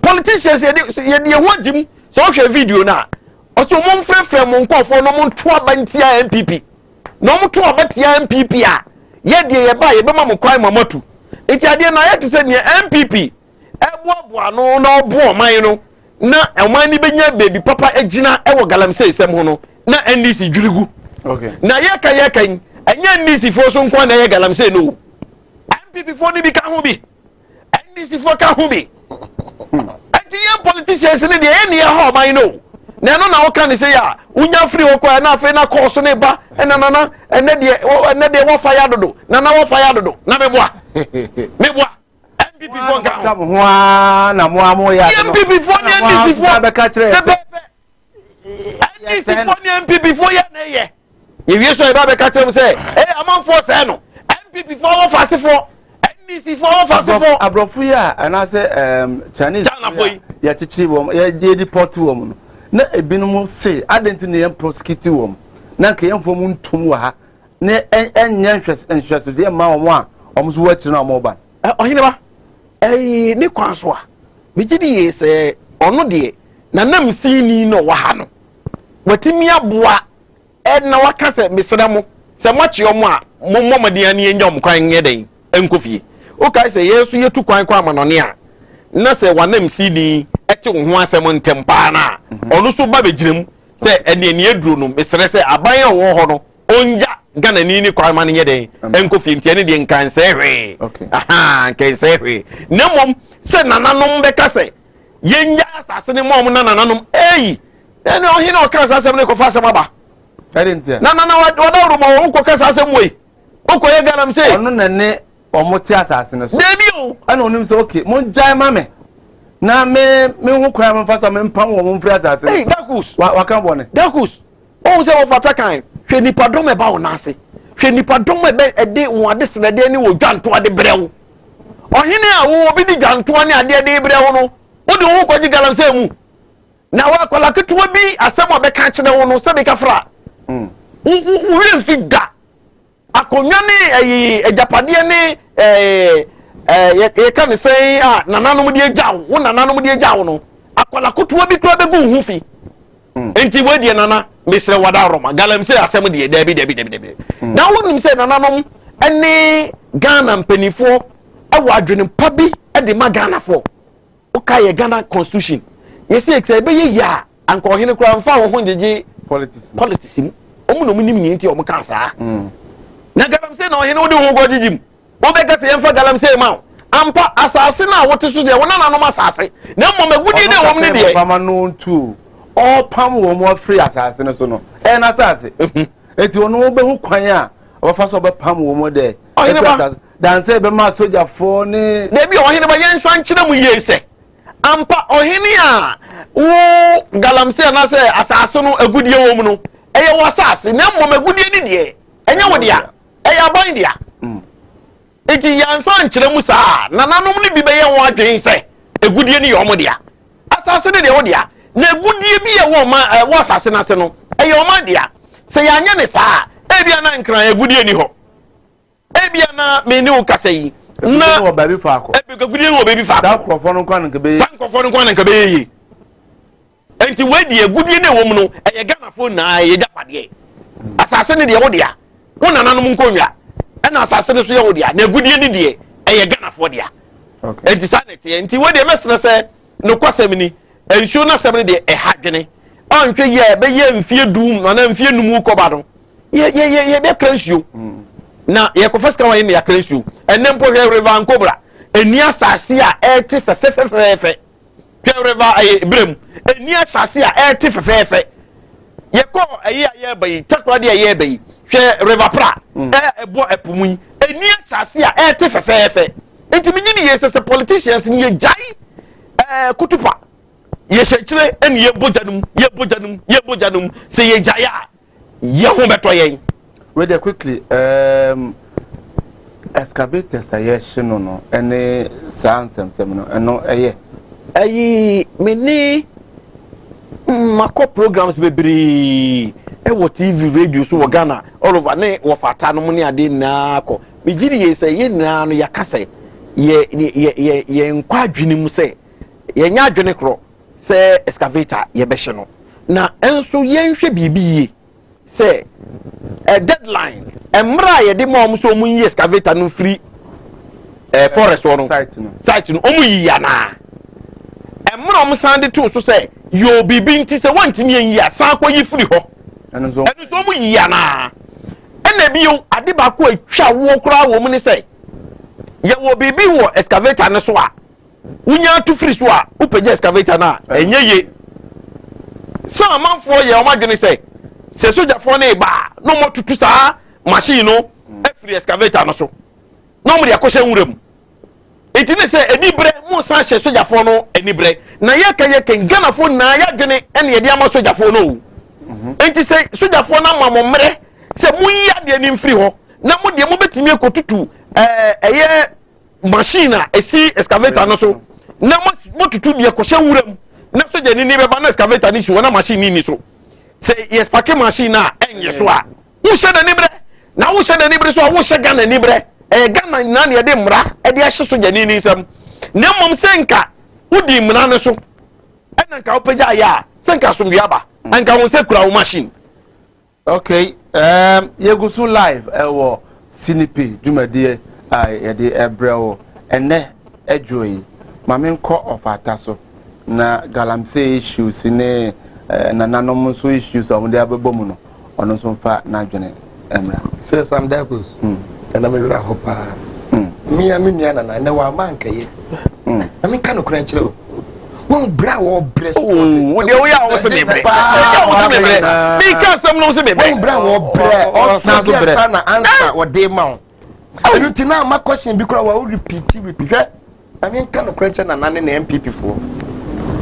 politicians ye de ho agim so hwe video na oso mo mfrefre mo nkofo no mo nto abantia MPP no mo to abatia MPP a ye de ye ba ye bema mo kwai mamatu enti ade na ye tse ne MPP eboaboa no na obo oman no na oman ni benya baby papa agina ewo galamsey sem ho no na NDC dwirigu okay na ye kan anya NDC fo so nkwa na ye galamsey no MPP fo ni bi ka ho bi NDC fo ka ho bi enti ye politicians ni de ye ne ha oman no na no na wo kan say ya unya free wo kwa na afi na course ne ba na ene de wo fire dodo na wo fire dodo na meboa MPP fo nka ho na mo amo ya MPP fo ni NDC fo be ka kire NDC fo ni MPP fo ya na ye ye wie so e ba be ka kire say amanfo say no MPP fo wo fase fo NDC fo wo fase fo abrofu ya ana say Chinese ya chichi wo ya deport wo no na ebinum say adenti ne prosecute wo na ka yemfo mu ntum wa ha na enya nhwese de ma wo a omso wa kire na mo ba ohine ba ni kwanso a megidi ye se ono de na nam sini no wa ha no watimi aboa na waka se mesra mo se machi omo a momomade ani enya omkwan ngeden enkofie o kai se yesu yetu kwan kwa amanone a na se wanam sini ete ho asem ntempa na ono so ba begirem se eni eduro no mesre se aban a wo ho no onja Ghana ni kwan ma ne yeden enkofie ntie ne de nkanse hwe aha nkanse hwe nemom se nananom beka se yenja asase ne mom nananom eni ohine o kan asase ne ko fa asem aba nana wadawru mo ko kan asase moyi o ko ye galamsey ono nane omote asase ne so debi o ana onim se okay mo jai mame na me hu kwan me fasa me mpam wo mo mfri asase hey dakus wa kan bone dakus o se wo fata kan hwe nipa dom e ba wo na ase hwe nipa dom e be ede wo ade senede ni wo dwanto ade brewo ohine a wo obi di dwanto ne ade ade brewo no wo de wo ko ji galamsey mu na wa kwala ketewa bi asem obeka kire wo no se be kafra wo fi da akonwa ne ejapade ne ye ka ne sei nananom de agyaw wo nananom de agyaw no akwala ketewa bi kura be gu hu fi enti wadie nana mesre wada roma galamsey asem de debi na wo nim se nananom ene Ghana mpanifo ewa adwene pa bi de ma Ghana fo oka ye Ghana constitution yesi ekse be ye ya anka ohene kura mfa wo honjeje politics mu omu no munim nyenti o muka saa na galamsey na ohene wo de ho gojijim wo be ka se yemfa galamsey ma ampa asase na wote so de wo na nanom asase na mmom agudi de wo ne de pama no ntu o pam wo mo free asase no so no na asase eti ono wo be hu kwan a wo fa so be pam wo mo de dan say be ma soja fo ni na bi ohene ba yen san kire mu yese ampa ohene a wo galamsey na say asase no agudie wo mu no eye wo asase na mmom agudie ni de enya wo dia eye aban dia eti yan san kire mu saa na nanom ni bi be ye wo adwen say agudie ni yo mo dia asase ni de wo dia na agudie bi ye wo ma wo asase na se no eye o ma dia se yanya ne saa ebia na nkran agudie ni ho ebia na me ni ukasa yi na wo baby fa akọ agudie wo baby fa sa krofo no kwa nka be sa krofo no kwa nka be yi enti wedi agudie ne wo mu no eye Ghana fo na ye japade asase ne de wo dia wo nananom nkonwa na asase ne so ye wo dia na agudie ne de eye Ghana fo dia okay enti sanete enti wedi mesene se no kwasem ni ensuo na sem ne de hadwene onhwe ye be ye mfie dum na mfie numu koba no ye be kransuo na ye ko first kan wa ye ya kransuo enempo hwe river nkobra eni asase a ete fefefefe hwe river brem eni asase a ete fefefe ye ko ye bayi takra de ye bayi hwe river pra ebo epumu eni asase a ete fefefe enti minyi ye se politicians ni ye jai kutupa ye shechire eni ye bojanum se ye jaya ye ho beto ye we dey quickly excavators aye shino no ene sansem no eno ayi meni mako programs bebre wo TV radio so wo Ghana all over ne wo fata no ne ade na ko mejiri ye se ye na no yakase ye nkwa adwene mu se ye nya adwene kro se excavator ye be no na enso ye nhwe bibi se a deadline emra ye de mo so mu yi excavator no free forest no site no omu yi ya na emra om sande to so se yo bibi nti se wantimi yi ya san ko yi free ho enu so omu yi ya na ena biyo ade ba ko atwa wo kura wo mu ni se ye wo bibi wo excavator ne so a unya to free so a upeje excavator na enye ye some man for ye o ma dwene se soja for na ba no mo tutu sa machine no free excavator no so no mo de akoshe nwuram enti ne se enibre mo san hye soja for no enibre na ye kan Ghana for na ya dwene ene ye de ama soja for no enti se soja for na ma mo mre se mu ya de ni free ho na mo de mo betimi ekotutu eye machine a esi excavator no so na mo tutu de akoshe nwuram na soja ni be ba na excavator ni so na machine ni so say yes pake machine na enye so a wo hye na nibre na wo hye na nibre so a wo hye Ghana nibre Ghana na ne de mra e de ahye so jani ni sam na mom senka wodi mra ne so ena nka opeja ya senka so mbiaba anka won se kura wo machine okay ye go so live wo sinipi dwumade ye de ebrewo ene edwoyi mame nko ofata so na galamsey issues ne na nanom so issues o de abebom no ono so mfa na adwene emra say some diapers na me ra hopa mi amia na wa manka ye ami kan okran kire o won bra wo bless wo de wo ya wo se bebre mi ka sam no se bebre won bra wo bre o sa na answer wo de ma enu ti na ma question bi kura wa repeat ami kan okran kire na nane na MPP fo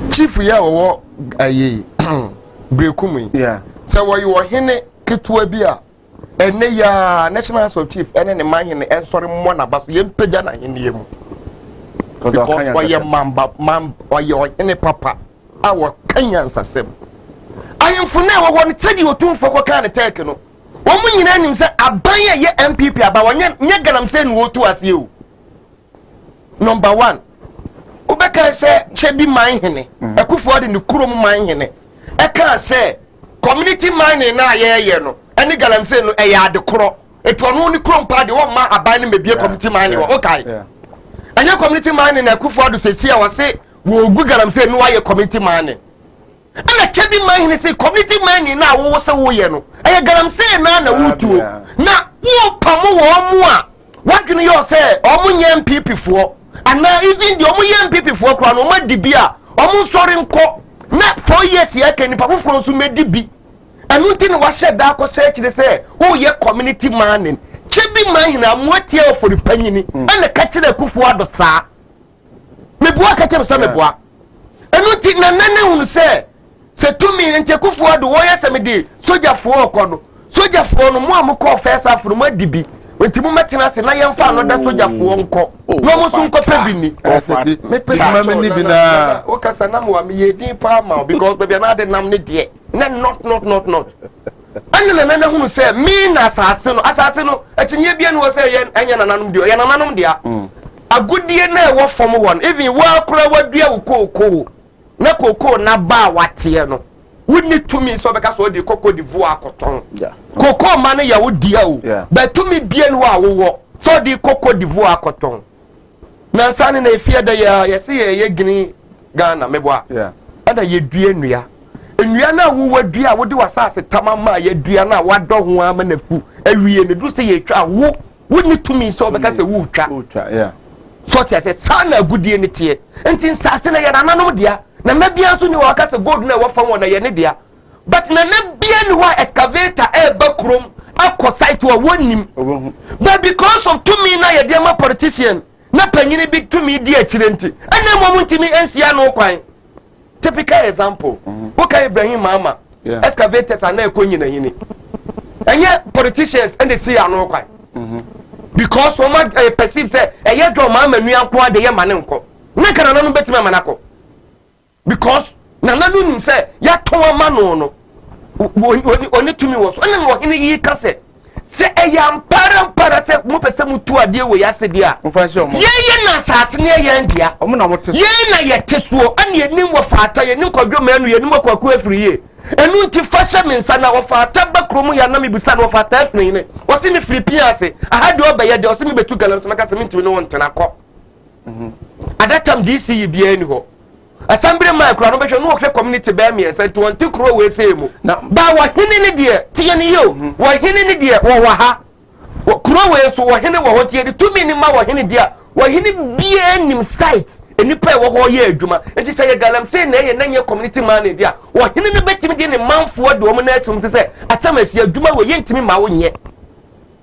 chief ya wo aye brekum yeah say wo yo hene ketua bi a ene ya national house of chief ene ne man hene ensori mo na baso ye mpega na hene yemu because wa ye mamba man wa ye hene papa a wo kanya nsasem ayemfo na wo ne tedi otumfo ko kan ne tek no wo mu nyina nim se aban ye MPP aba wonye nye galamse no wotu ase o number 1 ubeka se chebi man hene akufo de ne kurom man hene e kan se community mining na ye no ene galamse no e ya de koro eto no ni kurom pa de wo ma aban ne mebie community mining wo okay anya community mining na akufo do se sia wo se wo gu galamse no waye community mining ana chebi man hene se community mining na wo se wo ye no e galamse na wutuo na wo pamo wo mu a wadwene yo se o mu nya MPP fo ana even the omu yem people for kwa no ma dibia omu sori nko na 4 years ya ke nipa foforo so medibi anu nti ne wa sheda akọ se kire se wo ye community manning chebi man hina muatie ofori panyini ana ka kire kufu ado saa mebua ka kire se mebua anu nti na nana hunu se tumi nti kufu ado wo ye se medi soja fo okodo soja fo no mu amukọ first afro ma dibi wenti mu metina se na yemfa no da soja fo nko no mu sun ko pebini me mama ni bina o kasa na mo am ye din pa ma because baby na de nam ne de na not anna na hunu se mi na asase no akinye bia no se ye anya nananum de ye nananum de agudie na e wo fom won even wa kura wadua ukoko na koko na ba watie no woni tumi so beka so de koko di vu akoton koko ma ne ya wodia o ba tumi bia no a wo so di koko di vu akoton na sane na efia da ya se ye gini Ghana meboa ada ye dua nnua na wo wadua wo de wasase tamama ye dua na wadɔ ho ama na fu awie ne du se ye twa wo woni tumi so beka se wo twa so tia se sana agudie ne tie enti nsase na ye nananom dia na mabia so ni waka se gold na wo fam wo na ye ne dia but na bia ni wa excavator e ba krom akọ site wo wonim but because of tumi na ye dia ma politician na panyini bi tumi di akire nti ana mo ntimi ensia no kwan typical example Boka Ibrahim Mama excavators are na ekonyina hini enye politicians and they see anu kwan because so much perceive say eye do mama nua nko ade ye mane nko na kana nanu betima manako because na nanu nim say ya ton ama no oni tumi wo so na wo hini yi ka se eye ampara se mo pese mutu ade we ya se dia ye na asase ne ye ndia omo na mote ye na ye tesuo ane enim wo faata ye nim kwadwo manu ye nim kwaku afiri ye enu nti fasha mensa na wo faata bakrom ya na mebisa na wo faata afiri ne wo se me firi piase ahade obaye de wo se me betu galam se maka se me ntimi no wontena kɔ adatam DC yi bia ni ho assembly man kura no behwe no wo community ba me se to wonti kuro we se mu ba wo hene ne de tiye ne yo wo hene ne de wo ha kuro we so wo hene wo hotie de tumi ni ma wo hene de wo hene bia nim site enipa wo ho ye adwuma enti se ye galam se na ye nanye community man de wo hene ne betimi de ne manfo de wo na atum te se asamasi adwuma wo ye ntimi ma wo nye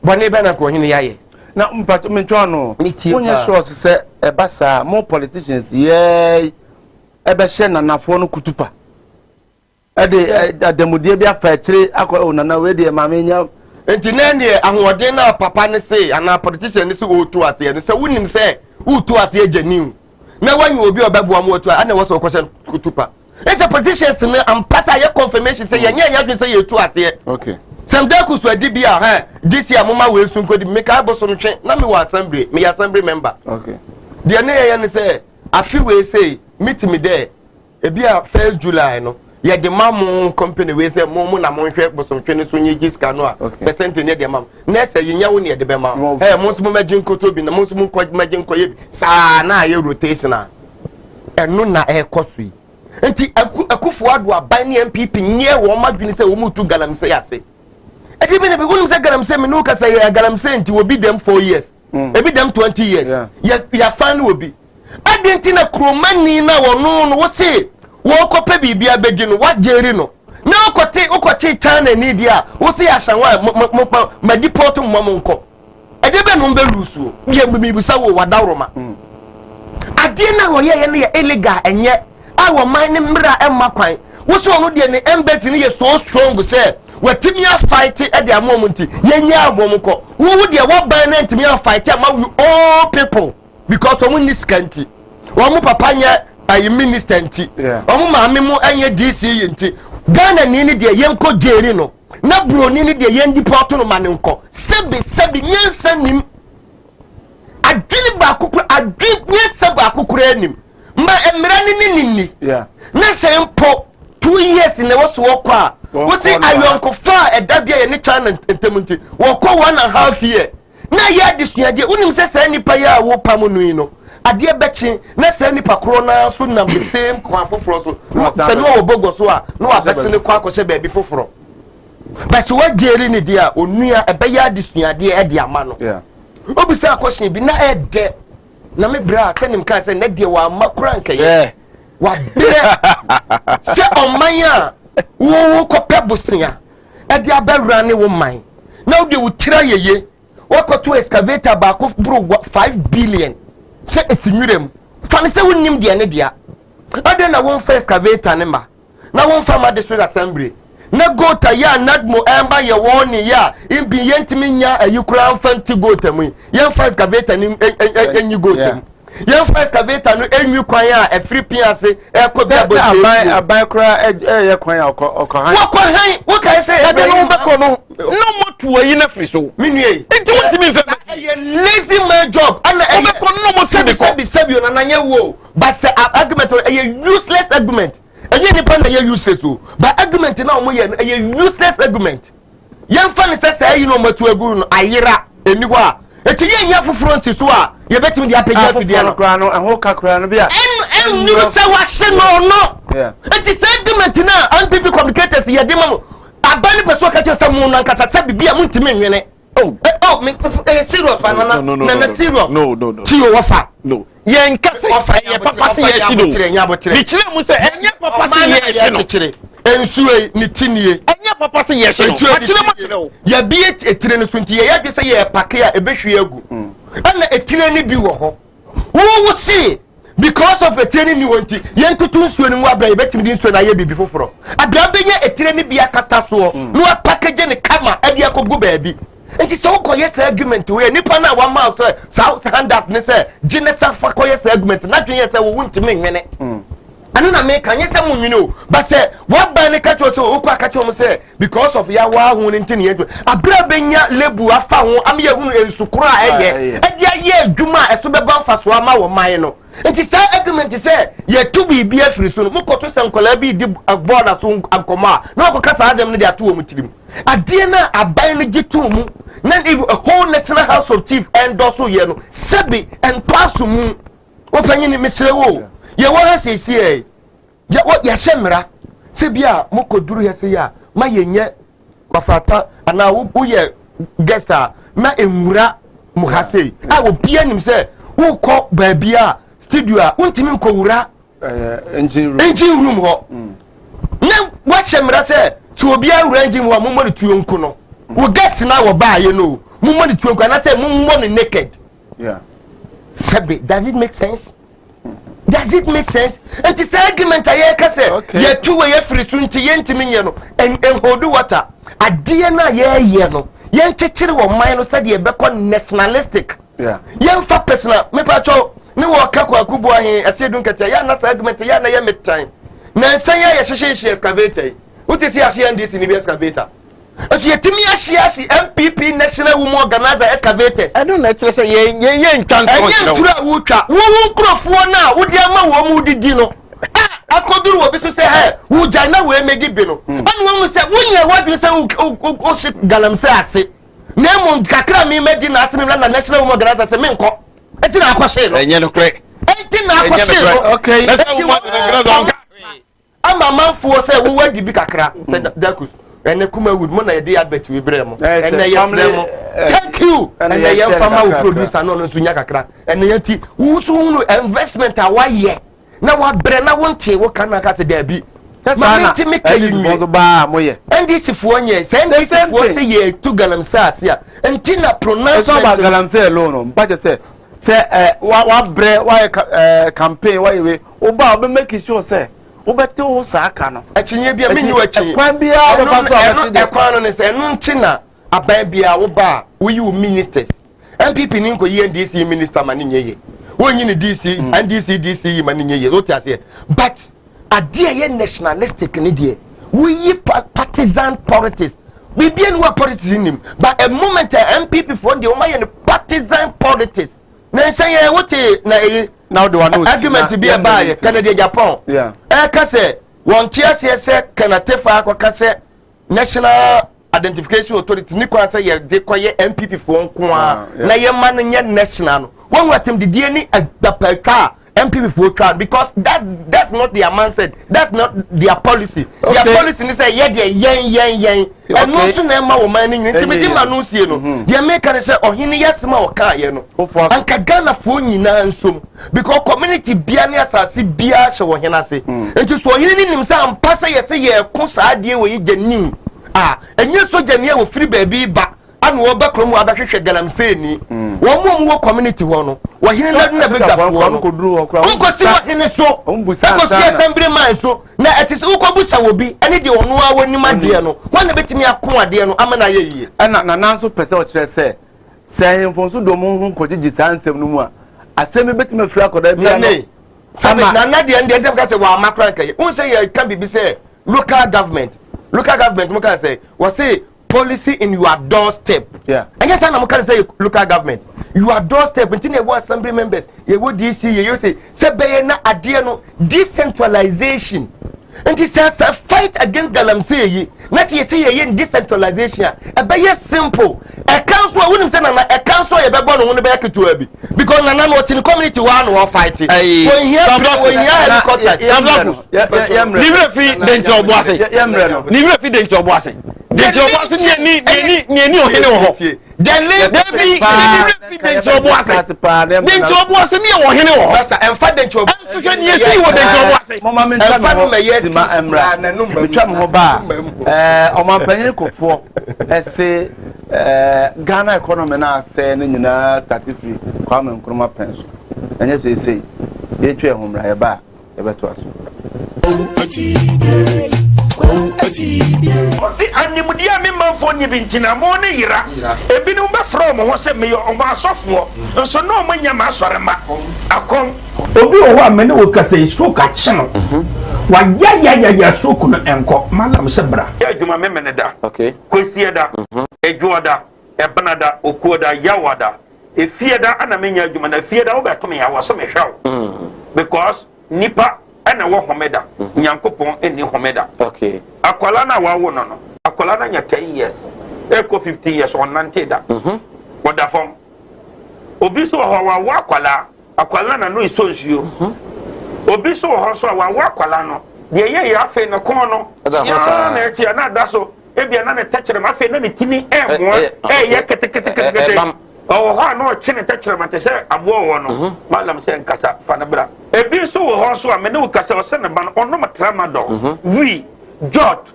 bone be na ko hene yaye na mpato mentwa no onye sure se ebasa mo politicians ye ebe hye nanafo no kutupa ade adamudie bia fa akire akọ onana we de mama nya enti na ne ahoɔden na papa ne se ana politician ne se otu ase ne se wonim se otu ase agyanim na wanyi obi obɛboa mo otu ana wo so kɔhyɛ kutupa enti politicians ne ampasa ye confirmation se ye nya dwen se ye otu ase okay Samdaku so adibia this year mama we sun kodi make aboso no twen na me wa assembly me assembly member okay de ne ye ne se afi we say meet me there ebia 1st July no ye de mamu company we say mo na mo hwe boso twen so nye giska no a percent ne de mam na say ye nyawo ne de be mam mo so mo magin koto bi na mo so mo ko magin ko ye sa na ye rotation a enu na e koso yi enti akufo ado aban ne MPP nye wo madwini say wo mutu galam say ase edi be ne be wonu say galam say me no ka say galam say enti wo bi dem 4 years e bi dem 20 years ya fan wo bi adenti na kromani na wono no wo se wo kope bibia bedi no wa jeri no na okote China ni dia wo se ahyanwa ma deport mo nko ede be no be lusu ye mi bisa wo wadawroma ade na wo ye ne illegal enye awo man ne mra emma kwan wo se ono de ne embassy ne ye so strong say watimi a fight e de amomunti ye nya abom ko wo de wo ban na ntimi a fight ama all people because omu ni skanti wo mu papa nya ayi minister nti omo maame mu anye DC nti Ghana ni de yenko jeri no na bro ni de yendi porto no manenko sebi nyensanim adwini ba kokura adwini seba akokura anim ma emra ni na sempo 2 years na woso wokwa wo si ayonko fa edabia ye ne China entemunti wokọ 1.5 year na ya disuade unim se nipa ya wo pam nu no ade bechi na se nipa kro na so nam the same kwa foforo so se no wo bogo so a no abese ne kwa akọhye baabi foforo but wo jeri ni dia onua ebe ya disuade e de ama no obisa akọhye bi na ede na me bra se nim kan se na de wa makura nkaye wa bere se omanya wo kopɛ bosia e de abawura ne wo man na wo de wo tira yeye wakoto excavator ba ko bro 5 billion se esinwirem fa ne se wonnim de ne dia ade na won fa excavator ne ma na won fa ma district assembly na gota ya nadmo emba ye woni ya imbi yentimi nya ayukura fanti gota mu yen fa excavator ni enyi gota mu yen fa excavator no enyi kwan a efri piase e ko bia bo aban kura ye kwan okohan wakohan wakai se ya de no beko no motu ayi na firi so minue enti wotimi fe ye lazy man job ana e beko no mo sebi na nanye wo but say argument e useless argument enye nipa na ye useless o but argument na omo ye useless argument yen fa ne se ayi no matu agu no ayira eni ho a eti ye nya foforo nti so a ye betimi dia pagya fidie no kra no ho ka kra no bia en nuru se wa hye no eti se argument na antipi complicators ye de mamo abani peso ka tse mu na nkasa se bibia mu ntimi nwene me serious banana na serious no ti o wafa no yen kase ye papa se ye shido bi kire mu se enye papa se ye shido ensuwe ni tinie enye papa se ye shido akire mo kire o ya bi etire ne sunti ye dwe se ye pake a ebehwe agu ana etire ni bi wo ho wo si because of etire ni wonti ye ntutu nsuo ni mu abra ye betimi di nsuo na ye bibi foforo abra benya etire ni bi akata so no package ne kama ade akogu baabi enti so ko yes argument we nipa na wa ma so hand up ne say jinesa fa ko yes argument na dwen yes wo wunti me nwene anu na me kan yes mu nwene o but say wa ba ne ka cho so o kwa ka cho mo say because of ya wa hu ne ntini ye abra benya lebu afa ho am ye hunu ensukura eye ade aye adwuma eso be ba fa so ama wo man no enti say argument say ye tu bi afiri so no mo ko to sankola bi di border so ankoma na ko kasa adam ne de ato wo mutirim ade na aban no gitumu na a whole national house of chief endorse ye no sebi entaso mu opanyi ni misre wo ye wo ha sesi e ye wo ya hemra sebi a mokoduru ye se ya ma ye nye kwafata ana wo ye gesta ma enwura mu ha sei a wo bia nim se wo ko ba bia studio a wontimi nko wura engine room ho na wo hemra se so obi awura engine wo mo mo tuo nko no wo gas na wo ba ye no mo mo tuo nko na se mo mo naked sabi does it make sense and this argument aye ka se ye tuwe ye free sunti ye ntimi nye no en hold water ade na ye no ye nchechire wo man no se de be ko nationalistic ye mfa personal me pa cho ne wo ka kwa kubu ahe asedun kata ya na argument ya na ye metan na nsan ya ye hyehyehye excavator uti si ahye ndisi ni be excavator aso ye timi ahye MPP National Women Organizer excavators I don't know say ye ntwan enye ntura wutwa wo nkrofo na wo de ama wo mu didi no akoduru wo bi so say he wo jana we medi bi no anu wo say wo nya wadwe say wo ship galamse ase na mo kakra mi medi na ase mi na National Women Organizer say me nko enti na akwahye no enye no kre enti na akwahye no okay ama manfo say wo wadi bi kakra say dakus ene kuma wood mo na ye dey advert we bremo ene yes bremo thank you ene ye farmer we producer no nso nya kakra ene yati wo so hunu investment a wa ye na wa bre na wonte wo kana ka se da bi sasa ti me kayi so ba mo ye ndc fo nye se ndc fo se ye tu galamsa asia enti na pronounce so ba galamsa alone no mpa je se wa bre wa campaign wa ye o ba o be make sure say obete wo saaka no achinye bia menyi wachi kwan bia wo fa so abati de kwan no ne se enu nchi na aban bia wo ba wo yi ministers MPP ni nko yi NDC minister ma ni nyeye wonyi ni DC NDC mani nye ye oti ase but adie ye nationalistic ni die we partisan politics bibia no politics nim but a moment MPP from the omaye partisan politics na say ye wote na now the one argument be about Canada Japan ka say won tia se Kanatefa akwa say national identification authority ni kwa say ye de koye MPP for nko a na ye man nye national no when we attempt the DNA adapaka MPP for trial because that's not their mindset, that's not their policy. Their policy is say yen and no so na ma wo man ni ntimi ma no sie no the American say ohini yasema o ka ye no anka Ghana fo nyina nsom because community bia ne asase bia hye wo hena se enti so ohini ni nim say ampa say ye say ye ko saa de we gyanim enye so gyane wo free baby ba anu wo bakrom wa bahwehwe galamse ni wo mo community ho no wo hene na be gafo no onko si wo hene so onko si assembly man so na etise wo ko busa wo bi ene de ono a woni made no wona betimi akon ade no amana ye yie na nanso pese o kire se hemfonso do mo hu kogigi sansem no mu a asemi betimi afira koda bia no na de ende dem ka se wa makran ka ye won say ye can be say local government mo can say we say policy in your doorstep. Yeah. And yes, I'm going to say local government. Your doorstep. Until you assembly members, you would DC, you say, na adiano decentralization. And this is a fight against Galamsey. Not you say in decentralization. A very simple. A council wouldn't say a council a baby on the back to a because Nana was in the community one or fighting. When here, Libre fee, then your boss. Libre fee, then your boss. The job was ni ohene ho. Then be the job was. The job was ni ohene ho. En fa the job. So can you see what the job was? Mama men twa me yes ma emra. Me twa me ho ba. O man panyin kofo. Ese Ghana economy na say ne nyina statistics kwa me nkroma penso. Enye sei ye twa ho mra ye ba ye beto aso. Oti animudia me manfo nyi bintina mo ne yira ebinu be from ho se me yo on asofo nso no manya ma asore ma akom obi o ho amene wo kasa stroke a chi no wa ya stroke no enko malam se bra ya adwuma me me ne da okay kwesie da ejuoda ebenada okuoda yawada efieda ana menya adwuma na fieda wo beto me ya wo so me hwaw because nipa ana wo homeda nyankopon eni homeda okay akwala na wa wo no akwala na nya 10 years eko 50 years on 90 da oda fom obi so ho wa akwala na no iso nsuo obi so ho so wa akwala no de ye ya afi no kon no ya na echi na da so ebia na ne techere ma afi na ne tini emo ye kete oh ha no chine techere ma te se abo wo no malam se nkasa fa na bra ebi so ho so a me ne wo kasa o se ne ba no ono matramadol wi jot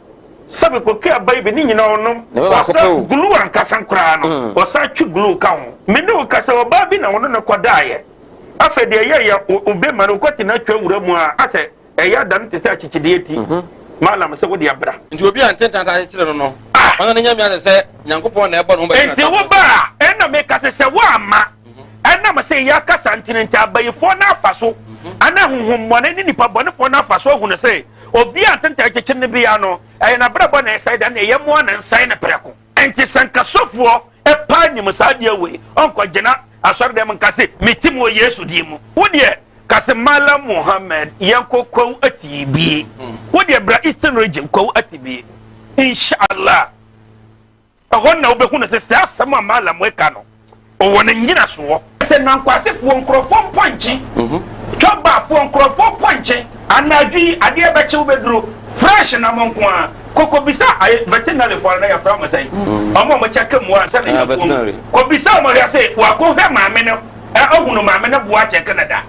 sabe ko ke baby ni nyina onom wasa glue ankasa nkra no wasa twi glue ka ho me ne wo kasa o ba bi na wono ne kodaaye afa de ye obe ma no kwati na twa wura mu a ase eya dan te se achichide eti malam se wo de abra nti obi antenta ta kire no no wana ne nyame ase se nyankopon na ebo no ba enti wo ba ena me kasa se wo ama ena ma se ya kasa ntinenta abayefo na afaso ana honhom mo ne nipa bone fo na afaso hu ne se obi antenta kekere ne bia no na brabo na sai da na ye mo na nsai na preko enti sanka sofo e pa nyim sa de we onko gina asor dem nkase metim wo Yesu di mu wo de kase mala Muhammad yankokon atibi wo de bra Eastern region ko atibi inshallah ahonna wo be hu ne se asama mala mo eka no o wona nyina so se nankwase fo nkrofo ponche choba fo nkrofo ponche anadwi ade be che wo bedru fresh na monko a koko bisa veterinary for na ya fra mo sai omo mo cheke mo ansa na ya ko bisa mo ya say wa ko he ma me no ohunu ma me no bo a cheke na da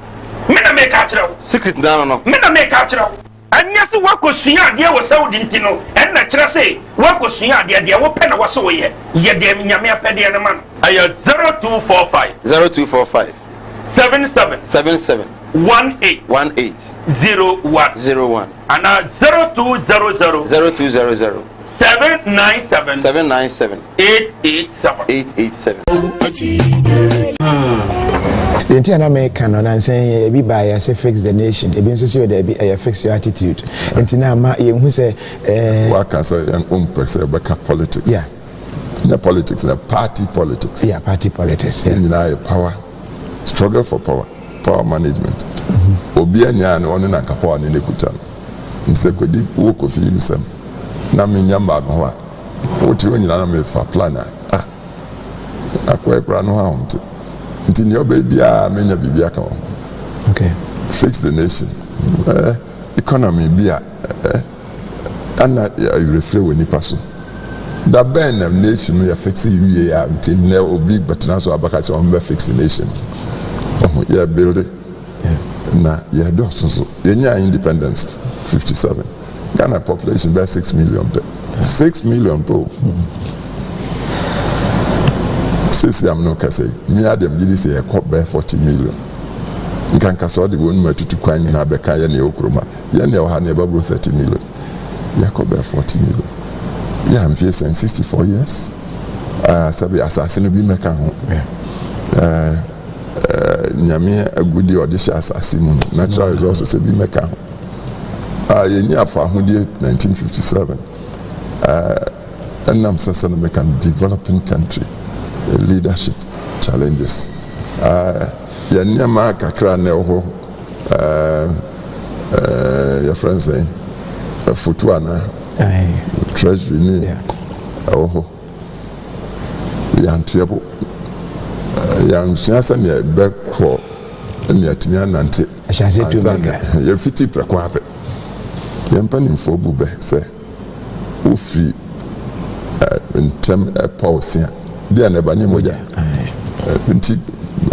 me na me ka kire secret down no me na me ka kire anya se wa ko sua ade wo saudi ntino en na kire say wa ko sua ade wo pe na wo so ye de nyame apede na man aya 0245 77 18 01 and 0200 797 797 887. 887. The entire American and saying, "Be by us, fix the nation." It means to there be fix your attitude. And now, who say, "What can say young person about politics?" Yeah, the politics, the party politics. Yeah, party politics. Yeah, you power, struggle for power management. Obi anya na onu na kapoa ni nekuta. Nsekodi wo kofi nisem. Na menya ma no a. Wo ti onyina na me fa plan a. Akwa ekra no ha onti. Nti ni oba bia menya bibia ka wo. Okay. Fix the nation. Economy bia ana you refer we nipa so. Da ben na nation we fix you ya nti na obi betina so abaka se on be fix the nation. Yeah, build it. Na yeah, do so. Yenya independence 57. Ghana population by 6 million. 6 million people. Sisi am no kase. Me adam gidi say e by 40 million. Nkanka so de wonu matutu kwan na beka ya na okroma. Ya na ha na ebabro 30 million. Ya by 40 million. Ya am face 64 years. Sabi assassin bi meka ho. Nyame agudi odisha assassin natural resources e bi meka yeni afa hodie 1957 and sasa no make a developing country leadership challenges yeni ama kakra na ho your friends say futuana treasury ni oho yantuebo yang siasa ne be ko ne atimi anante ashase tu mega ye fiti preko ape ye mpani fo bube se ofi ntem pausia dia ne banye moja nti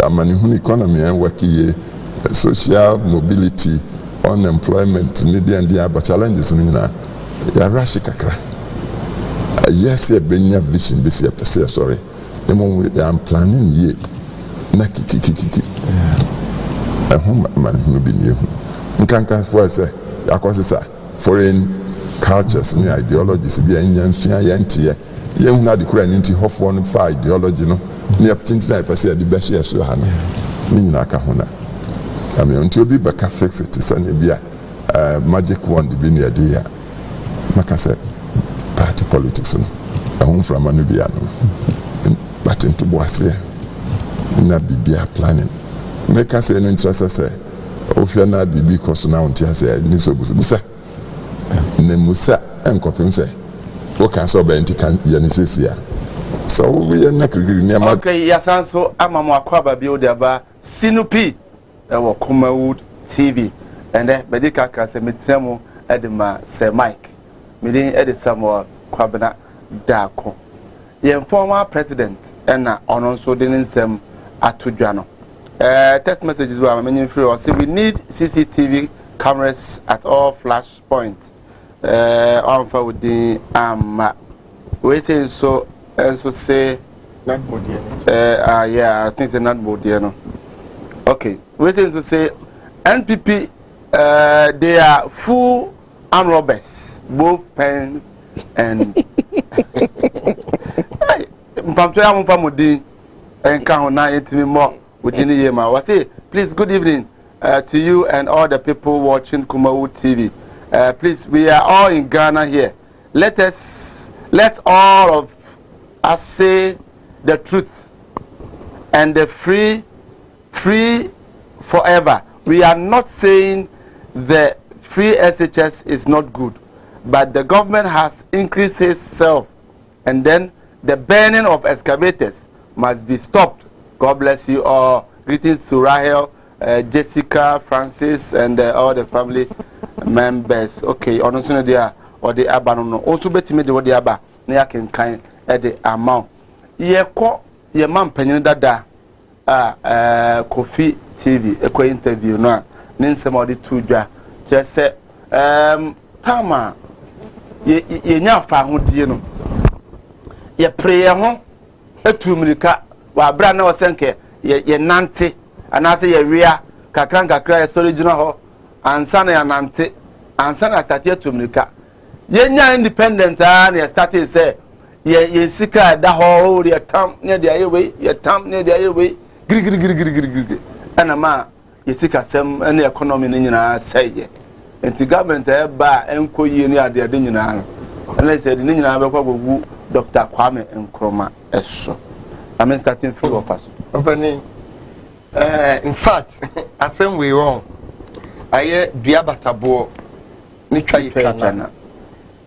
amani huni economy en waki social mobility unemployment ni dia but challenges ni na ya rashi kakra yes e benya vision be se pese sorry I'm planning ye na kiki man no be new nkanka for say akosisa foreign cultures ni ideologies bi anya nfia ya ntie ye hu na de kura ni nti hofo no fa ideology no ni aptinti na pese de be share so ha no ni nyina ka ho na ame nti obi baka fix it sane bia magic wand bi ni ade ya maka say party politics no ahun from anu bia no but into boise na bibia planning make us an interest say of you na bibi cause now until say ni so busa ne musa enkopim say wo kan so be nti kan ya ni sesia so we na kirikiri ni ama okay yasanso amamu akwaba bi odi aba sinupi wo Kumawood TV and medical cancer metremu edema say Mike midin edi Samuel Kwabena Dako your former president and on so didn't same atudwano text messages were many free or say we need CCTV cameras at all flash points on for with the we say so and so say not yeah I think it's not Bodiano. Okay, we say so say NPP they are full armed robbers both pen and Mpamtoya mfamudi enka hona yetimi mo within yema we say please good evening to you and all the people watching Kumawood TV. Please we are all in Ghana here. Let all of us say the truth and the free forever. We are not saying the free SHS is not good, but the government has increased itself and then the burning of excavators must be stopped. God bless you all. Greetings to Rahel, Jessica, Francis, and all the family members. Okay, honestly, they are or the abanono. Also, better me the what they are. They can kind at the amount. Ye ko ye man penny dada. Kofi TV. A quick interview no. Ninsema two dwa. Just say Tama. Ye nyafa ho die no. Ye prayer ho etumrika wa bra na osenke ye nante anase ye wia kakran kakra ye storage no ho ansa na ya nante ansa na start etumrika yenya independent na ya started say ye sika da ho ya tam ne dia ye we ya tam ne dia ye we giri ana ma ye sika sem na economy ne nyina say ye enti government e ba enko yie ne ade nyina no ana say ne nyina be kwa gogu Dr. Kwame Nkrumah eso I mean starting from of us in fact asem we wrong aye dua batabo ni twa yekana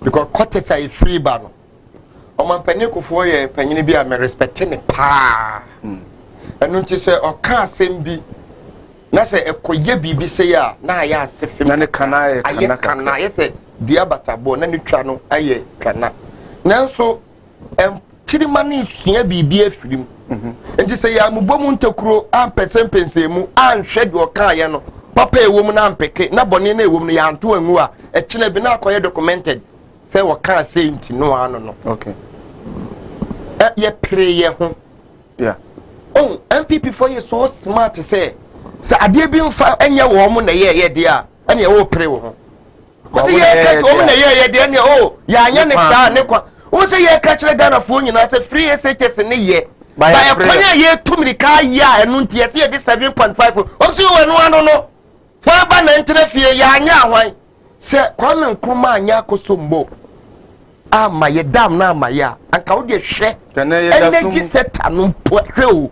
because quarters is free ba no omanpani kofo ye panyine bi a me respect ne pa enu nti se oka asem bi na se ekoye bibi se ya na ya asefe na ne kana kana ye se dua batabo na ni twa no aye kana nanso chirima ni sua bibi afirim enti se ya mubomu ntakuro ampesen pensemu anhwe de oka ye no papa ewom na ampeke na bone na ewom no ya anto anwu a ekine bi na akoye documented say oka saint no ano no okay ye pray ye ho yeah oh MPP for you so smart say ade bi mfa enye wo mo na ye de a ene ye wo pray wo ho wo say ye ka wo na ye de ene oh ya anya ne sa ne kwa wo say ye ka kire Ghana fo nyina say free SHS ne ye ba ye kwanya ye tumirika ya enu nti ye say ye 7.5 wo say wo no ano no wa ba na ntere fie ya anya ahwan se Kwame Nkrumah anya akosombo ama ye dam na ama ya anka wo de hwe energy sector no hwe o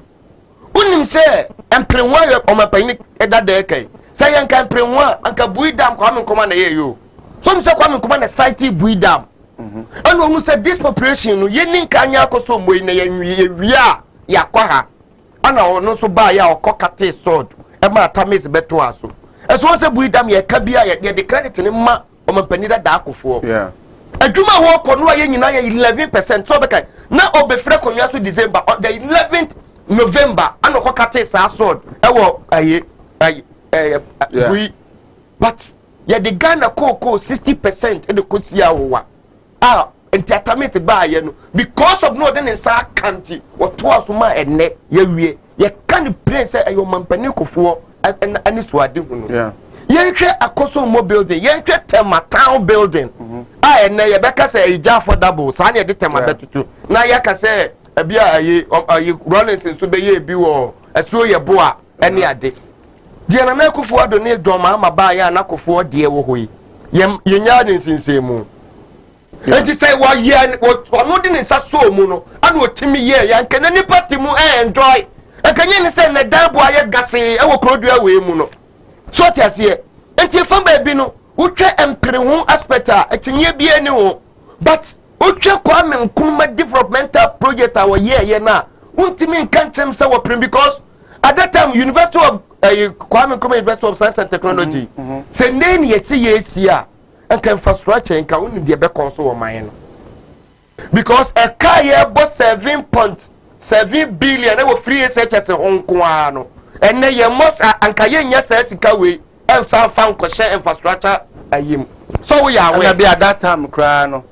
unim se emprenwa ye omapanyi edada ekai se ye nka emprenwa anka bui dam Kwame Nkrumah na ye yo so mse Kwame Nkrumah na site bui dam and we say this population no ye ninka anya akosombo na ye wia ya kwa ha ana ono so ba ya okokate sword e ma tamis beto aso eso se bui dam ye ka bia ye de credit ni ma omapanyi da akofo yeah adwuma wo ko no ye nyina ye 11% so be kai na obefre konwa so December on the 11th November ano ko kate sa sword e wo aye bui but ye de Ghana koko 60% e de kosia wo wa enti ba ye no because of no den sa kanti wo to asoma enne ye wie ye kan prince ayo mampani kofo ani so ade hu no yeah yenhwe Akosombo building yenhwe Tema town building enne ye beka say ija affordable sa na ye de Tema betutu na ye ka say bia ayi Rollins so be ye bi wo eso ye boa ene ade de na na Akufo ado ne dom ama ba ya na Akufo de wo hoyi ye nya de nsinsemu enti say wa ye no de ne sa so mu no ana otimi ye ya nke na ni party mu enjoy ekanye ne say na dan boa ye gase e wo krodua we mu no so tiase enti fam ba bi no utwe empire ho aspect a etinye bi ani ho but utwe Kwame Nkrumah developmental project a wo ye na untimi nkanchem say wo prim because at that time University of Kwame Nkrumah University of Science and Technology say name ye see ye sia enka infrastructure enka unu de be konso wo man no because a car ye bo 7.7 billion e wo free SHS honko ano enne ye must anka ye nya sa sika we enfa fan ko share infrastructure ayim so we are we be at that time cry no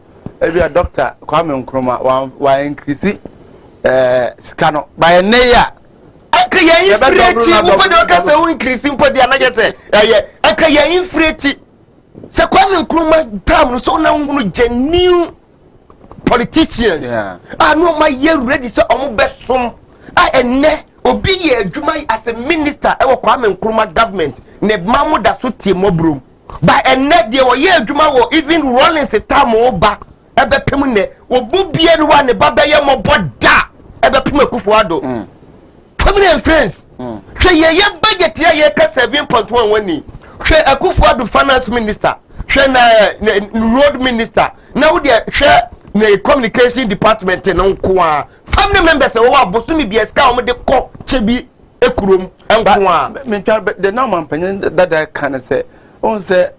e be a doctor Kwame Nkrumah wa increase sika no by enne ya anka ye infreti wo pede o ka se wo increase mpo dia na je se anka ye infreti se Kwame Nkrumah tam so na ngunu genuine politicians no ma ye ready so omo besom enne obi ye adwuma as a minister e wo Kwame Nkrumah government ne mamu da so tie mobrum ba enne de wo ye adwuma wo even Rollins tam oba e be pem ne obu bie no wa ne baba ye moboda e be pem Akufo ado family and friends hwe ye budget ye ka 7.1 wani hwe Akufo ado finance minister hwe na road minister na wo de hwe na communication department no nko a family members wo abosumi bi eska o de ko chebi ekurom enko a me twa the normal panyin that can say on say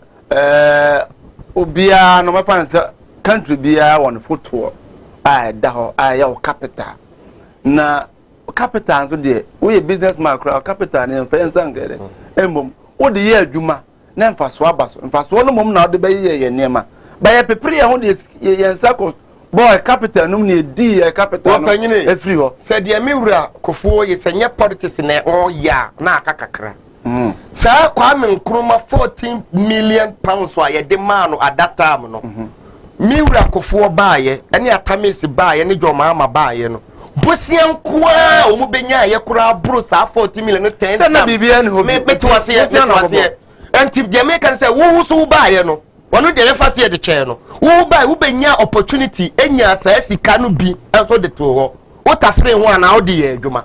obia no mapan say country bia won football da ho ya capital na capital so de we businessman crowd capital na mfa ngere embom wo de ye adwuma na mfaso abaso mfaso no mom na wo de be ye nema ba ye pepre ye ho de ye nsako boy capital num ne di capital no e free ho said ye miwura Kofo ye senye politics na o ya na akakakra sa Kwame Nkrumah 14 million pounds wa ye de man no at that time no miwura kofoɔ baaye ɛne atamesi baaye ne jɔmaama baaye no bosian kwa o mu benya ye kura bro sa 40 million no 10 sɛ na bibia ne ho me to wase anti de kan say wo so baaye no wono de refa se de kyɛ no wo baaye wo benya opportunity enya sa sika no bi enso de to ho wo tasre ho ana wo de ye adwuma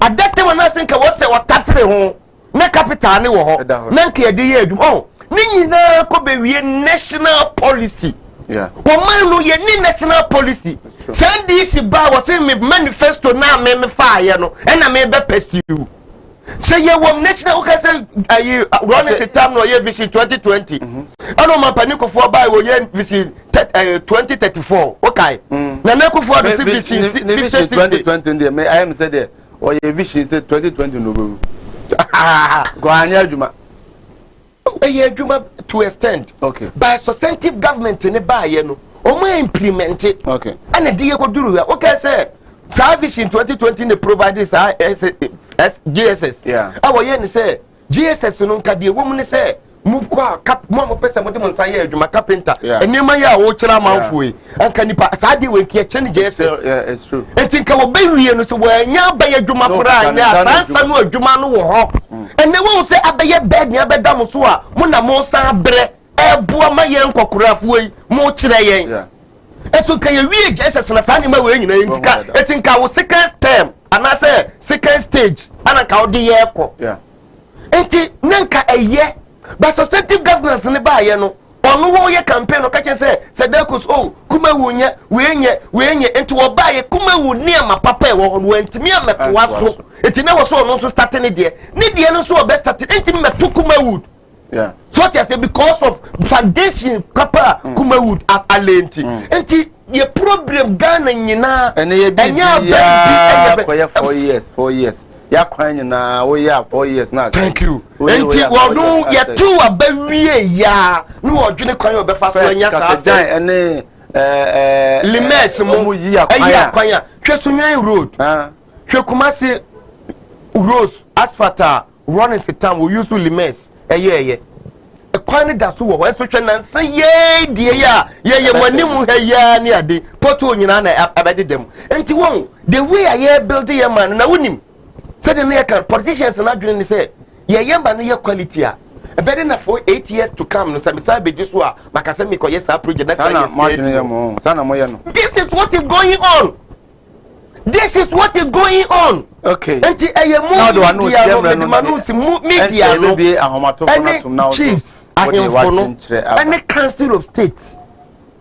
adete wo na senka wo se wo tasre ho na capital ne wo ho na nka ye de ye adwuma oh ni nyina ko be wie national policy. Yeah. Woman no ye ni national policy. Send this ba was say me manifesto na me fire no and na me be pursue. Say ye wom national okay say ayi run it time no ye vision 2020. Ano man paniko for ba wo ye vision 2034. Okay. Na na ko for the vision 2020 there me I am say there or ye vision say 2020 no go. Go anya adwuma. To extend. Okay. By substantive government in the buy no implement it. Okay. And the day go do okay say service in 2020 they provide this GSS. Yeah. Our yen say GSS no ka the woman say move cap mo person mo dem say adwuma carpenter. And nema ya wo kira manfo yi. Anka nipa sade we kia change GSS. Yeah, it's true. And think wo be wie no so we nya ba adwuma fura anya sansa no adwuma no wo ho. And they won't say abeye bed nya beda mo so a mo na mo san bre eboa ma yen kokorafo yi mo kire yen. Yeah. Eto kan ye wie Jesus na san ma we nyina yentika etinka wo second term and I say second stage ana ka odi ye ko. Yeah. Enti nanka eye but substantive governance ne ba ye no onu wo ye campaign no ka che say Sedekos oh kuma wunya we nye enti wo ba ye kuma wu ni ama papa e wo no ntimi ametoa so enti na wo so no so start ne de no so be start enti meto kuma wood. Yeah. So what I say because of foundation papa kuma wood at alenti enti ye problem Ghana nyina and ye be ya 4 years ya kwan na wo ya 4 years na. Thank you. Enti wo no ye tu abawie ya no wo dwene kwan yo be fa so nya sa ene limes mo yi akwan hwe Sunwan road hwe Kumasi road asphalt running sitam we use limes eye kwan da so wo so hwe na nsa ye die ya ye manim ha ya ni ade poto nyina na abede dem enti won the way I build ye man na wonim said the American politicians na dwene ni say ye yamba no ye quality a better na for 8 years to come no say be this wa makase me koye sa project next year sana mo ye no. This is what is going on. This is what is going on. Okay. Enti eye mo media no be ahomato na tum na chiefs and the council of state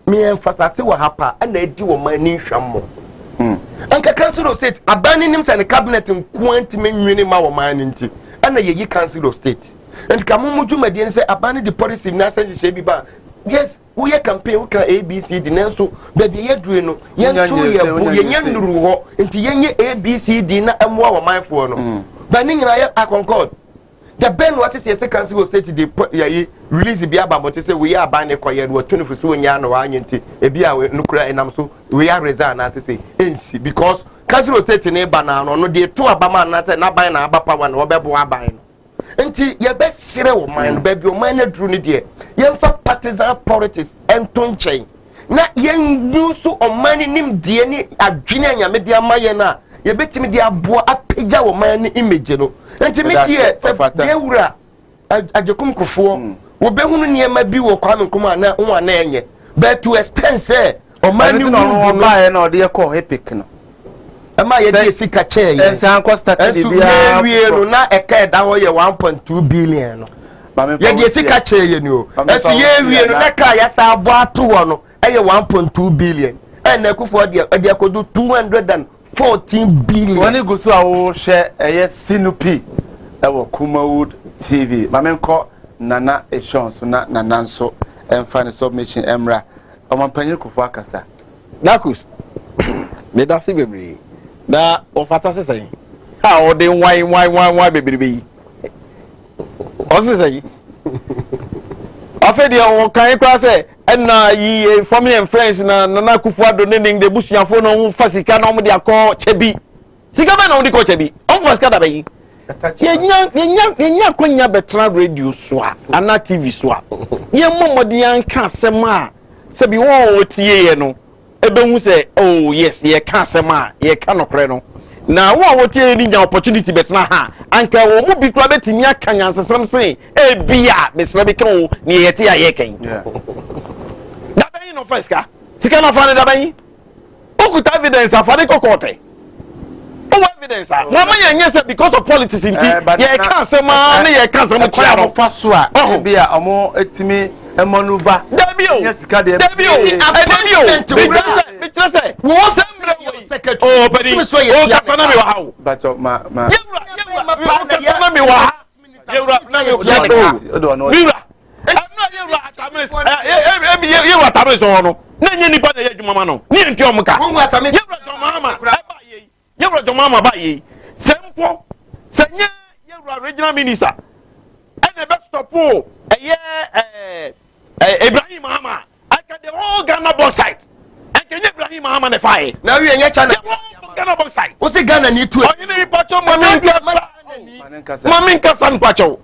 me emphasize wa hapa and edi wo mani hwammo. Anka council of state abani nim say the cabinet nkwant menwene ma wo man nti ana ye council of state and kamumu dwumadi say abani the policy na say she bi ba yes we campaign we can ABC the nenso baby ye dure no ye to ye nyanduru ho nti ye ABCD na amwa wo manfo no ba ni nyina ye concord the ben what is say council of state dey ye release bi aba but say we abani koye no 24 so nya no wa nti e bi a no kura enam so we are resign na say ensi because council of state ne ba na no dey to abama na say na ban na aba power na obebo aban no enti ye be sire wo man ba bi o man na duru ne de ye fa partisan politics enton chen na ye ndusu o man nim de ni adwene anyame de amaye na ye betimi de aboa apagya wo man ni image no enti me de se de wura ajekum kofo wo be hunu ne ma bi wo kwame nkoma na nwa na enye but to extend say o man ni no ba na o de ko epic no ama ye de sika che ye ensan costa de bia wie no na eka da ho ye 1.2 billion no ye de sika che ye ni o efi ye wie no na ka ya sa abo ato wo no eye 1.2 billion and ekufo de akodu 214 billion woni gusu a wo hwe eye Sinupi e wo Kumawood TV mamenko nana eshons na nana nso emfa ne submission emra omampanyi kufu akasa Dakus me da se bebre na ofata sesai ha o de wine bebrebe yi o sesai afedi o kan kwa se na yi family and friends na kufu ado ne de busuafo no fasika na o de akọ chebi sika ba na o de ko chebi on fasika da bayi yenya konya betra radio so a ana TV so a ye momodi an ka asem a se bi wo tie ye no ebe hu se oh yes ye ka asema ye ka nokre no na wo tie ni nya opportunity betna ha anka wo mu bi kura betimi aka nyansesem sen e bia mesra bi kan ni ye tie ye kan da ben no first ka sika no fa ne da ben okuta evidence afade kokote o evidence mama nya say because of politics inti ye ka asema na ye ka asema chia no fa so a bia omo etimi emonuba Dabio Bitrese wo sembre oh pedi o kasana mi wa hawo but ma kasana mi wa ha yewra na mi yewra yewra atamre so no na nya nipa na ye dwuma no ni enti omka yewra jomama ba ye sempo senya yewra regional minister ene be stop o Ibrahim Mahama I can the whole Ghana both side I can Ibrahim Mahama ne fire now we enya China Ghana both side o se Ghana ni tu o ni pacho mami nkasa pacho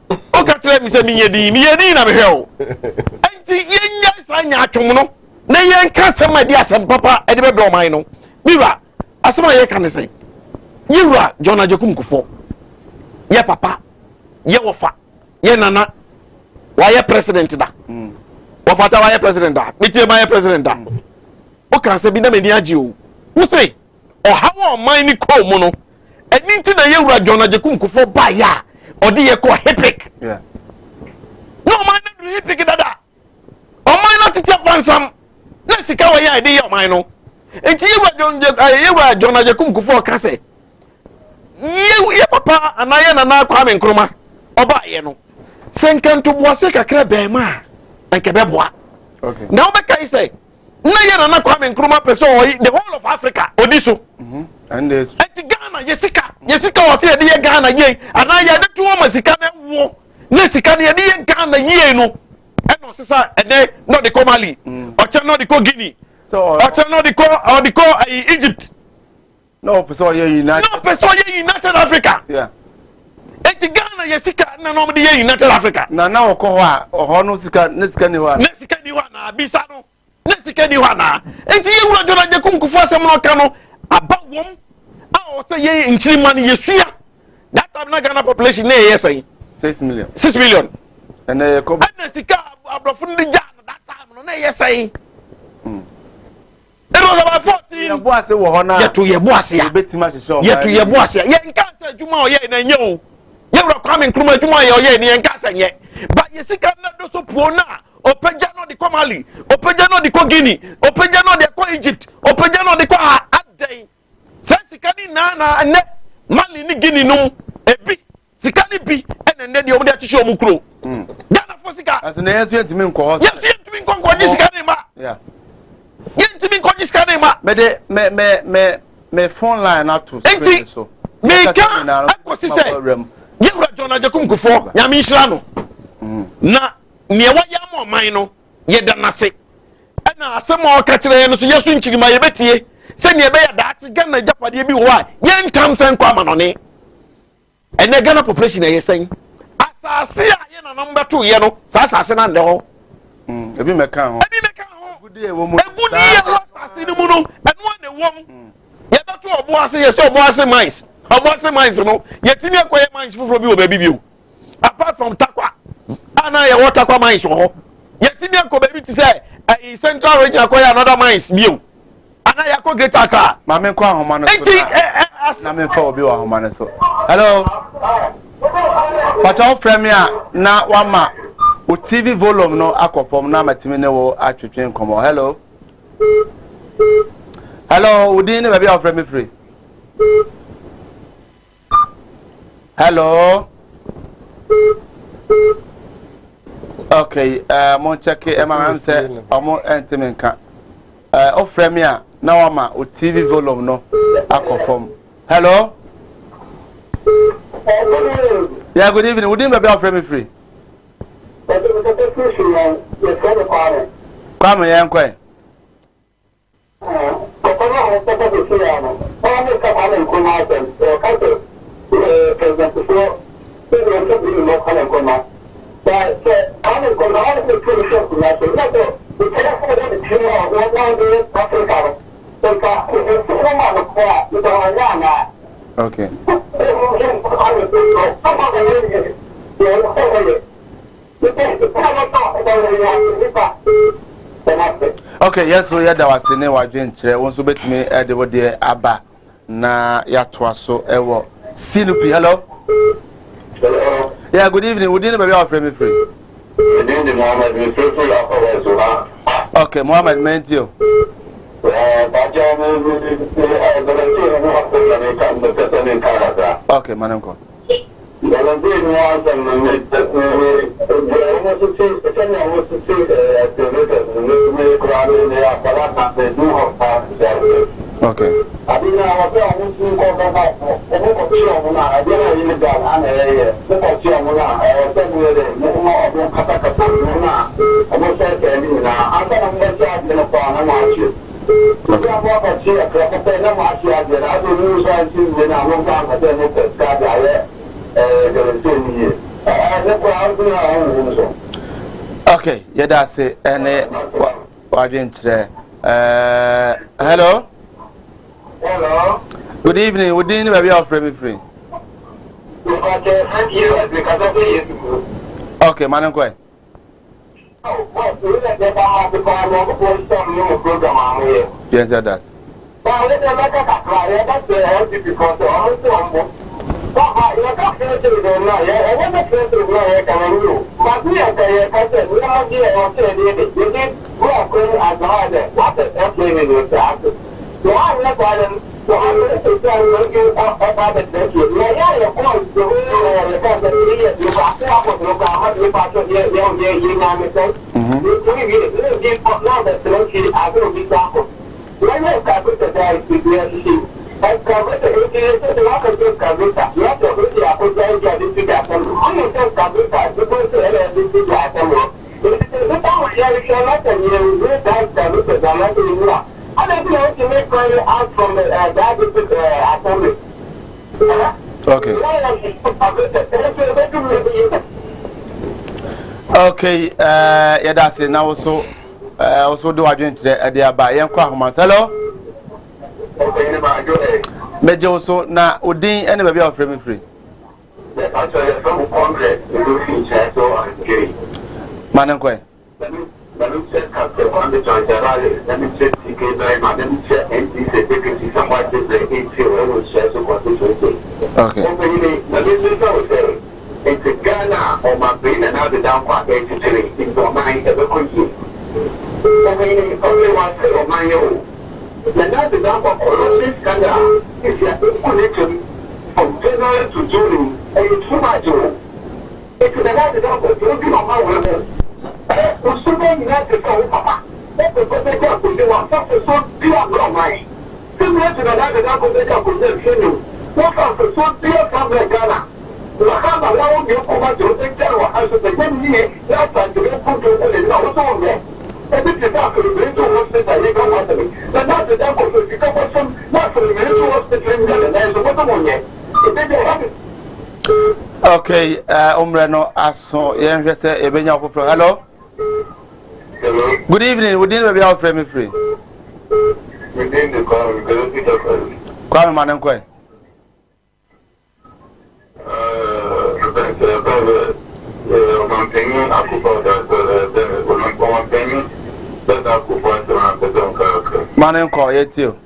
o ka tell me say me yedi na me hwe o enti yenya sanya atwom no na yen kasa ma di asem papa e de be do man no biwa asema ye kan say yiwa John Ajekum Kufo ye papa ye wofa ye nana why president da wafata why president da metie my president da o kan se bi na me ni agi o wo say o hawo man ni ko mu no eni nti na yewura John Ajekum Kufo ba ya o de ye ko hipic no man na do hipic dada o man na tete pansam na sika wa ya de ye o man no enti yewura John Ajekum Kufo kan se ye papa anaye na na Kwame Nkrumah oba ye no senkanto boase kakra bema anke beboa okay na obeka say na ye na Kwame Nkrumah person the whole of Africa odiso and it's Ghana yesika wase ye de Ghana ye ana ye de to masika na wo na sika na ye de Ghana ye no eno sisa ene no de ko Mali o che no de ko Guinea so o che no de ko Egypt no person ye United Africa yeah eti Ghana yesika na no de United Africa na okọ ho a oho no sika ne sika ni ho a na bisa no ne sika ni ho na enti yewura John Ajekum Kufo asem no ka no abawom a o say ye nchiri man yesua that time na Ghana population na ye say 6 million and e ko na sika abrofo ndi ja that time no na ye say it was about 14 ye bo ase wo ho na ye bo ase ya betima hyehyɛ ye bo ase ye nka sa dwuma o ye na nye o yewura Kwame Nkrumah dwuma ye o ye ni nka sa nye ba ye sika na do so puo na opeja no de ko Mali opeja no de ko Guinea opeja no de ko Egypt opeja no de ko Aden se sika ni na ne Mali ni Guinea no ebi sika ni bi ene de o de ahyehyɛ o mu kuro Ghana fo sika as na yesu ntimi nkɔ ho yesu ntimi nkɔ ji sika ni ma yeah yentimi nkɔ ji sika ni ma me phone line na to screen so me ka akosi se yewura John Ajekum Kufo nyame nhira no na ne wa ya mo man no ye da nase na asem o ka kire no so yesu nchirima ye betie se ne be ya da ati Ghana japade bi ho a ye ntam sen kwa manone ene Ghana population ye sen asase a ye na no beto ye no sa asase na nde ho ebi meka ho gudi e wo mu egudi ye asase ni mu no eno na wo mu ye beto obo ase ye so obo ase mines no ye timi akoye mines fufuro bi wo ba bi apart from Takwa ana ye water kwa mines ho ye timi akọ ba bi ti say central region akoye another mines bio ana ya ko Greater Accra ma me ko ahoma no so na me fa obi wa ahoma no so hello pacha frame ya na wama o TV volume no akofom na matimi ne wo atwetwen komo hello udin ne ba bia frame free hello okay mo check am say omo entimenka o frame ya na wama o TV volume no akofom hello yeah good evening udin ba bia frame free Kwame yankwe Okay. Okay, yes, so yeah, that was in our joint. Once you bet me at the word Abba na Yatwaso Ewo. Sinupi, hello. Hello. Yeah, good evening. We didn't be our frame free. Okay, Mohammed, meant you. Okay, Manamko. Okay. Okay, yeah, that's it. And hello. Hello. Good evening. We didn't have your frame free. Okay, Madam Quay. Yes, that does. Okay. Okay, yeah, that's it. Now also do I drink the buy and quack hello? Major also now Udin and maybe of frame free. Madam Quay. Okay. It's Ghana or my brain and other down for 83 in your mind ever could you. Only one thing of my own. The other down for Colossus Ghana is your connection from January to June and it's too much. It's the other down for looking on my women. Who's so many United for Papa. That's the person that could do on something so dear from mine. Similar to the other down for the job of the what was so dear from the Ghana? Wakama lao ndio kwa jotekea wa haso tekeni lata ndio kuto ile na waso ndio ebi tata kulizo hospital yeka wasemi na nata da ko fika kwa som na kulizo hospital ndio na hizo kwa monye ebi hapo. Okay, umreno aso yenhwe se ebenya ofofro hello. Hello. Good evening. We didn't be out frame free. We didn't the call because it was Kwame Madam Quay. Madam Quay, it's you.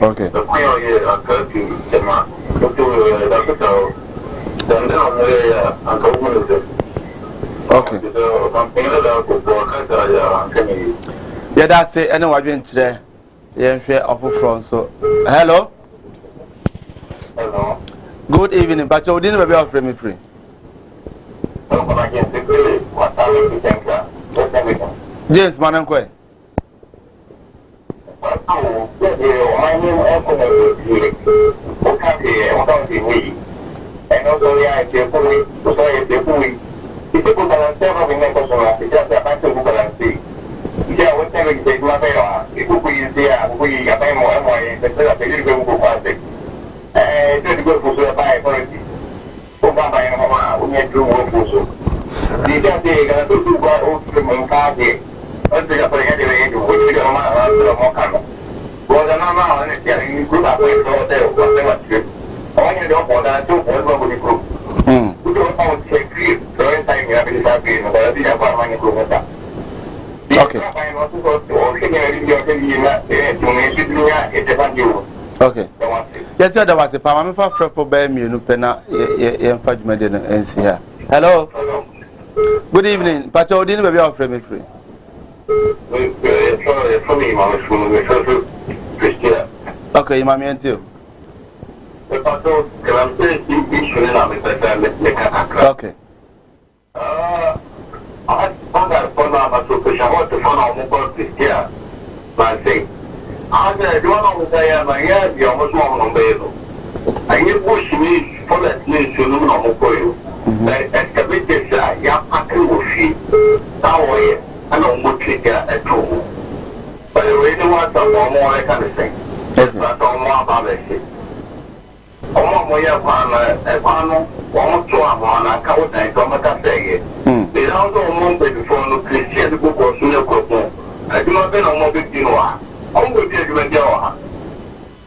Okay. Okay. Yeah, that's it. Anyway, we're today. Yeah, share of front. So, hello. Hello. Good evening. But you didn't be offering me free. James Manankwe. okay, what are the way? And also, yeah, if you're fully, so if you're fully, if you put on several members of the just a bunch of people and see. Yeah, whatever you say, my bear, if we there, we are by more and more, the believe we will go past it. And then go for the buy authority. Oh, by a mama, we need to work for so. The just day, I do go out to the Moncade. Until I forget the which we don't want to Mocano. Well, the mama, and it's getting good up with hotel, whatever trip. I don't want to do what we group. We don't want to take it, so anytime you have been happy, but I think I'm going to go with that. Okay. Okay. Yes, sir, there was a palm for bear me, no penna, and see her. Hello. Good evening. Pacho didn't be off me free. Okay, mammy and you. Okay. I got phone number to push. I want to phone on mobile here. Man say, I said, do you want to say my year? You almost want on bail. I need push me for that needs to know on mobile. Excavate this, yeah, I can see. That way, I don't want to get a tool. But I really want some more, I can't say. That's not all more about it. Ọmọ ya kwano wọ́n tó àwọn akáwọ́ tàn tó mọ́ta sẹ́yẹ. Ìyá ọ̀dọ́ ọmọ ń bẹ̀rẹ̀ fún ọ̀nà kìrìsìtì gbogbo ọ̀sùn yẹ kọ̀ọ̀kan. Ẹ̀dùnmọ́ bẹ́ẹ̀ náà ọmọ bí dín wà. Ọmọ bí ẹ̀dùnmọ́ jẹ́ wà.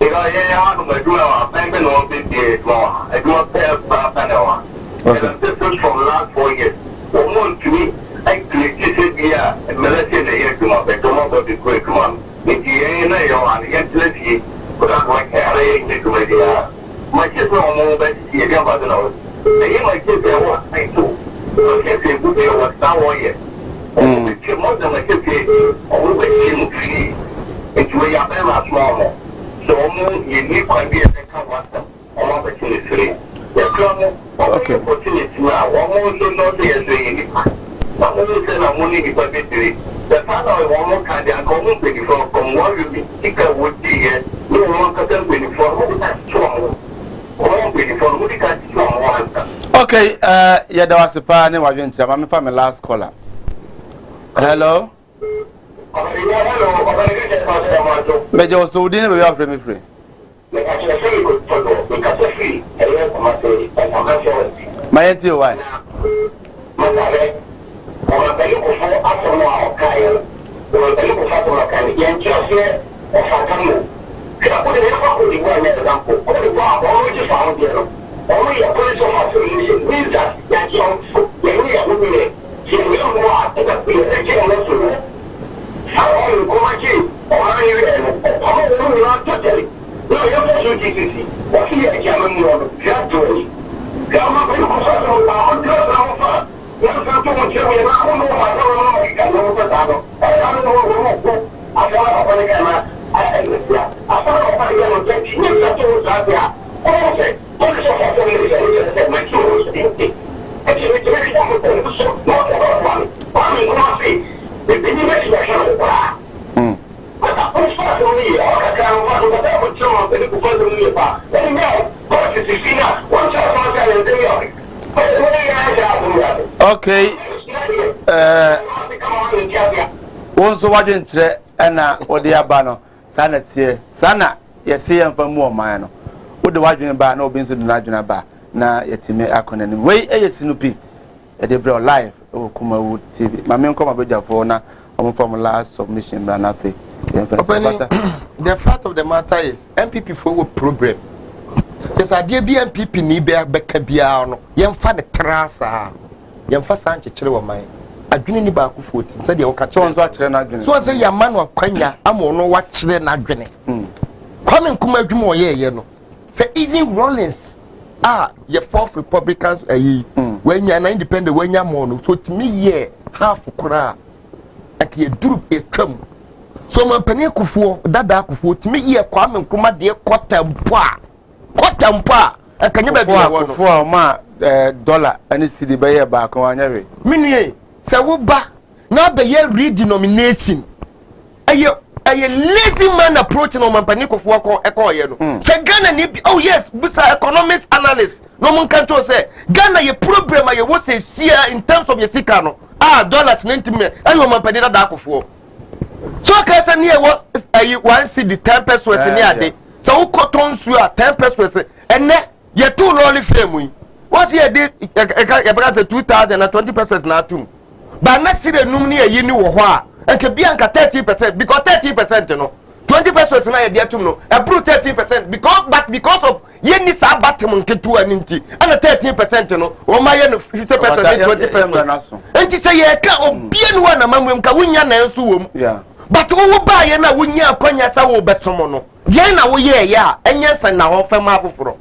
Ìyá yẹn yẹn wà lọ́mọ ẹ̀dùnmọ́ wà. Bẹ́ẹ̀ bẹ́ẹ̀ náà wọ́n bí dín ẹ̀dùnmọ́ wà. Ẹ̀dùnmọ́ bẹ́ẹ̀ bá bẹ́ẹ̀ wà. And this is from last 4 years. Wọ́n mú ntumi ẹ̀kìrìsìtì ṣe bí i ẹ̀mẹ́lẹ́sẹ̀ náà yẹ ẹ̀dùnmọ́ bẹ́ẹ̀ tó mọ́ bọ́ bí kú ẹ̀dùnmọ́. Ìdí yẹn náà yẹ wà ní yẹn tilẹ̀ sí kódà kọ́ ẹ̀rẹ́ yẹn ẹ̀dùnmọ́ di yà. My kids are on the see again by the nose. They my kids there what I do. My kids say good day what that one yet. The chip more than my kids say always him free. It's where you're very small. So you need to be a second one. All opportunity. Okay. Opportunity now. One more so not there so you need. But when you say I'm only the budgetary. The father one more kind of common before from what you be thicker would be here. No one can be before that's strong. Okay, yeah, there was a pan in Wavincha. I'm from my last caller. Hello? Major was so dinner we offer me free. My auntie, why? Okay. Once watching tre na odi abano sana tie sana yesi yemfa mu oman no odi wadwene ba na obi nso de nadwene ba na yetime akona nim we eyesinupi e de bro live o kuma wood tv ma me nko ma bejafo na omo from last submission bra na fe the fact of the matter is MPP for program just ade bi MPP ni be beka bia no yemfa de trasa yemfa sanche kire wo man adwene ni ba ku 14 se de wo ka kire so akire na adwene so se ya man kwanya amo no wa kire na adwene kwame nkuma adwuma o ye no se even Rollins ye fourth Republicans when you are independent when you are more so to me ye half kura at ye duru etwam so man pani kufuo dada kufuo to me ye kwame nkuma de kotampo akanya ba bia wo kufuo ma dollar ani cedi be ye ba kan anya we minue se wo ba na be ye redenomination aye a lazy man approach no man panic of work or no. Say Ghana oh yes, but economics analyst. No one can say Ghana your problem I was say see in terms of your sikano. Dollars 90 million. I want my penny dark for. So I can say near was one see the 10 pesos in the day. So cotton sue 10 pesos and then you're too lonely family. What's your did a 2020 pesos now too. But not see the number you knew what. And can be 30% because 30% you know 20% na yɛ to no ɛburu 30% because of yɛni saa batem nketewa ni nti ɛna 13% no wɔn ma yɛ no 50% 20%. Nti sɛ yɛ ka obie no na mamwe nka wonya na nso wɔ mu. But wo ba yɛ na wonya akwanya sa wo bɛtomo no. Yɛn na wo yɛ yɛ a ɛnyɛ sɛ na wɔn fɛm afoforo.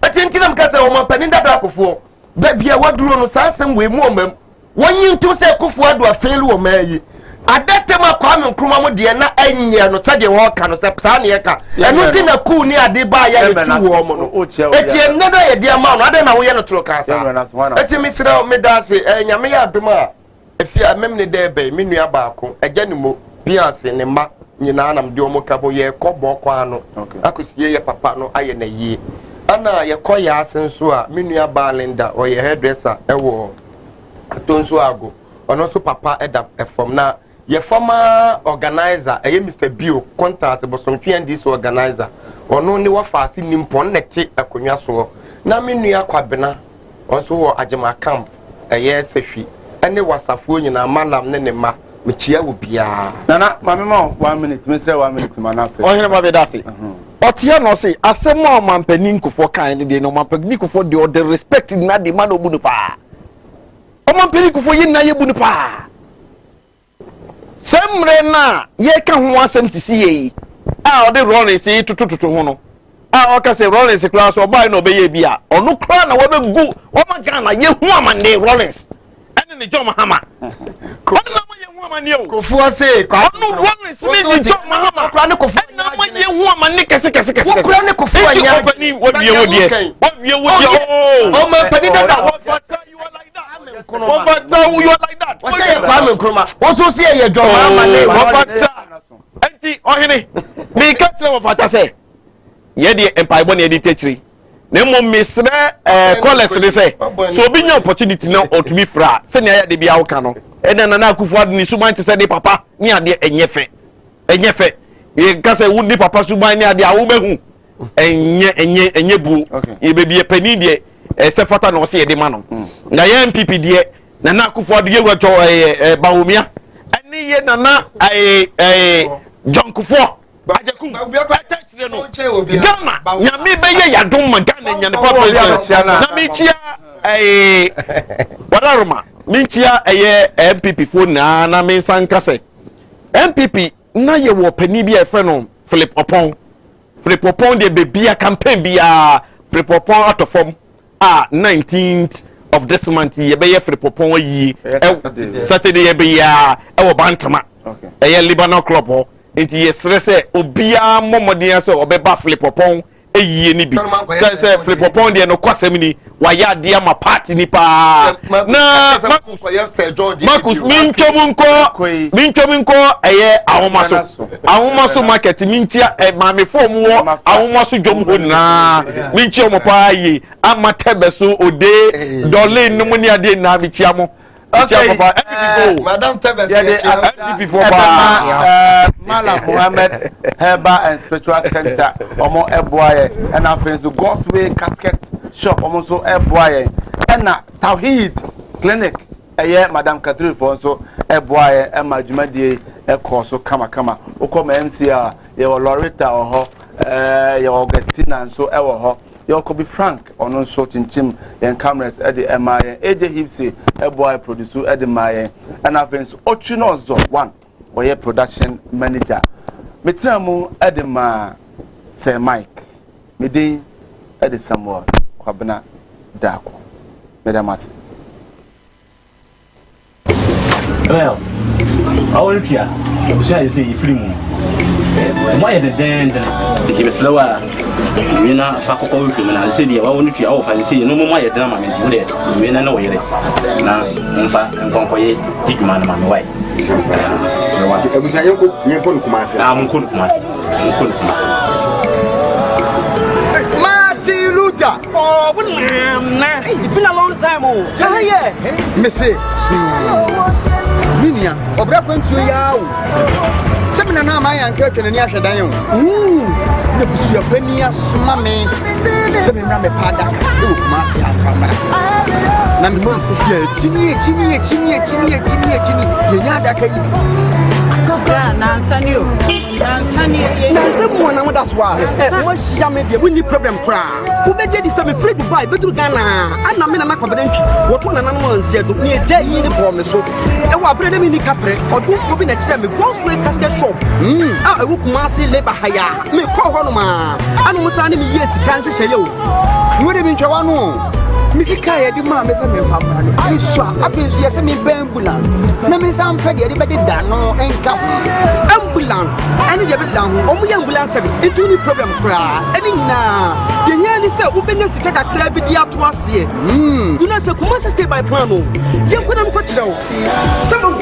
Ɛti na mka sɛ wɔn panin dada akofo ba bia waduro no saa asɛm wɔ mu ɔmam. Wɔnyi ntum sɛ akofo ado afelu wɔ ma yi. Adatema kwa Nkrumah mo de na anya no sade wo ka no se psa ne ka enu ti na ku ni ade ba ya etu wo mo no eti enada ye de ma no ade na wo ye no tro ka sa eti mi sira me da se nyame ya adom a efi amem ne de be me nua ba ko agya ne mo biase ne ma nyina nam de o mo ka bo ye kɔbɔ kwa no akosie ye papa no aye na yie ana ye kɔ ya asenso a me nua ba Linda o ye hairdresser ewo atonso ago ono so papa eda from na ye former organizer Mr. Bio contact bosomtwe and this organizer ono ne wa faase nimpon nete akonwa so na menua kwabena onso wo agema camp sehwi ene wasafuo nyina malam ne ma mechia wo bia nana mamema 1 minute me say 1 minute mana fe ohene ba be dase otia no say asem o mampani nkufo kan ne de no mampani nkufo de respect na de man obu no pa o mampani nkufo yin na ye bu no pa semre na ye ka ho asem sisi yi o de Rollins yi tutututu ho no o ka se Rollins class o bai no be ye bia onu kra na we be gu o ma Ghana ye hu amane Rollins ene ne John Mahama onu na ma ye hu amane o kofu ase onu Rollins me John Mahama kra ne kofu na ma ye hu amane kese kra ne kofu anya company wo wie wo o ma pani dada wo fata you are like that wo fata you are like that wo say Kwame Nkrumah wo so say ye John Mahama ne wo fata enti ohene me ka tire wo fata say ye de empire bone ye de techiri na mo misre college ne say so obi nya opportunity na otumi fra se ne ya de bia wo ka no ene na Akufo Addo ni suman te say de papa ni ade enyefe ye ka say wo ni papa suman ni ade a wo behu enye bu ye be bia pani de se fata na o se ye de ma no na ye MPP de na Akufo Addo ye wacho Bawumia ani ye na John Kufuor ajekum atachire no Ghana nyame be ye yadom ma Ghana nya ne papa na mi chia wadaroma mi chia MPP fo na mi sankase MPP na ye wo pani bi e fe no Philip Opon de bebia campaign bia Philip Opon out of form 19th of this month ye be ye Philip Opon yi Saturday ye be ya e wo Bantama Libanon club ho enti yesre se obia momodin se obeba Philip Opon eyie ni bi se Philip Opon de no kwasem ni waya de ama party ni pa na Marcus minchomunko ahomaso market minchia mame form wo ahomaso jom ho na minchia mo pa yi ama tebeso ode dollar no mu ni ade na bichia mo. Okay, Madam Tebes, Malam Mohammed Herba and Spiritual Center, Omo Eboye, and our friends God's Way Casket Shop, almost so Eboye, and Tawhid Clinic, Madam Catherine Fonso, Eboye, and Majumadi, Ekoso, Kama, Okoma MCR, your Loretta or your Augustina, and so ever. Your could be Frank or no sort in Chim and cameras at the MIA, AJ Hipsy, a boy producer at the Maya, and I've been Ochinozo one or your production manager. Mitramu at the Ma, Sir Mike, Midi at the Samoa, Kwabena, Dako, Medamas. Well, I will hear, you say, free moon. Why the den? It was slower. We na fakoko we na say dia wa wonu tua wo fa say no mo ma ye dena ma me ndi we na we yere na mfa nkonkoye diguma na ma me wai Abuja yenko no kumase. Munko no kumase. Martin Luther. Oh, nah. It's been a long time. Oh, yeah. Missy. Minia, obra kwantu ya wo. Semina na ma yan ka twene ni ahwedan yo. Na bisu afani asoma me. Semina me pada e kumase afamara. Na me so ya chini. Ye nya da kai. Yeah, Nansani. Nansani mo na moda so a. Mo hia me de we problem kra. Wo beje di se me free Dubai betru Ghana. Ana me na nakobedantwi. Wo to na nan mo ansia do. Ne eja yi ni bo me so. E wa brede me ni kapre. Odu obi na kire me go straight casket shop. Ah, e wo kumase labor hire. Me ko ho no ma. Ana mo sa ne me yes kan hye yo. Wo de bi ntwa no. Misika ya di ma me se me famra no. Ai so abensu ya se me ambulance. Na me sam fa de be da no enka ambulance. Ani de be down. Omo ya ambulance service. It any problem kra. Ani na. Ye here ni se wo benya sika kakra bi di ato ase. You know say Kumasi stay by plan o. Ye ko na mo ko kire o. Some